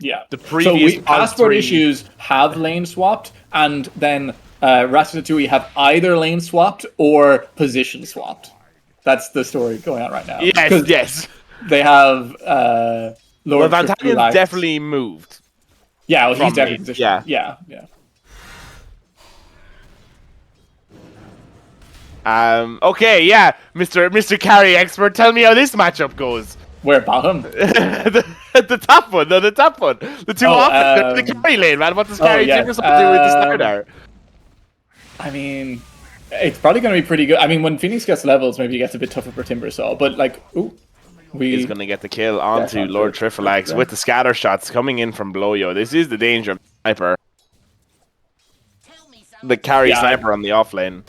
Yeah. The previous Passport Issues have lane swapped, and then Ratatatouille have either lane swapped or position swapped. That's the story going on right now. Yes. They have Lord Van Trifalax. Talion's definitely moved. Yeah, well, he's from definitely me. positioned. Yeah. Yeah. Okay, yeah, Mr. Carry expert, tell me how this matchup goes. Where bottom? the top one, no, the top one. The two offense, the carry lane, man. What does carry Timbersaw do with the Slardar? I mean, it's probably going to be pretty good. I mean, when Phoenix gets levels, maybe it gets a bit tougher for Timbersaw, but like, he's going to get the kill onto Lord Trifalax with the scatter shots coming in from Blowyo. This is the danger of the sniper. The carry sniper on the off lane.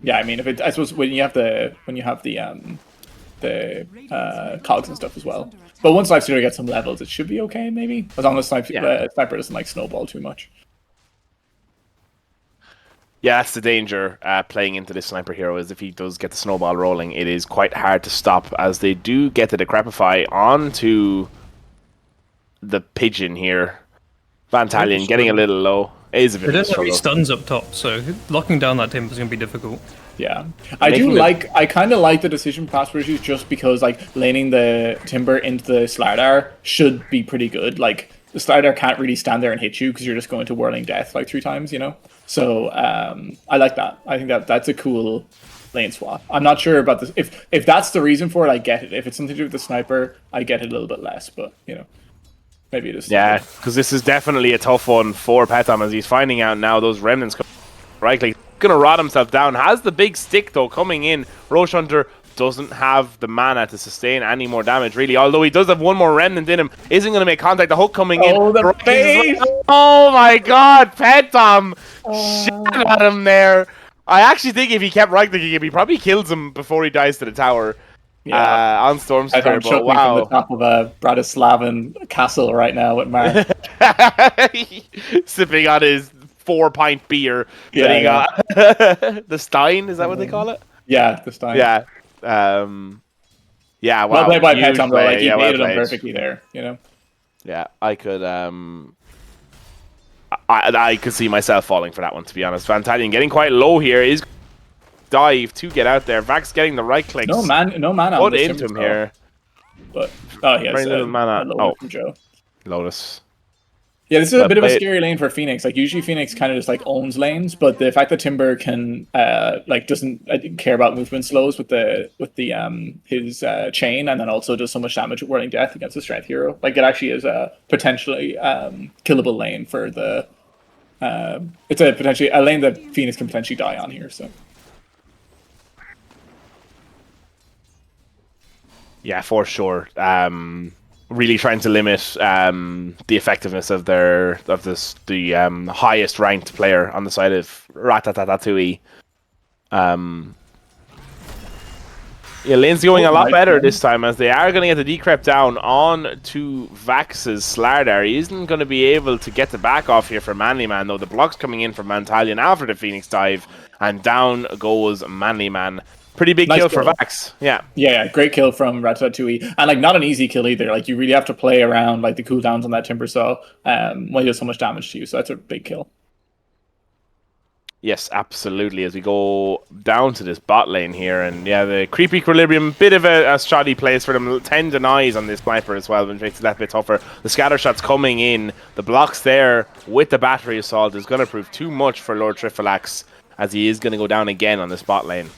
Yeah, I mean, I suppose when you have the cogs and stuff as well. But once Lifestealer gets some levels, it should be okay, maybe, as long as sniper doesn't like snowball too much. Yeah, that's the danger playing into this sniper hero, is if he does get the snowball rolling, it is quite hard to stop, as they do get the Decrepify onto the pigeon here. Van Talion getting a little low. It is a bit of a struggle. They don't have any stuns up top, so locking down that timber is going to be difficult. Yeah, I kind of like the decision for Pass Issues, just because like laning the timber into the Slardar should be pretty good. Like the Slardar can't really stand there and hit you because you're just going to Whirling Death like 3 times, you know. So I like that. I think that's a cool lane swap. I'm not sure about this. If that's the reason for it, I get it. If it's something to do with the sniper, I get it a little bit less. But you know. Maybe it is. Yeah, because this is definitely a tough one for Petom, as he's finding out now those remnants come right. Like, gonna rot himself down. Has the big stick though coming in. Roche Hunter doesn't have the mana to sustain any more damage really. Although he does have one more remnant in him, isn't gonna make contact. The hook coming in. The face! Oh my God, Petom! Shit at him there. I actually think if he kept right clicking him, he probably kills him before he dies to the tower. Yeah, on Storm Spirit, but wow. From the top of a Bratislavan castle right now with Mark. Sipping on his 4-pint beer that he got. The Stein, is that what they call it? Yeah, the Stein. Yeah. Yeah, wow. Well played by Petom, though. Like, he baited him perfectly there, you know? Yeah, I could, I could see myself falling for that one, to be honest. Van Talion getting quite low here. Is dive to get out there. Vax getting the right clicks. No mana. Put into him here. But he has very little mana. From Joe. Lotus. Yeah, this is a bit of a scary lane for Phoenix. Like usually Phoenix kind of just like owns lanes, but the fact that Timber can like doesn't care about movement slows with his chain, and then also does so much damage with Whirling Death against a strength hero. Like it actually is a potentially killable lane for the. It's a lane that Phoenix can potentially die on here. So. Yeah, for sure. Really trying to limit the effectiveness of the highest ranked player on the side of Ratatatouille. Yeah, lane's going a lot better this time, as they are going to get the decrep down on to Vax's Slardar. He isn't going to be able to get the back off here for Manly Man, though. The block's coming in from Mantalion after the Phoenix dive, and down goes Manly Man. Pretty big kill for Vax. Yeah, great kill from Ratatatouille, and like not an easy kill either. Like you really have to play around like the cooldowns on that Timbersaw when he does so much damage to you. So that's a big kill. Yes, absolutely. As we go down to this bot lane here, and yeah, the creep equilibrium, bit of a shoddy place for them. 10 denies on this sniper as well, which makes it that bit tougher. The scatter shots coming in, the blocks there with the battery assault is going to prove too much for Lord Trifalax, as he is going to go down again on this bot lane.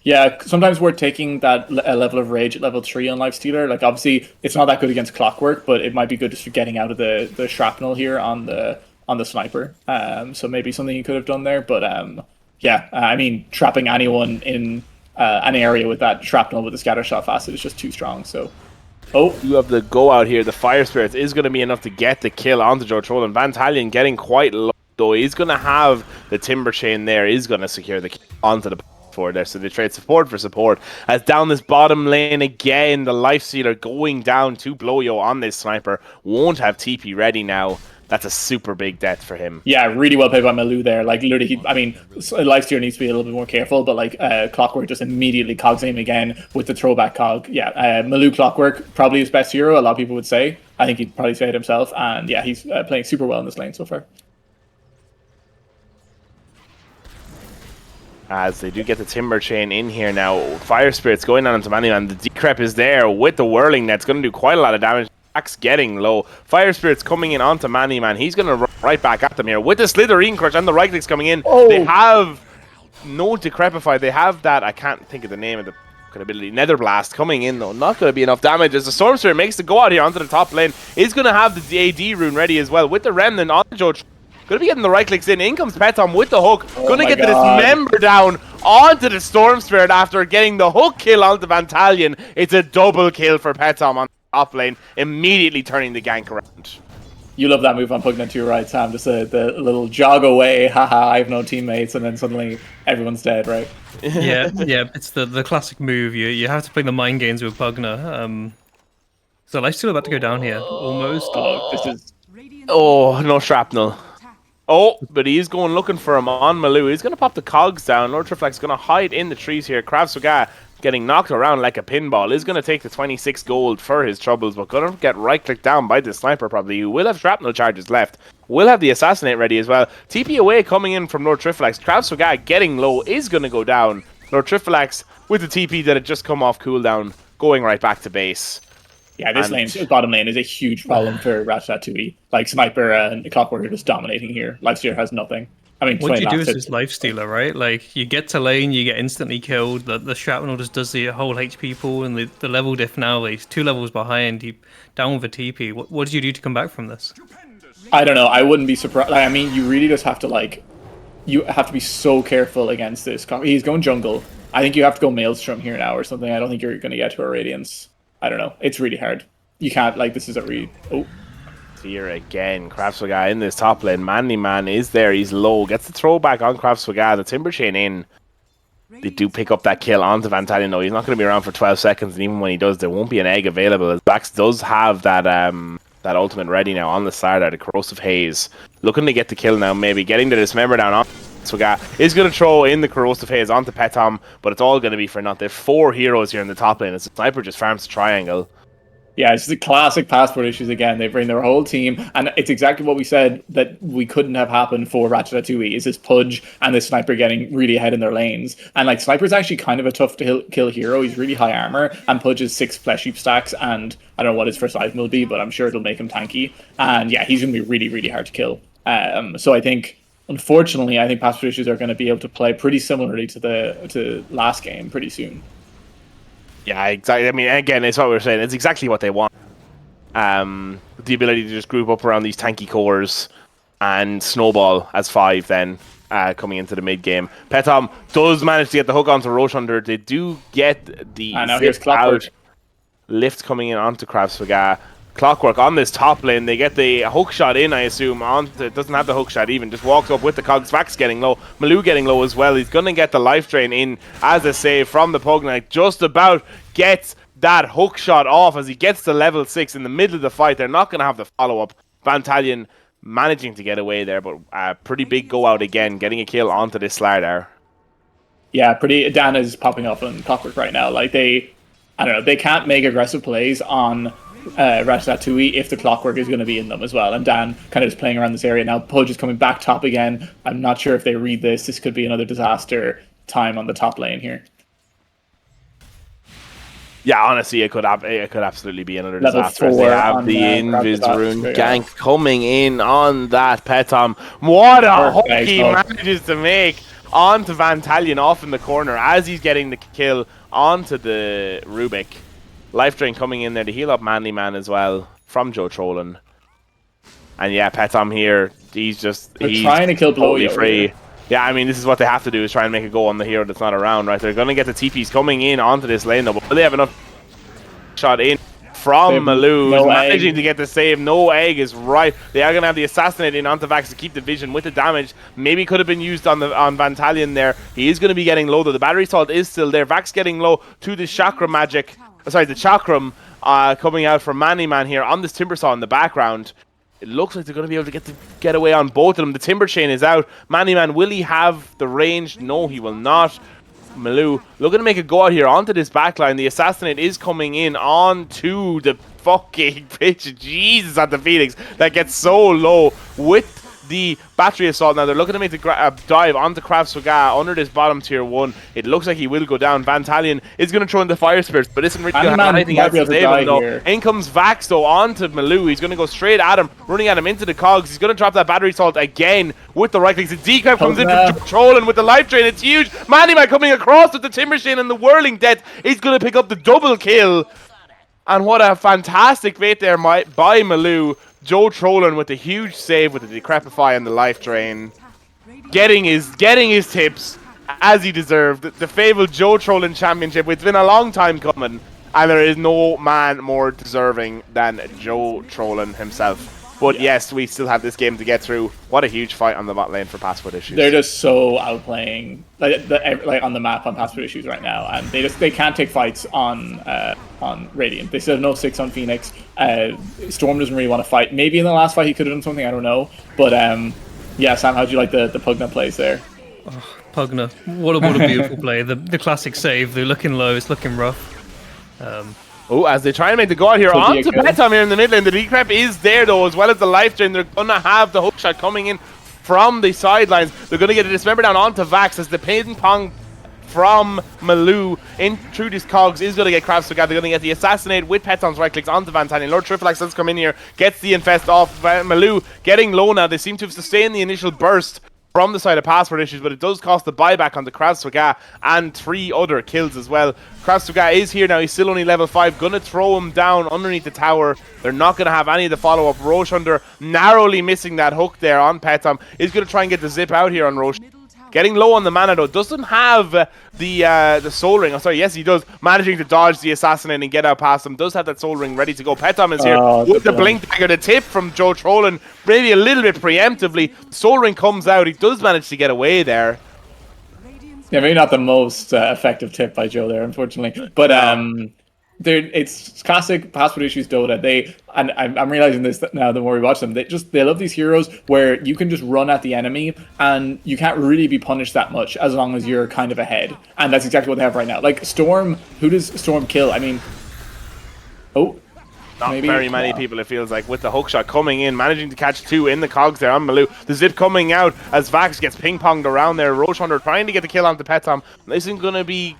Yeah, sometimes we're taking that level of rage at level 3 on Lifestealer. Like, obviously, it's not that good against Clockwork, but it might be good just for getting out of the shrapnel here on the sniper. So maybe something you could have done there. But I mean, trapping anyone in an area with that shrapnel with the scatter shot facet is just too strong. So, you have the go out here. The Fire Spirits is going to be enough to get the kill onto Joe Troll, and Van Talion getting quite low, though. He's going to have the Timber Chain there, is going to secure the kill onto the there, so they trade support for support. As down this bottom lane again, the Lifestealer going down to Blowyo on this sniper. Won't have TP ready now. That's a super big death for him. Yeah, really well played by Malou there. Like literally, Lifestealer needs to be a little bit more careful, but like Clockwork just immediately cogs him again with the throwback cog. Yeah, Malou Clockwork probably his best hero. A lot of people would say. I think he'd probably say it himself, and yeah, he's playing super well in this lane so far. As they do get the Timber Chain in here now. Fire Spirit's going on into Manny Man. The Decrep is there with the Whirling Net's going to do quite a lot of damage. Axe getting low. Fire Spirit's coming in onto Manny Man. He's going to run right back at them here with the Slitherine Crush and the right clicks coming in. Oh. They have no Decrepify. They have that, I can't think of the name of the ability. Nether Blast coming in though. Not going to be enough damage as the Storm Spirit makes the go out here onto the top lane. Is going to have the AD rune ready as well with the Remnant on Joe. Going to be getting the right clicks in. In comes Petom with the hook. Going to get the Dismember down onto the Storm Spirit after getting the hook kill onto Vantalion. It's a double kill for Petom on the top lane, immediately turning the gank around. You love that move on Pugna too, right, Sam? Just the little jog away, haha, I have no teammates, and then suddenly everyone's dead, right? Yeah, it's the classic move. You have to play the mind games with Pugna. So life's still about to go down here, almost. Oh, this is... Oh, no shrapnel. Oh, but he's going looking for him on Malou. He's going to pop the cogs down. Lord Triflex going to hide in the trees here. Kravsuga getting knocked around like a pinball is going to take the 26 gold for his troubles, but going to get right-clicked down by the sniper probably, who will have shrapnel charges left. Will have the Assassinate ready as well. TP away coming in from Lord Triflex. Kravsuga getting low is going to go down. Lord Triflex with the TP that had just come off cooldown, going right back to base. Yeah, this bottom lane is a huge problem for Ratatatouille. Like, Sniper and Clockwork are just dominating here. Lifestealer has nothing. I mean, what you do is just Lifestealer, right? Like, you get to lane, you get instantly killed. The shrapnel just does the whole HP pool, and the level diff now, he's 2 levels behind. You down with a TP. What did you do to come back from this? I don't know. I wouldn't be surprised. Like, I mean, you really just have to, like... You have to be so careful against this. He's going jungle. I think you have to go Maelstrom here now or something. I don't think you're going to get to a Radiance. I don't know. It's really hard. You can't, like, this is a really... Oh. Here again, Kravsuga in this top lane. Manly Man is there. He's low. Gets the throwback on Kravsuga. The Timber Chain in. They do pick up that kill onto Vantalion, though. He's not going to be around for 12 seconds, and even when he does, there won't be an egg available. As Bax does have that that ultimate ready now on the side of the Corrosive Haze. Looking to get the kill now, maybe. Getting the Dismember down on Kravsuga. Is going to throw in the Corrosive Haze onto Petom, but it's all going to be for naught. There's 4 heroes here in the top lane. As the Sniper just farms the triangle. Yeah, it's the classic passport issues again. They bring their whole team, and it's exactly what we said that we couldn't have happened for Ratatatouille, is this Pudge and this Sniper getting really ahead in their lanes. And like, Sniper's actually kind of a tough to kill hero. He's really high armor, and Pudge is 6 flesh heap stacks, and I don't know what his first item will be, but I'm sure it'll make him tanky. And yeah, he's going to be really, really hard to kill. So I think, unfortunately, I think passport issues are going to be able to play pretty similarly to last game pretty soon. Yeah, exactly. I mean, again, it's what we were saying. It's exactly what they want. The ability to just group up around these tanky cores and snowball as 5 then coming into the mid game. Petom does manage to get the hook onto Roche Hunter. They do get the lift coming in onto Kravsuga. Clockwork on this top lane. They get the hook shot in, I assume. It doesn't have the hook shot even. Just walks up with the cogs. Vax getting low. Malou getting low as well. He's going to get the life drain in as a save from the Pugna. Just about gets that hook shot off as he gets to level 6 in the middle of the fight. They're not going to have the follow-up. Vantalion managing to get away there, but a pretty big go out again, getting a kill onto this Slardar. Yeah, Dan is popping up on Clockwork right now. Like, I don't know, they can't make aggressive plays on Ratatatouille if the Clockwork is going to be in them as well. And Dan kind of just playing around this area now. Pudge is coming back top again. I'm not sure if they read this. This could be another disaster time on the top lane here. Yeah, honestly, it could absolutely be another disaster. They have the Invis rune gank coming in on that Petom. What a hook he manages to make onto Vantalion off in the corner as he's getting the kill onto the Rubik. Life Drain coming in there to heal up Manly Man as well from Joe Trollen. And yeah, Petom here, he's trying to kill totally free. Yeah, I mean, this is what they have to do, is try and make a go on the hero that's not around, right? They're going to get the TPs coming in onto this lane, though, but they have enough shot in from Malou, managing to get the save. No egg is right. They are going to have the Assassinate in onto Vax to keep the vision with the damage. Maybe could have been used on Vantalion there. He is going to be getting low, though. The battery salt is still there. Vax getting low to the Chakram magic. Sorry, the Chakram coming out from Manny Man here on this Timbersaw in the background. It looks like they're going to be able to get away on both of them. The Timber Chain is out. Manny Man, will he have the range? No, he will not. Malou looking to make a go out here onto this backline. The Assassinate is coming in onto the fucking pitch. Jesus, at the Phoenix that gets so low with the battery assault now. They're looking to make the dive onto Krav Swaga under this bottom tier 1. It looks like he will go down. Vantalion is going to throw in the fire spirits, but isn't really going to have anything else to save him though. In comes Vax though onto Malou. He's going to go straight at him, running at him into the cogs. He's going to drop that battery assault again with the right clicks. The decap comes in from Trolling with the life drain. It's huge. Mandyman coming across with the Timber Chain and the Whirling Death. He's going to pick up the double kill. And what a fantastic bait there by Malou. Joe Trolling with a huge save with the Decrepify and the life drain. Getting his tips as he deserved. The fabled Joe Trolling Championship. It's been a long time coming. And there is no man more deserving than Joe Trolling himself. But yes, we still have this game to get through. What a huge fight on the bot lane for Passport Issues. They're just so outplaying like on the map on Passport Issues right now, and they can't take fights on Radiant. They still have no 6 on Phoenix. Storm doesn't really want to fight. Maybe in the last fight he could have done something, I don't know. But yeah, Sam, how'd you like the Pugna plays there? Oh, Pugna, what a beautiful play. The classic save. They're looking low. It's looking rough. Oh, as they try and make the goal here onto Petom here in the middle, and the decrep is there though, as well as the life drain. They're gonna have the hook shot coming in from the sidelines. They're gonna get a dismember down onto Vax as the ping pong from Malou in through these cogs is gonna get Krav Swaga. They're gonna get the assassinate with Petom's right clicks onto Vantalion. Lord Triflex does come in here, gets the infest off Malou, getting low now. They seem to have sustained the initial burst from the side of Passport Issues, but it does cost the buyback on the Krav Swaga and 3 other kills as well. Krav Swaga is here now. He's still only level 5. Gonna throw him down underneath the tower. They're not gonna have any of the follow-up. Roche under narrowly missing that hook there on Petom. Is gonna try and get the zip out here on Roche. Getting low on the mana though. Doesn't have the soul ring. Oh, sorry, yes he does. Managing to dodge the assassinate and get out past him. Does have that soul ring ready to go. Petom is here with the blink dagger. The tip from Joe Trolling, maybe a little bit preemptively. Soul ring comes out. He does manage to get away there. Yeah, maybe not the most effective tip by Joe there, unfortunately. But it's classic Passport Issues Dota. I'm realizing this now the more we watch them. They love these heroes where you can just run at the enemy and you can't really be punished that much as long as you're kind of ahead. And that's exactly what they have right now. Like Storm, who does Storm kill? I mean, not very many people, it feels like, with the hookshot coming in, managing to catch 2 in the cogs there on Malou. The zip coming out as Vax gets ping-ponged around there. Roche Hunter trying to get the kill onto Petom. Isn't going to be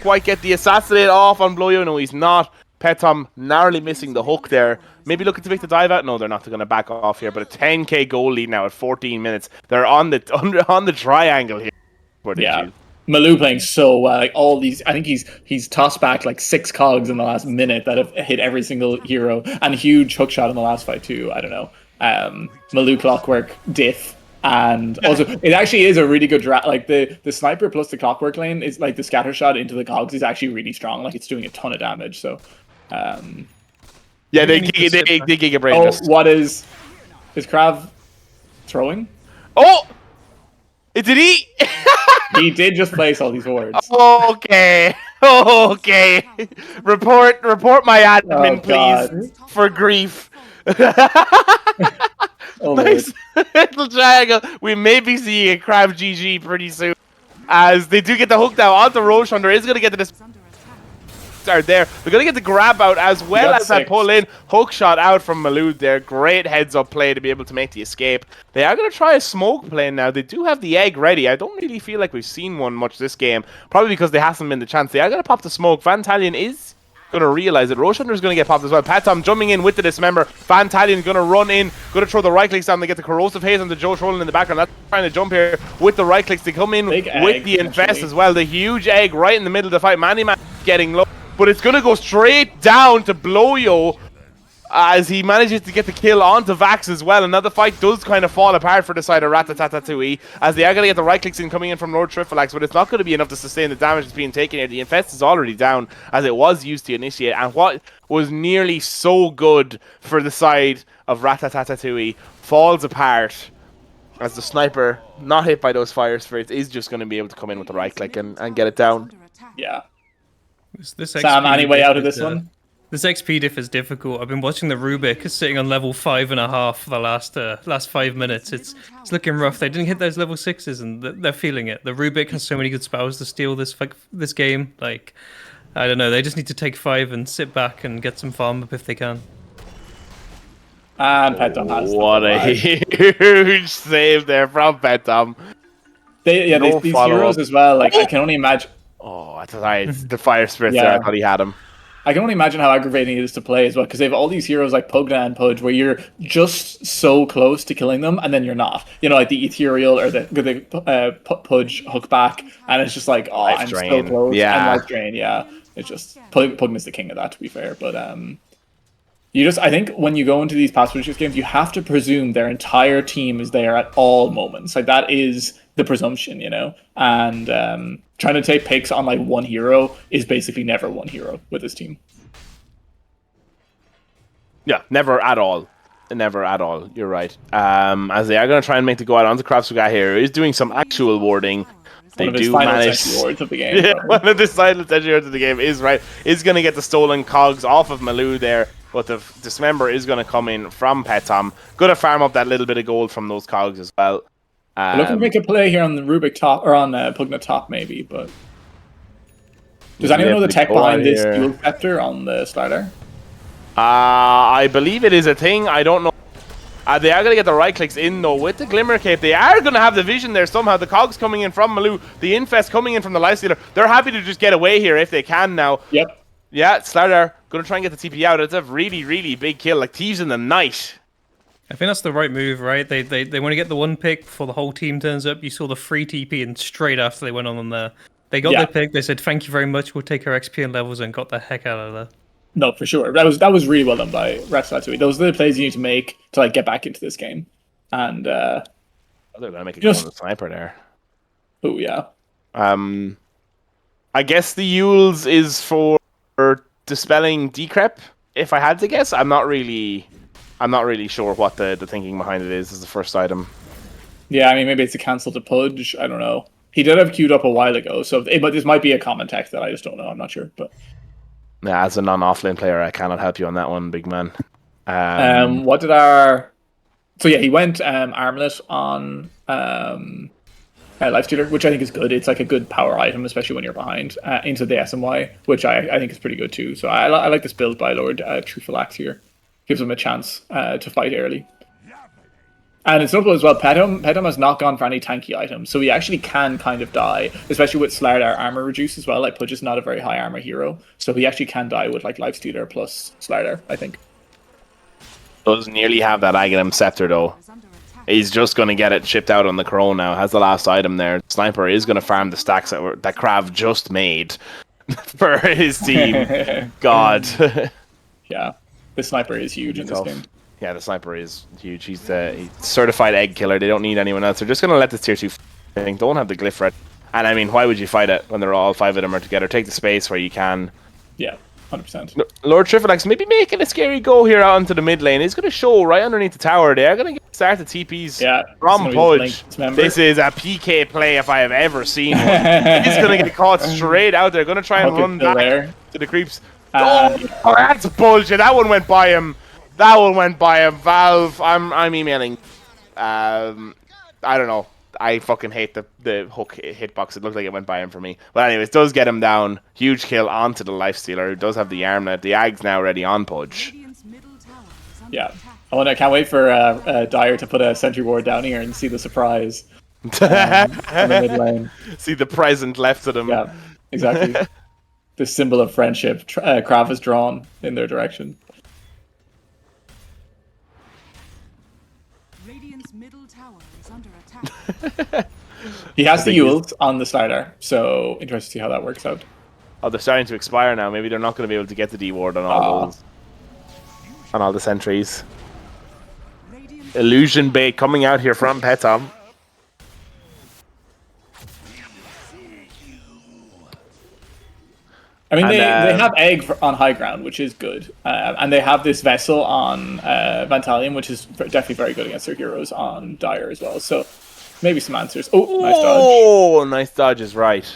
quite get the assassinate off on Bloyo. No, he's not. Petom narrowly missing the hook there. Maybe looking to make the dive out. No, they're not going to back off here. But a 10k goal lead now at 14 minutes. They're on the triangle here. Yeah. Malou playing so well, like all these. I think he's tossed back like 6 cogs in the last minute that have hit every single hero, and huge hook shot in the last fight too. I don't know. Malou Clockwork diff, and also it actually is a really good like the sniper plus the Clockwork lane is like the scatter shot into the cogs is actually really strong. Like it's doing a ton of damage. So yeah, they Giga Brain. Oh, what is Krav throwing? Oh, did he? He did just place all these wards. Okay. Report my admin, please, for grief. Nice little triangle. We may be seeing a Krav GG pretty soon, as they do get the hook now onto Roche Hunter. Is going to get the start there. They're going to get the grab out as well as that pull in. Hook shot out from Malou there. Great heads up play to be able to make the escape. They are going to try a smoke play now. They do have the egg ready. I don't really feel like we've seen one much this game. Probably because there hasn't been the chance. They are going to pop the smoke. Vantalion is going to realize it. Roche Hunter is going to get popped as well. Petom jumping in with the dismember. Vantalion is going to run in. Going to throw the right clicks down. They get the corrosive haze on the Joe Trolling in the background. That's trying to jump here with the right clicks. They come in with the infest as well. The huge egg right in the middle of the fight. Mandyman getting low. But it's going to go straight down to Bloyo as he manages to get the kill onto Vax as well. And now the fight does kind of fall apart for the side of Ratatatouille, as they are going to get the right clicks in coming in from Lord Triflex, but it's not going to be enough to sustain the damage that's being taken here. The infest is already down as it was used to initiate. And what was nearly so good for the side of Ratatatouille falls apart as the sniper, not hit by those fire spirits, is just going to be able to come in with the right click and get it down. Yeah. This Sam, any way out of this one? This XP diff is difficult. I've been watching the Rubik sitting on level 5.5 for the last 5 minutes. It's looking rough. They didn't hit those level 6s, and they're feeling it. The Rubik has so many good spells to steal this game. Like, I don't know. They just need to take 5 and sit back and get some farm up if they can. And Petom has the What a huge save there from Petom. These heroes as well. Like I can only imagine. Oh, I thought it's the fire spirits Yeah. there. I thought he had him. I can only imagine how aggravating it is to play as well, because they have all these heroes like Pugna and Pudge, where you're just so close to killing them, and then you're not. You know, like the Ethereal or the Pudge hook back, and it's just like, oh, Life I'm drain. so close. Yeah. And life drain, yeah. It's just Pugna's the king of that, to be fair. But I think when you go into these pass switches games, you have to presume their entire team is there at all moments. Like that is the presumption, you know. And trying to take picks on like one hero is basically never one hero with this team. Yeah, never at all. Never at all. You're right. As they are going to try and make the go out onto Kraftsugah here, he's doing some actual warding. They One of his do final manage. essential wards of the game. Yeah, one of the silent essential wards of the game is right. Is going to get the stolen cogs off of Malou there, but the dismember is going to come in from Petom. Going to farm up that little bit of gold from those cogs as well. Looking to make a play here on the Rubik top or on Pugna top maybe, but does anyone know the tech behind this dual scepter on the starter? I believe it is a thing. I don't know. They are going to get the right clicks in though with the Glimmer Cape. They are going to have the vision there somehow. The cogs coming in from Malou, the Infest coming in from the Lifestealer. They're happy to just get away here if they can now. Yep. Yeah, Slardar going to try and get the TP out. It's a really, really big kill, like Thieves in the Night. I think that's the right move, right? They want to get the one pick before the whole team turns up. You saw the free TP, and straight after they went on there, they got their pick. They said, "Thank you very much. We'll take our XP and levels," and got the heck out of there. No, for sure. That was really well done by Ratatatouille. Those are the plays you need to make to like get back into this game. And they're gonna make a go on the sniper there. Oh yeah. I guess the Yules is for dispelling decrep. If I had to guess, I'm not really sure what the thinking behind it is as the first item. Yeah, I mean maybe it's a cancel to Pudge. I don't know. He did have queued up a while ago, but this might be a common tech that I just don't know. I'm not sure, but. Yeah, as a non-offlane player, I cannot help you on that one, big man. What did our... So yeah, he went Armlet on Lifestealer, which I think is good. It's like a good power item, especially when you're behind, into the SMY, which I think is pretty good too. So I like this build by Lord Truthful Axe here. Gives him a chance to fight early. And it's notable as well, Petom has not gone for any tanky items, so he actually can kind of die, especially with Slardar armor reduce as well. Like Pudge is not a very high armor hero, so he actually can die with like Lifestealer plus Slardar, I think. Does nearly have that Aghanim Scepter though. He's just going to get it shipped out on the Crow now. Has the last item there. Sniper is going to farm the stacks that Krav just made for his team. God. Yeah, the Sniper is huge in this game. Yeah, the Sniper is huge. He's the certified egg killer. They don't need anyone else. They're just going to let this tier 2 thing. Don't have the glyph red. And I mean, why would you fight it when they're all 5 of them are together? Take the space where you can. Yeah, 100%. Lord Trifalax maybe making a scary go here out into the mid lane. He's going to show right underneath the tower. They are going to start the TPs from Pudge. This is a PK play if I have ever seen one. He's going to get caught straight out there. Going to try and run back to the creeps. Oh, that's bullshit. That one went by him. That one went by him. Valve, I'm emailing. I don't know. I fucking hate the hook hitbox. It looked like it went by him for me. But anyways, does get him down. Huge kill onto the Lifestealer, who does have the armlet. The Ag's now ready on Pudge. Yeah. I can't wait for Dyer to put a sentry ward down here and see the surprise. In the mid lane. See the present left of them. Yeah, exactly. The symbol of friendship Krav is drawn in their direction. He has the Yules on the starter, so interested to see how that works out. Oh, they're starting to expire now. Maybe they're not going to be able to get the D ward on all those, on all the sentries. Illusion bait coming out here from Petom. I mean, they have Egg on high ground, which is good. And they have this Vessel on Vantalion, which is definitely very good against their heroes on Dyer as well. So maybe some answers. Oh, nice dodge. Oh, nice dodge is right.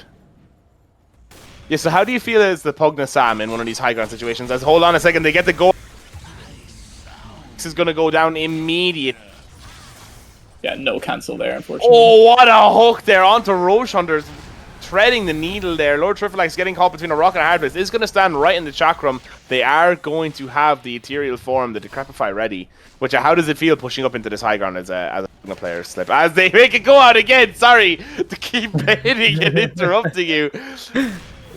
Yeah, so how do you feel as the Pugna Sam in one of these high ground situations? As hold on a second, they get the goal. This is going to go down immediately. Yeah, no cancel there, unfortunately. Oh, what a hook there onto Roche Hunters. threading the needle there. Lord Triflex getting caught between a rock and a hard place. Is going to stand right in the chakram. They are going to have the ethereal form, the Decrepify ready. Which, how does it feel pushing up into this high ground as a player slip? As they make it go out again. Sorry to keep hitting and interrupting you.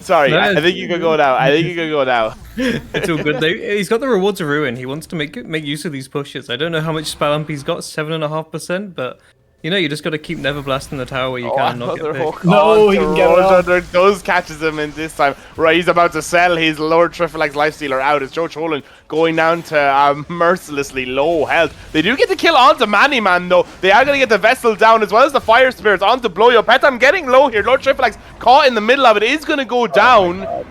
Sorry, I think you can go now. It's all good. He's got the rewards of ruin. He wants to make use of these pushes. I don't know how much spell amp he's got, 7.5%, but you know, you just got to keep never blasting the tower where you can not get picked. No, he can get it off. Does catches him in this time. Right, he's about to sell his Lord Triflex Lifestealer out. It's Joe Trollan going down to mercilessly low health. They do get the kill onto Mannyman though. They are going to get the Vessel down as well as the Fire Spirits onto Bloyo. Petam getting low here. Lord Triflex caught in the middle of it. Is going to go down.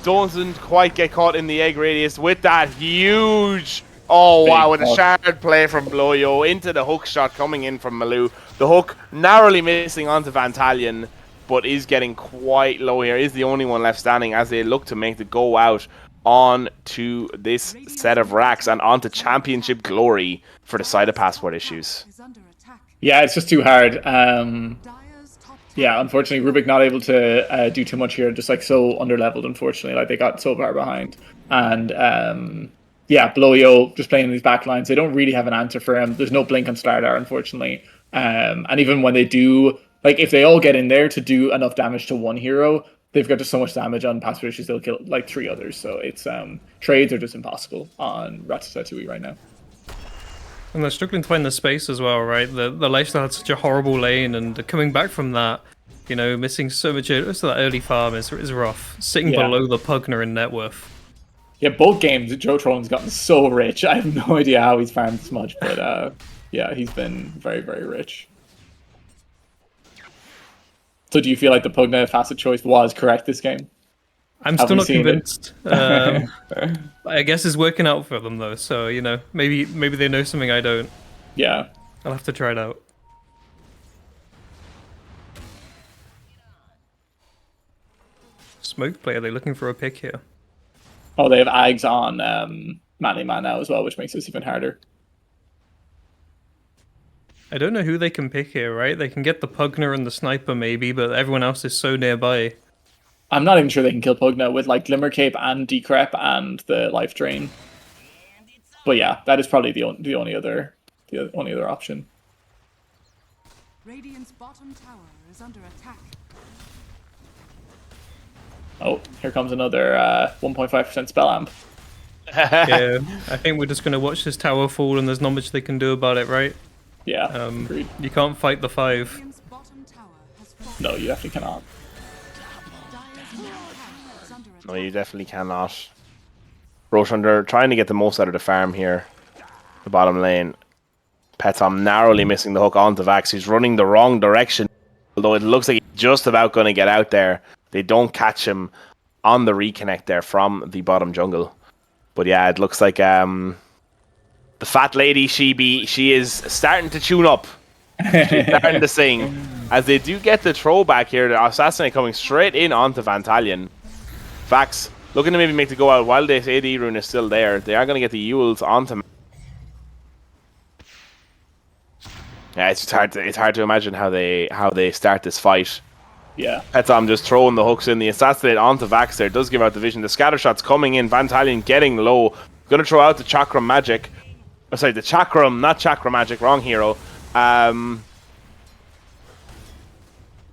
Doesn't quite get caught in the egg radius with that huge... Oh wow, with a shard play from Bloyo into the hook shot coming in from Malou. The hook narrowly missing onto Vantalion, but is getting quite low here. Is the only one left standing as they look to make the go out on to this set of racks and onto championship glory for the side of passport issues. Yeah, it's just too hard. Yeah, unfortunately, Rubik not able to do too much here. Just like so underleveled, unfortunately. Like they got so far behind. And yeah, Bloyo just playing in these back lines. They don't really have an answer for him. There's no blink on Slardar, unfortunately. And even when they do, like if they all get in there to do enough damage to one hero, they've got just so much damage on passport issues, they'll kill like 3 others. So it's trades are just impossible on Ratatatouille right now. And they're struggling to find the space as well, right? The lifestyle had such a horrible lane, and coming back from that, you know, missing so much of that early farm is rough. Sitting below the Pugner in net worth. Yeah, both games, Joe Trollan's gotten so rich. I have no idea how he's farmed this much, but yeah, he's been very, very rich. So do you feel like the Pugna facet choice was correct this game? I'm still not convinced. I guess it's working out for them though, so you know, maybe they know something I don't. Yeah. I'll have to try it out. Smoke play, are they looking for a pick here? Oh, they have Ags on Manly Man now as well, which makes this even harder. I don't know who they can pick here, right? They can get the Pugner and the Sniper maybe, but everyone else is so nearby. I'm not even sure they can kill Pugna with like Glimmer Cape and Decrep and the Life Drain. But yeah, that is probably the only other option. Radiant's bottom tower is under attack. Oh, here comes another 1.5% spell amp. Yeah, I think we're just going to watch this tower fall and there's not much they can do about it, right? Yeah, agreed. You can't fight the 5. No, you definitely cannot. No, you definitely cannot. Roshan, they're trying to get the most out of the farm here. The bottom lane. Petom narrowly missing the hook onto Vax, who's running the wrong direction. Although it looks like he's just about going to get out there. They don't catch him on the reconnect there from the bottom jungle. But yeah, it looks like the fat lady, she is starting to tune up. She's starting to sing. As they do get the throwback here, the Assassinate coming straight in onto Vantalion. Vax looking to maybe make the go out while this AD rune is still there. They are going to get the Yules onto him. Yeah, it's hard to imagine how they start this fight. Yeah. Petom just throwing the hooks in. The Assassinate onto Vax there does give out the vision. The scatter shots coming in. Vantalion getting low. Going to throw out the Chakram magic. Oh, sorry, the Chakram, not Chakra magic. Wrong hero.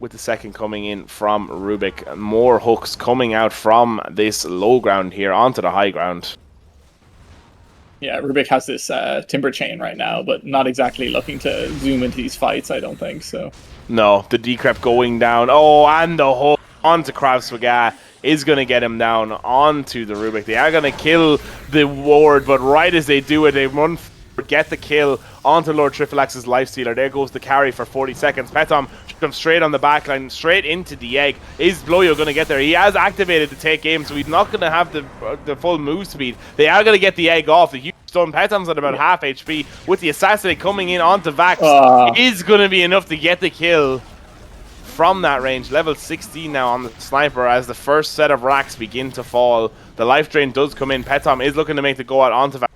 With the second coming in from Rubik. More hooks coming out from this low ground here onto the high ground. Yeah, Rubik has this timber chain right now, but not exactly looking to zoom into these fights, I don't think, so... No, the Decrep going down. Oh, and the hook onto Kravsvaga is going to get him down onto the Rubik. They are going to kill the ward, but right as they do it, they run forward, get the kill onto Lord Trifalax's Lifestealer. There goes the carry for 40 seconds. Petom comes straight on the backline, straight into the egg. Is Bloyo going to get there? He has activated to take aim, so he's not going to have the full move speed. They are going to get the egg off. The huge stun. Petom's at about half HP with the Assassinate coming in onto Vax. Is going to be enough to get the kill from that range. Level 16 now on the Sniper as the first set of racks begin to fall. The Life Drain does come in. Petom is looking to make the go out onto Vax.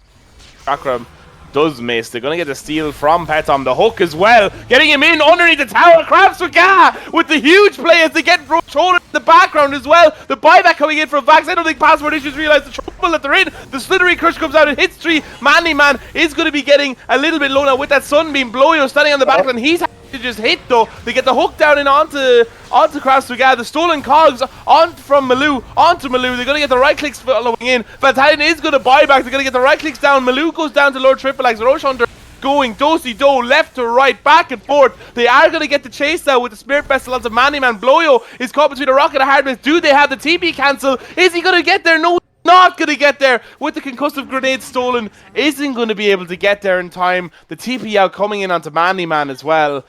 Chakram does miss. They're going to get the steal from Petom. The hook as well. Getting him in underneath the tower. Krabswaga with the huge play as they get shoulder in the background as well. The buyback coming in from Vax. I don't think Password Issues realize the trouble that they're in. The Slithery Crush comes out and hits 3. Manly Man is going to be getting a little bit low now with that Sunbeam. Bloyo standing on the backline. He's to just hit though. They get the hook down and onto Krabswaga. The stolen cogs on from Malou onto Malou. They're going to get the right clicks following in. Vantallion is going to buy back. They're going to get the right clicks down. Malou goes down to Lord Triple X. Roche Hunter going do-si-do, left to right, back and forth. They are going to get the chase now with the Spirit Vessel onto Manny Man. Bloyo is caught between a rock and a hard place. Do they have the TP cancel? Is he going to get there? No, not going to get there with the concussive grenade stolen. Isn't going to be able to get there in time. The TP out coming in onto Manny Man as well.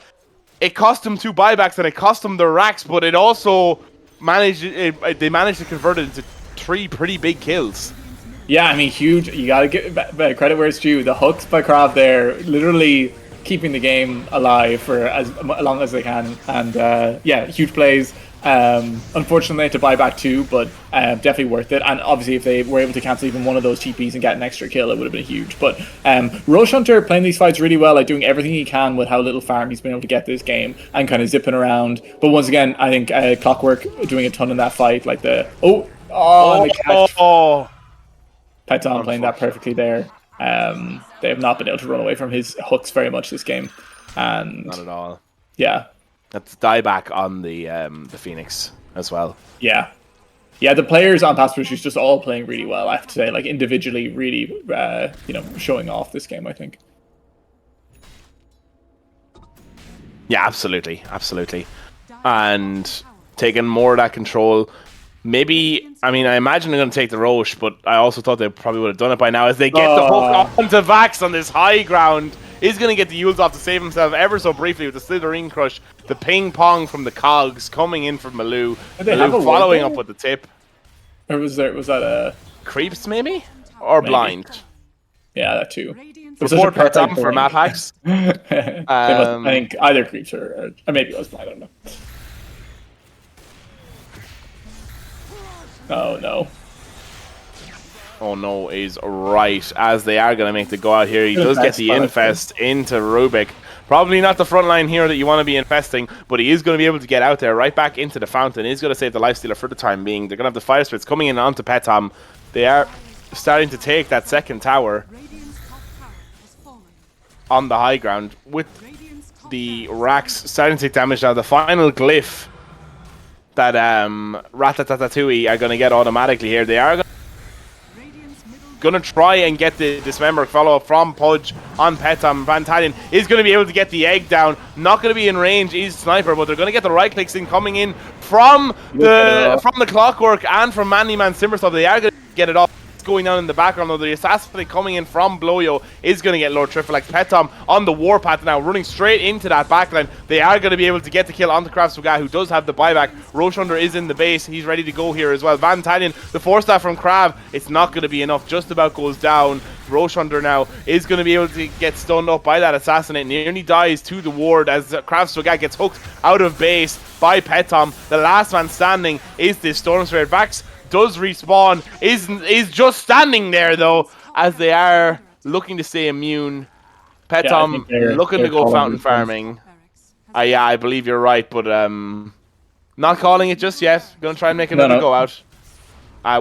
It cost him 2 buybacks and it cost him the racks, but it also they managed to convert it into 3 pretty big kills. Yeah, I mean, huge. You gotta give credit where it's due. The hooks by Krav there, literally keeping the game alive for as long as they can. And yeah, huge plays. Unfortunately, to buy back 2, but definitely worth it. And obviously, if they were able to cancel even one of those TPs and get an extra kill, it would have been huge. But Roche Hunter playing these fights really well, like doing everything he can with how little farm he's been able to get this game and kind of zipping around. But once again, I think Clockwork doing a ton in that fight, like the the catch. Petom playing that perfectly there. They have not been able to run away from his hooks very much this game, and not at all. Yeah, that's dieback on the Phoenix as well. Yeah, the players on Pass Push is just all playing really well. I have to say, like individually, really, showing off this game. I think. Yeah, absolutely, and taking more of that control. Maybe, I mean, I imagine they're going to take the Roche, but I also thought they probably would have done it by now as they get the hook onto Vax on this high ground. He's going to get the Yules off to save himself ever so briefly with the Slitherine Crush. The ping pong from the cogs coming in from Malou. Malou following up with the tip. Or was that a... Creeps, maybe? Or maybe. Blind. Yeah, that too. Report Petom for map hacks. I think either Creeps or maybe it was Blind, I don't know. Oh no. Oh no is right, as they are going to make the go out here. He does get the infest into Rubik. Probably not the front line here that you want to be infesting, but he is going to be able to get out there right back into the fountain. He's going to save the lifestealer for the time being. They're going to have the fire spirits coming in onto Petom. They are starting to take that second tower on the high ground with the racks starting to take damage now. The final glyph that Ratatatouille are going to get automatically here. They are going to try and get the Dismember follow-up from Pudge on Petom. Vantallion is going to be able to get the egg down. Not going to be in range. He's Sniper, but they're going to get the right clicks in coming in from the Clockwork and from Manly Man Simmerstop. They are going to get it off. Going down in the background, though. The assassinate coming in from Bloyo is going to get Lord Triple X. Petom on the warpath now, running straight into that backline. They are going to be able to get the kill on the Krabswaga, who does have the buyback. Roche Hunter is in the base. He's ready to go here as well. Vantallion, the 4-star from Crab. It's not going to be enough. Just about goes down. Roche Hunter now is going to be able to get stunned up by that assassinate. Nearly dies to the ward as Krabswaga gets hooked out of base by Petom. The last man standing is this Storm Spirit. Vax does respawn, is just standing there though, as they are looking to stay immune. Petom looking to go fountain farming. Yeah, I believe you're right, but not calling it just yet. Gonna try and make another go out.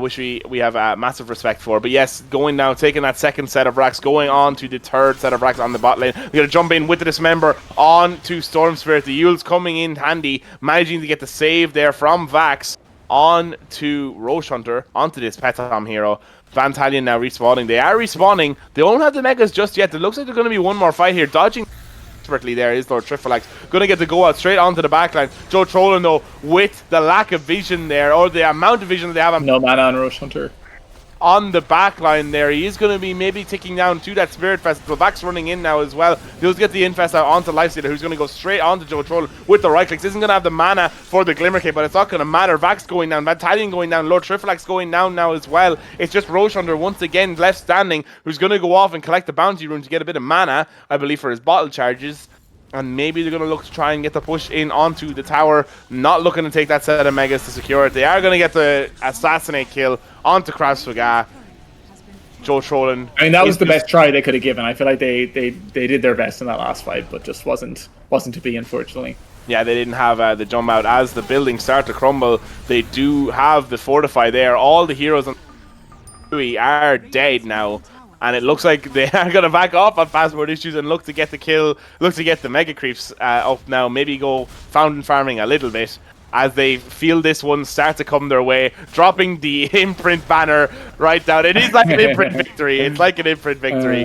Which we have massive respect for. But yes, going now, taking that second set of racks, going on to the third set of racks on the bot lane. We're going to jump in with the Dismember on to Storm Spirit. The Yules coming in handy, managing to get the save there from Vax on to Roche Hunter, onto this Petom hero. Vantallion now respawning. They are respawning. They don't have the megas just yet. It looks like there's going to be one more fight here. Dodging expertly there is Lord Triple X. Going to get the go out straight onto the backline. Joe Trollan though, with the lack of vision there, or the amount of vision that they have. No mana on Roche Hunter. On the back line there, he is going to be maybe ticking down to that Spirit Festival. Vax running in now as well. He'll get the infest out onto Lifestealer, who's going to go straight onto Joe Troll with the right clicks. Isn't going to have the mana for the Glimmer Cape, but it's not going to matter. Vax going down, Vantallion going down, Lord Triflax going down now as well. It's just Roche Hunter once again left standing, who's going to go off and collect the bounty rune to get a bit of mana, I believe, for his bottle charges. And maybe they're going to look to try and get the push in onto the tower. Not looking to take that set of megas to secure it. They are going to get the assassinate kill onto Krabswaga. Joe Trollen. I mean, that was the best try they could have given. I feel like they did their best in that last fight, but just wasn't to be, unfortunately. Yeah, they didn't have the jump out. As the buildings start to crumble, they do have the fortify there. All the heroes on Ratatatouille are dead now, and it looks like they are going to back off on passport issues and look to get the kill, look to get the mega creeps up now, maybe go fountain farming a little bit as they feel this one start to come their way, dropping the imprint banner right down. It is like an imprint victory. It's like an imprint victory.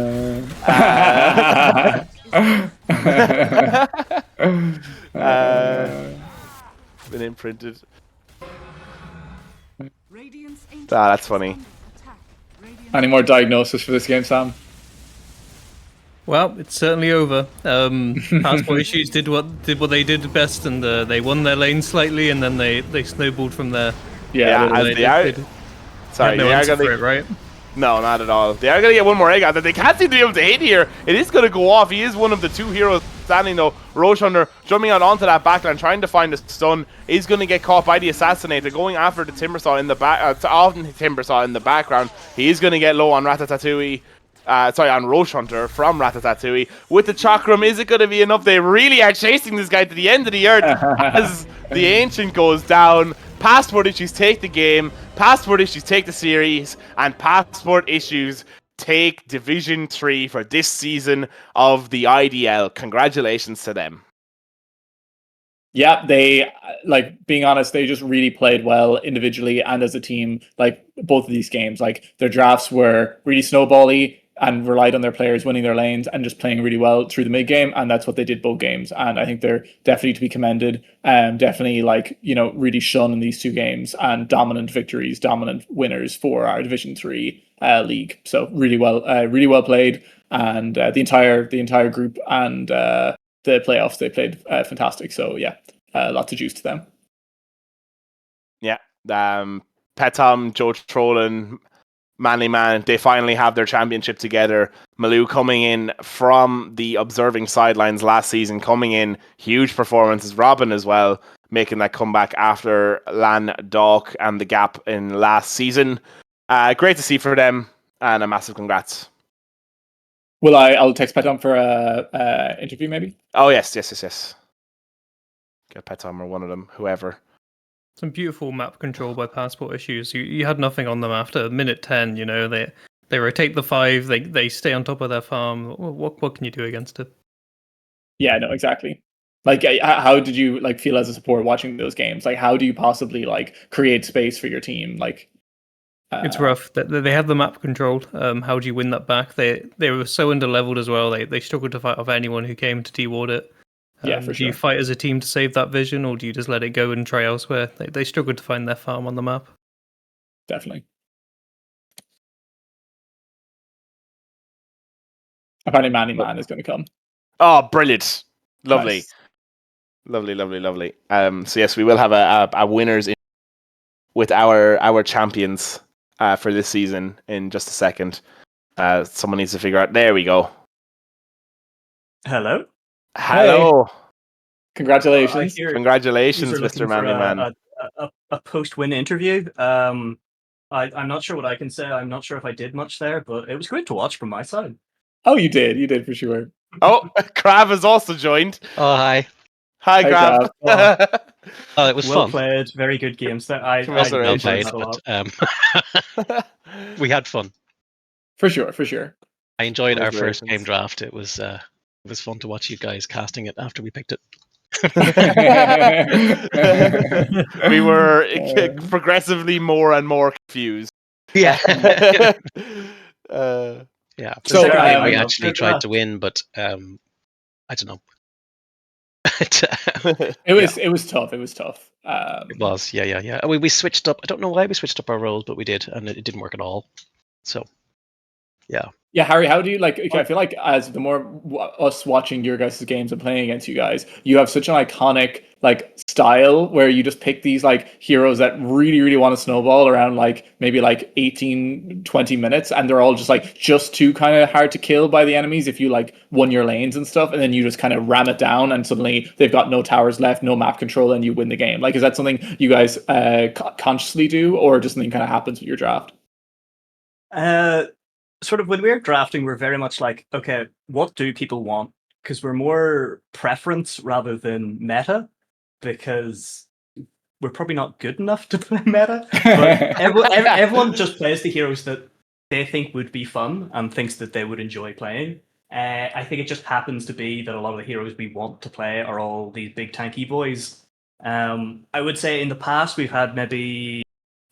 Been imprinted. That's funny. Any more diagnosis for this game, Sam? Well, it's certainly over. Passport issues did what they did best, and they won their lane slightly, and then they snowballed from there. Yeah, as they are. Sorry, no they are answer gonna for it, right? No, not at all. They are going to get one more egg out that they can't seem to be able to hit here. It is going to go off. He is one of the two heroes standing though. Roche Hunter jumping out onto that backline, trying to find a stun. Is going to get caught by the Assassinator, going after the Timbersaw in the back. Timbersaw in the background. He is going to get low on Ratatatouille. On Roche Hunter from Ratatatouille. With the Chakram, is it going to be enough? They really are chasing this guy to the end of the earth as the Ancient goes down. Passport issues take the game, passport issues take the series, and passport issues take Division 3 for this season of the IDL. Congratulations to them. Yeah, they, like, being honest, they just really played well individually and as a team. Like, both of these games, like, their drafts were really snowbally and relied on their players winning their lanes and just playing really well through the mid game, and that's what they did both games. And I think they're definitely to be commended. Definitely, like, you know, really shone in these two games and dominant victories, dominant winners for our Division 3 league. So really well played, and the entire group and the playoffs they played fantastic. So yeah, lots of juice to them. Yeah, Petom, Joe Trollen, Manly Man, they finally have their championship together. Malou coming in from the observing sidelines last season, coming in, huge performances. Robin as well, making that comeback after Lan Dawk and the gap in last season. Great to see for them, and a massive congrats. I'll text Petom for a interview maybe? Oh, yes. Get Petom or one of them, whoever. Some beautiful map control by passport issues. You had nothing on them after minute 10. You know, they rotate the 5. They stay on top of their farm. What can you do against it? Yeah, no, exactly. Like, how did you like feel as a support watching those games? Like, how do you possibly like create space for your team? Like, it's rough. They had the map control. How do you win that back? They were so underleveled as well. They struggled to fight off anyone who came to deward it. Yeah, for sure. Do you fight as a team to save that vision, or do you just let it go and try elsewhere? They struggled to find their farm on the map. Definitely. Apparently Manly Man is going to come. Oh, brilliant. Lovely. Nice. Lovely. So yes, we will have a winners with our champions for this season in just a second. Someone needs to figure out. There we go. Hello. Hey. Congratulations. Congratulations, Mr. Manly Man. A post-win interview. I'm not sure what I can say. I'm not sure if I did much there, but it was great to watch from my side. Oh, you did for sure. Oh, Krav has also joined. Oh, hi. Hi, Krav. Oh, it was well fun. played. Very good games. I well played, but we had fun. For sure. I enjoyed our first game draft. It was fun to watch you guys casting it after we picked it. We were progressively more and more confused. Yeah. Yeah. So we actually tried to win, but I don't know. It was tough. It was tough. It was, yeah. We switched up. I don't know why we switched up our roles, but we did, and it didn't work at all. So, yeah. Yeah, Harry, how do you like? I feel like as the more us watching your guys' games and playing against you guys, you have such an iconic like style where you just pick these like heroes that really, really want to snowball around like maybe like 18, 20 minutes, and they're all just too kind of hard to kill by the enemies if you like won your lanes and stuff, and then you just kind of ram it down, and suddenly they've got no towers left, no map control, and you win the game. Like, is that something you guys consciously do, or just something kind of happens with your draft? sort of when we're drafting, we're very much like, okay, what do people want? Because we're more preference rather than meta, because we're probably not good enough to play meta. But everyone just plays the heroes that they think would be fun and thinks that they would enjoy playing. I think it just happens to be that a lot of the heroes we want to play are all these big tanky boys. I would say in the past we've had maybe,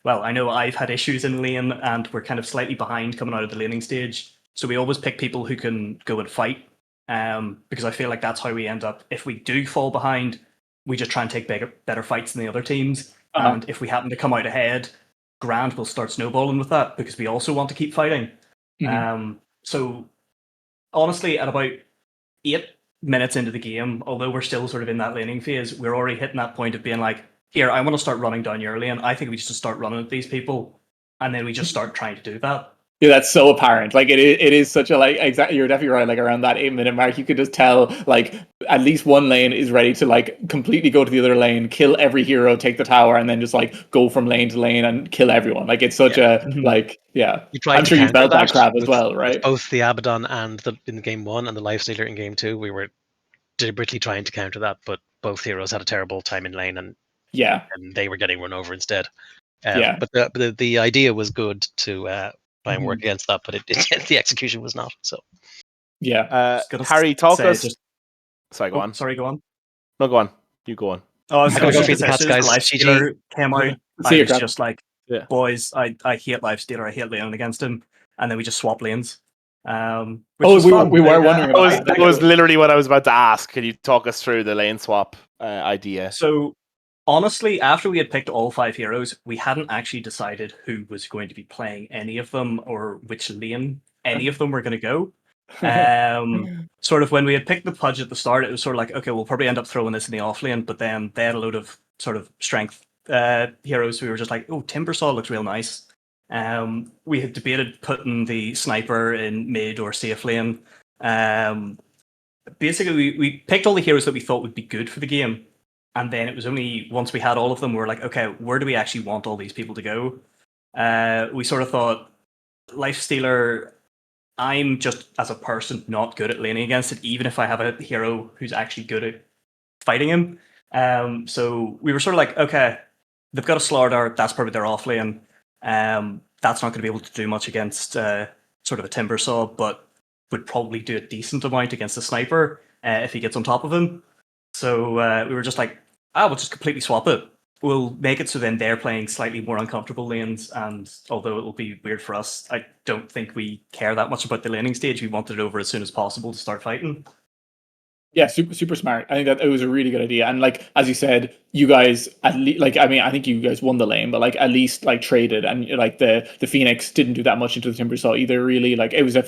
well, I know I've had issues in lane and we're kind of slightly behind coming out of the laning stage. So we always pick people who can go and fight, because I feel like that's how we end up. If we do fall behind, we just try and take better fights than the other teams. And if we happen to come out ahead, Grand will start snowballing with that because we also want to keep fighting. So honestly, at about 8 minutes into the game, although we're still sort of in that laning phase, we're already hitting that point of being like, here, I want to start running down your lane. I think we just start running at these people, and then we just start trying to do that. Yeah, that's so apparent. Like it is such a like exactly. You're definitely right. Like around that 8 minute mark, you could just tell like at least one lane is ready to like completely go to the other lane, kill every hero, take the tower, and then just like go from lane to lane and kill everyone. Like it's such a like You tried I'm to sure you counter felt that crap as with, well, with right? both the Abaddon and in game 1 and the Lifestealer in game 2. We were deliberately trying to counter that, but both heroes had a terrible time in lane, and they were getting run over instead. But the idea was good to try and work against that, but the execution was not. So Harry, talk us. Sorry, go on. Sorry, go on. No, go on. You go on. Oh, I was going to going go to for the pats, say, guys. Lifestealer came out. I was just like, Yeah. boys, I hate Lifestealer. I hate laning against him. And then we just swap lanes. We were wondering about that was literally what I was about to ask. Can you talk us through the lane swap idea? So, honestly, after we had picked all 5 heroes, we hadn't actually decided who was going to be playing any of them or which lane any of them were going to go. Sort of when we had picked the Pudge at the start, it was sort of like, okay, we'll probably end up throwing this in the off lane, but then they had a load of sort of strength heroes. We were just like, oh, Timbersaw looks real nice. We had debated putting the sniper in mid or safe lane. Basically, we picked all the heroes that we thought would be good for the game, and then it was only once we had all of them, we were like, okay, where do we actually want all these people to go? We sort of thought, Lifestealer, I'm just, as a person, not good at laning against it, even if I have a hero who's actually good at fighting him. So we were sort of like, okay, they've got a Slardar, that's probably their off lane. That's not going to be able to do much against sort of a Timbersaw, but would probably do a decent amount against a Sniper if he gets on top of him. So we were just like, we'll just completely swap it. We'll make it so then they're playing slightly more uncomfortable lanes, and although it will be weird for us, I don't think we care that much about the laning stage. We wanted it over as soon as possible to start fighting. Yeah, super smart. I think that it was a really good idea. And like as you said, you guys at least like I mean I think you guys won the lane, but like at least like traded, and like the Phoenix didn't do that much into the Timbersaw either. Really, like it was I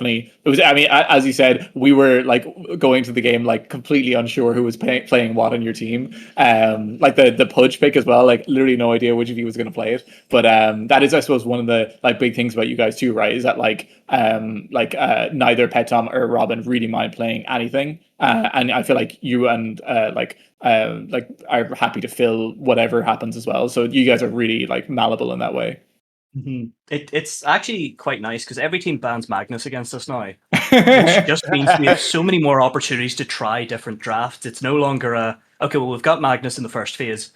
mean as you said, we were like going to the game like completely unsure who was playing what on your team. Like the Pudge pick as well, like literally no idea which of you was going to play it. But that is I suppose one of the like big things about you guys too, right? Is that neither Pet Tom or Robin really mind playing anything. And I feel like you and are happy to fill whatever happens as well. So you guys are really like malleable in that way. Mm-hmm. It's actually quite nice because every team bans Magnus against us now, which just means we have so many more opportunities to try different drafts. It's no longer okay, well, we've got Magnus in the first phase.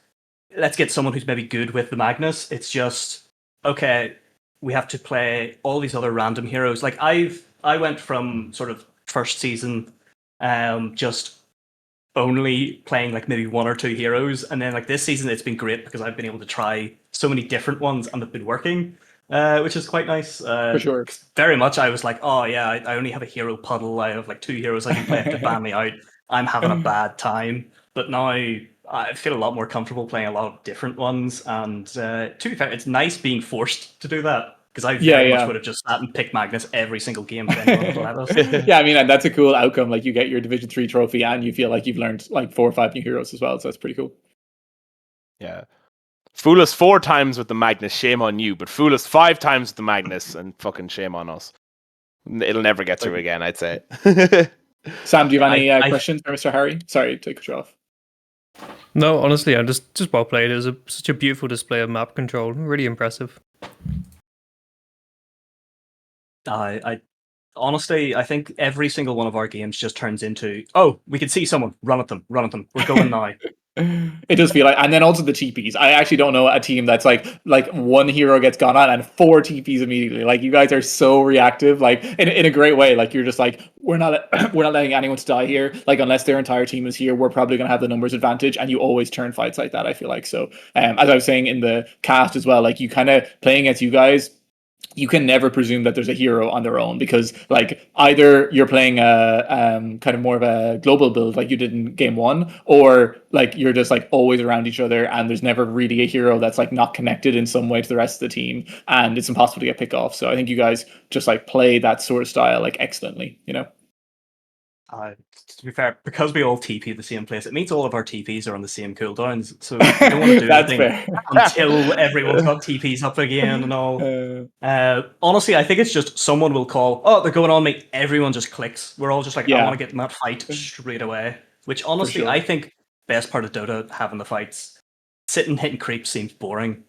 Let's get someone who's maybe good with the Magnus. It's just, okay, we have to play all these other random heroes. Like I went from sort of first season just only playing like maybe 1 or 2 heroes, and then like this season it's been great because I've been able to try so many different ones and they've been working, which is quite nice. For sure. Very much I was like, oh yeah, I only have a hero puddle, I have like 2 heroes I can play to ban me out, I'm having a bad time. But now I feel a lot more comfortable playing a lot of different ones, and to be fair, it's nice being forced to do that. Because I very much would have just sat and picked Magnus every single game if anyone would let us. Yeah, I mean, and that's a cool outcome. Like, you get your Division 3 trophy and you feel like you've learned like 4 or 5 new heroes as well. So that's pretty cool. Yeah. Fool us 4 times with the Magnus, shame on you. But fool us 5 times with the Magnus, and fucking shame on us. It'll never get through again, I'd say. Sam, do you have any questions for Mr. Harry? Sorry to cut you off. No, honestly, I'm just well played. It was such a beautiful display of map control. Really impressive. I Honestly, I think every single one of our games just turns into, oh, we can see someone, run at them, we're going now. It does feel like, and then also the TPs. I actually don't know a team that's like one hero gets gone on and 4 TPs immediately. Like you guys are so reactive, like in a great way. Like you're just like, we're not we're not letting anyone to die here. Like unless their entire team is here, we're probably gonna have the numbers advantage. And you always turn fights like that, I feel like. So as I was saying in the cast as well, like you kind of playing against you guys, you can never presume that there's a hero on their own, because like either you're playing a kind of more of a global build like you did in game 1, or like you're just like always around each other and there's never really a hero that's like not connected in some way to the rest of the team, and it's impossible to get pick off. So I think you guys just like play that sort of style like excellently, you know. To be fair, because we all TP the same place, it means all of our TPs are on the same cooldowns. So we don't want to do That's anything fair. until everyone's got TPs up again and all. Honestly, I think it's just someone will call, oh, they're going on me. Everyone just clicks. We're all just like, I Yeah. want to get in that fight straight away. Which honestly, sure. I think best part of Dota, having the fights. Sitting hitting creeps seems boring.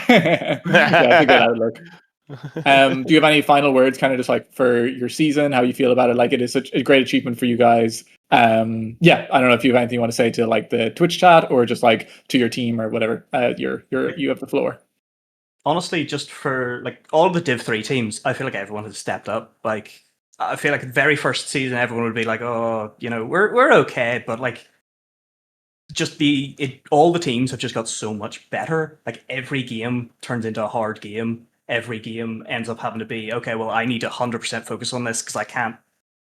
Yeah, that's a good outlook. Do you have any final words, kind of just like for your season, how you feel about it? Like it is such a great achievement for you guys. Yeah, I don't know if you have anything you want to say to like the Twitch chat or just like to your team or whatever. You have the floor. Honestly, just for like all of the Div 3 teams, I feel like everyone has stepped up. Like I feel like the very first season, everyone would be like, "Oh, you know, we're okay," but like, just all the teams have just got so much better. Like every game turns into a hard game. Every game ends up having to be, okay, well, I need to 100% focus on this because I can't,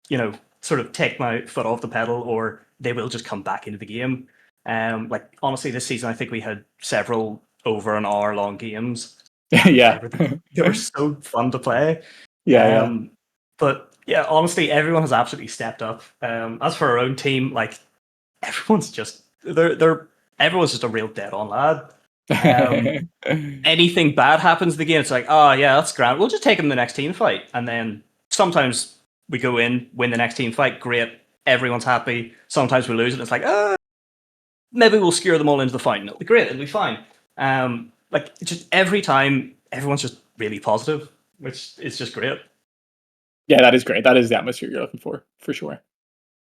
you know, sort of take my foot off the pedal, or they will just come back into the game. Like honestly, this season I think we had several over an hour long games. Yeah, they were so fun to play. Yeah. But yeah, honestly, everyone has absolutely stepped up. As for our own team, like everyone's just everyone's just a real dead on lad. Anything bad happens in the game, it's like, oh yeah, that's grand. We'll just take them the next team fight, and then sometimes we go in, win the next team fight, great, everyone's happy. Sometimes we lose it, and it's like, maybe we'll skewer them all into the final. It'll be great, it'll be fine. Like just every time, everyone's just really positive, which is just great. Yeah, that is great. That is the atmosphere you're looking for sure.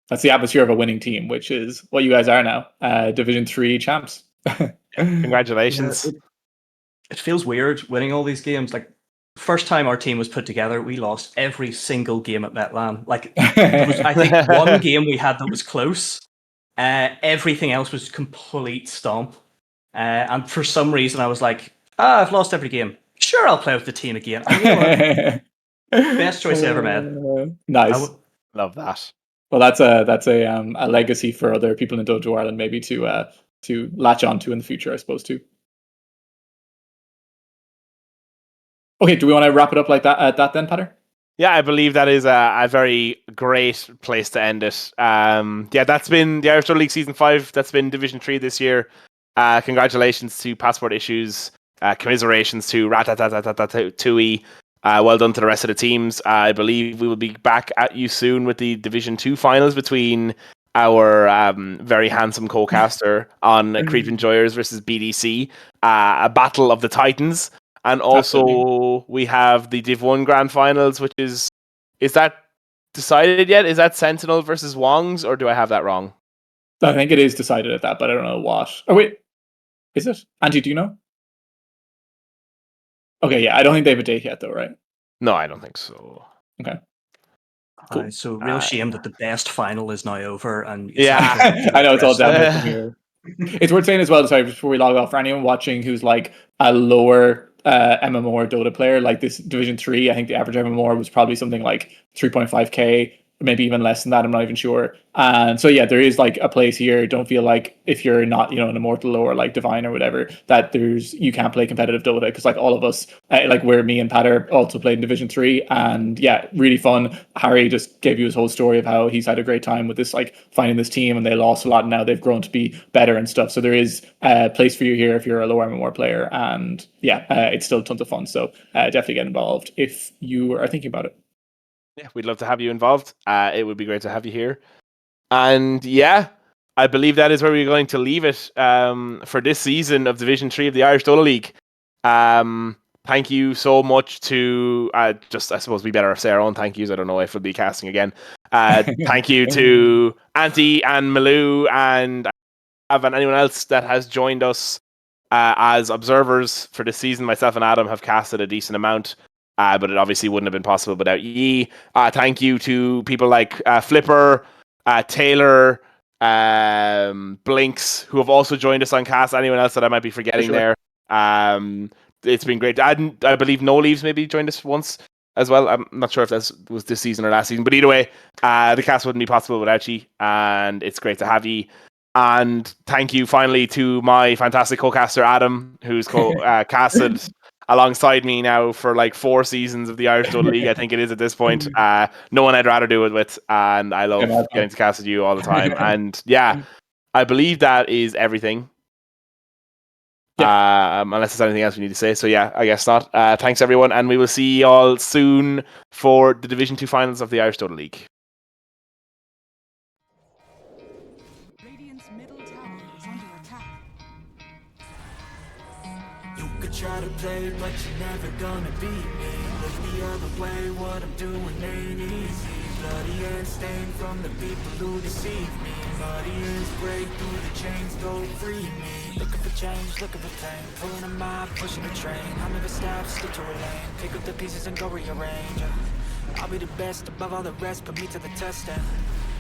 That's the atmosphere of a winning team, which is what you guys are now, Division 3 champs. Congratulations. Yeah, it feels weird winning all these games. Like, first time our team was put together, we lost every single game at Metlan. Like, there was, I think, one game we had that was close. Everything else was complete stomp. And for some reason, I was like, I've lost every game. Sure, I'll play with the team again. And you know what? Best choice I ever made. Nice. Love that. Well, that's a legacy for other people in Dojo Ireland maybe to latch onto in the future, I suppose, too. Okay, do we want to wrap it up like that then, Patter? Yeah, I believe that is a very great place to end it. Yeah, that's been the Irish Dota League Season 5. That's been Division 3 this year. Congratulations to Passport Issues. Commiserations to Ratatatouille. Well done to the rest of the teams. I believe we will be back at you soon with the Division 2 finals between our very handsome co-caster on Creep Enjoyers versus BDC. A battle of the Titans. And also, absolutely, we have the Div 1 Grand Finals, which is that decided yet? Is that Sentinel versus Wongs, or do I have that wrong? I think it is decided at that, but I don't know what. Oh, wait. Is it? Angie, do you know? Okay, yeah, I don't think they have a date yet, though, right? No, I don't think so. Okay. Cool. So, real shame that the best final is now over. And yeah, I know it's all downhill from here. It's worth saying as well, sorry, before we log off, for anyone watching who's like a lower MMO or Dota player, like this Division 3, I think the average MMO was probably something like 3.5k, maybe even less than that, I'm not even sure. And so yeah, there is like a place here. Don't feel like if you're not, you know, an Immortal or like Divine or whatever, that you can't play competitive Dota, because like all of us, like me and Patter also played in Division 3, and yeah, really fun. Harry just gave you his whole story of how he's had a great time with this, like finding this team, and they lost a lot and now they've grown to be better and stuff. So there is a place for you here if you're a lower MMO player, and yeah, it's still tons of fun. So definitely get involved if you are thinking about it. Yeah, we'd love to have you involved. It would be great to have you here. And yeah, I believe that is where we're going to leave it for this season of Division 3 of the Irish Dota League. thank you so much to just, I suppose we better say our own thank yous. I don't know if we'll be casting again. Thank you to Auntie and Malou and anyone else that has joined us as observers for this season. Myself and Adam have casted a decent amount, but it obviously wouldn't have been possible without ye. Thank you to people like Flipper, Taylor, Blinks, who have also joined us on cast. Anyone else that I might be forgetting there. It's been great. I believe No Leaves maybe joined us once as well. I'm not sure if that was this season or last season, but either way, the cast wouldn't be possible without ye, and it's great to have ye. And thank you finally to my fantastic co-caster Adam, who's casted alongside me now for like 4 seasons of the Irish Total League. I think it is at this point. No one I'd rather do it with, and I love getting to cast with you all the time. And yeah, I believe that is everything. Unless there's anything else we need to say. So yeah, I guess not. Thanks everyone, and we will see you all soon for the Division 2 finals of the Irish Total League. Try to play, but you're never gonna beat me. Look the other way, what I'm doing ain't easy. Bloody and stained from the people who deceive me. Muddy hands break through the chains, go free me. Looking for change, looking for pain. Pulling a mob, pushing a train. I'll never stop, stick to a lane. Pick up the pieces and go rearrange. I'll be the best above all the rest, put me to the test and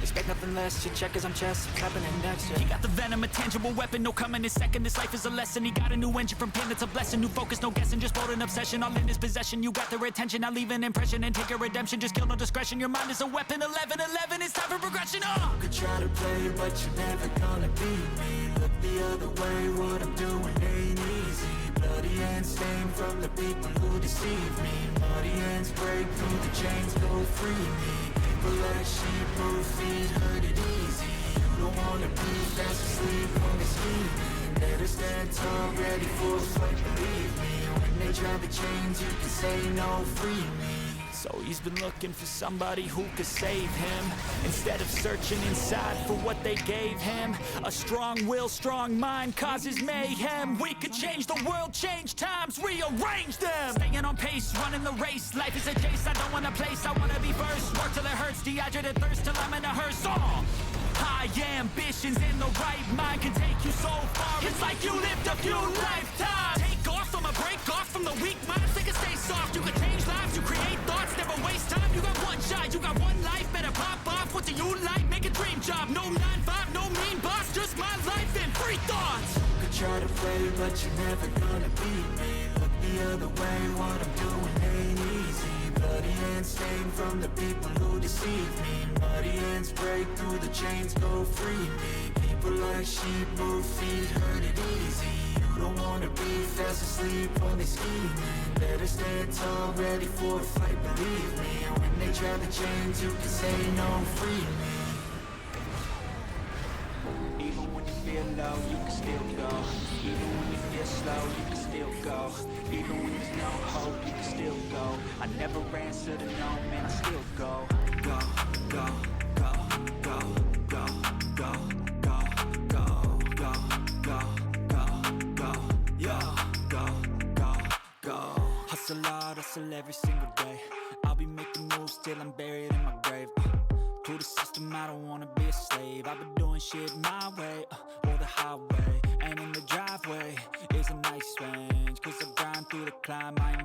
expect nothing less, your check as I'm chest clapping it next, yeah. He got the venom, a tangible weapon, no coming in second. This life is a lesson. He got a new engine from pain, it's a blessing. New focus, no guessing, just bold an obsession. All in his possession, you got their attention. I'll leave an impression and take your redemption. Just kill no discretion, your mind is a weapon. 11-11, it's time for progression. You could try to play, but you're never gonna beat me. Look the other way, what I'm doing ain't easy. Bloody hands stained from the people who deceive me. Muddy hands break through the chains, go free me. People like sheep move feet, hurt it easy. You don't wanna be fast asleep on the scheming. Better stand tall, ready for a fight, believe me. When they try the chains, you can say no, free me. So he's been looking for somebody who could save him, instead of searching inside for what they gave him. A strong will, strong mind causes mayhem. We could change the world, change times, rearrange them. Staying on pace, running the race. Life is a chase, I don't want a place, I wanna be first. Work till it hurts, dehydrated thirst till I'm in a hearse. High ambitions in the right mind can take you so far. It's like you lived a few lifetimes. Take off from a break off from the weak minds. They can stay soft, you can change lives, you create thoughts, never waste time. You got one shot, you got one life, better pop off. What do you like? Make a dream job. No 9-5, no mean boss, just my life and free thoughts. You could try to play, but you're never gonna beat me. Look the other way, what I'm doing ain't easy. Bloody hands stained from the people who deceive me. Muddy hands break through the chains, go free me. People like sheep move feet, hurt it easy. You don't wanna be fast asleep on the scheming. Better stand tall, ready for a fight, believe me. When they try the chains, you can say no, free me. Even when you feel low, you can still go. Even when you feel slow, you can still go. Even when there's no hope, you can still go. I never answer to no, man, I still go. Go, go, go, go, go, go, go, go, go, go, go, go, yo, go, go, go. Hustle hard, hustle every single day. I'll be making moves till I'm buried in my grave. To the system, I don't wanna be a slave. I've been doing shit my way, or the highway. And in the driveway is a nice range, cause I grind through the climb, I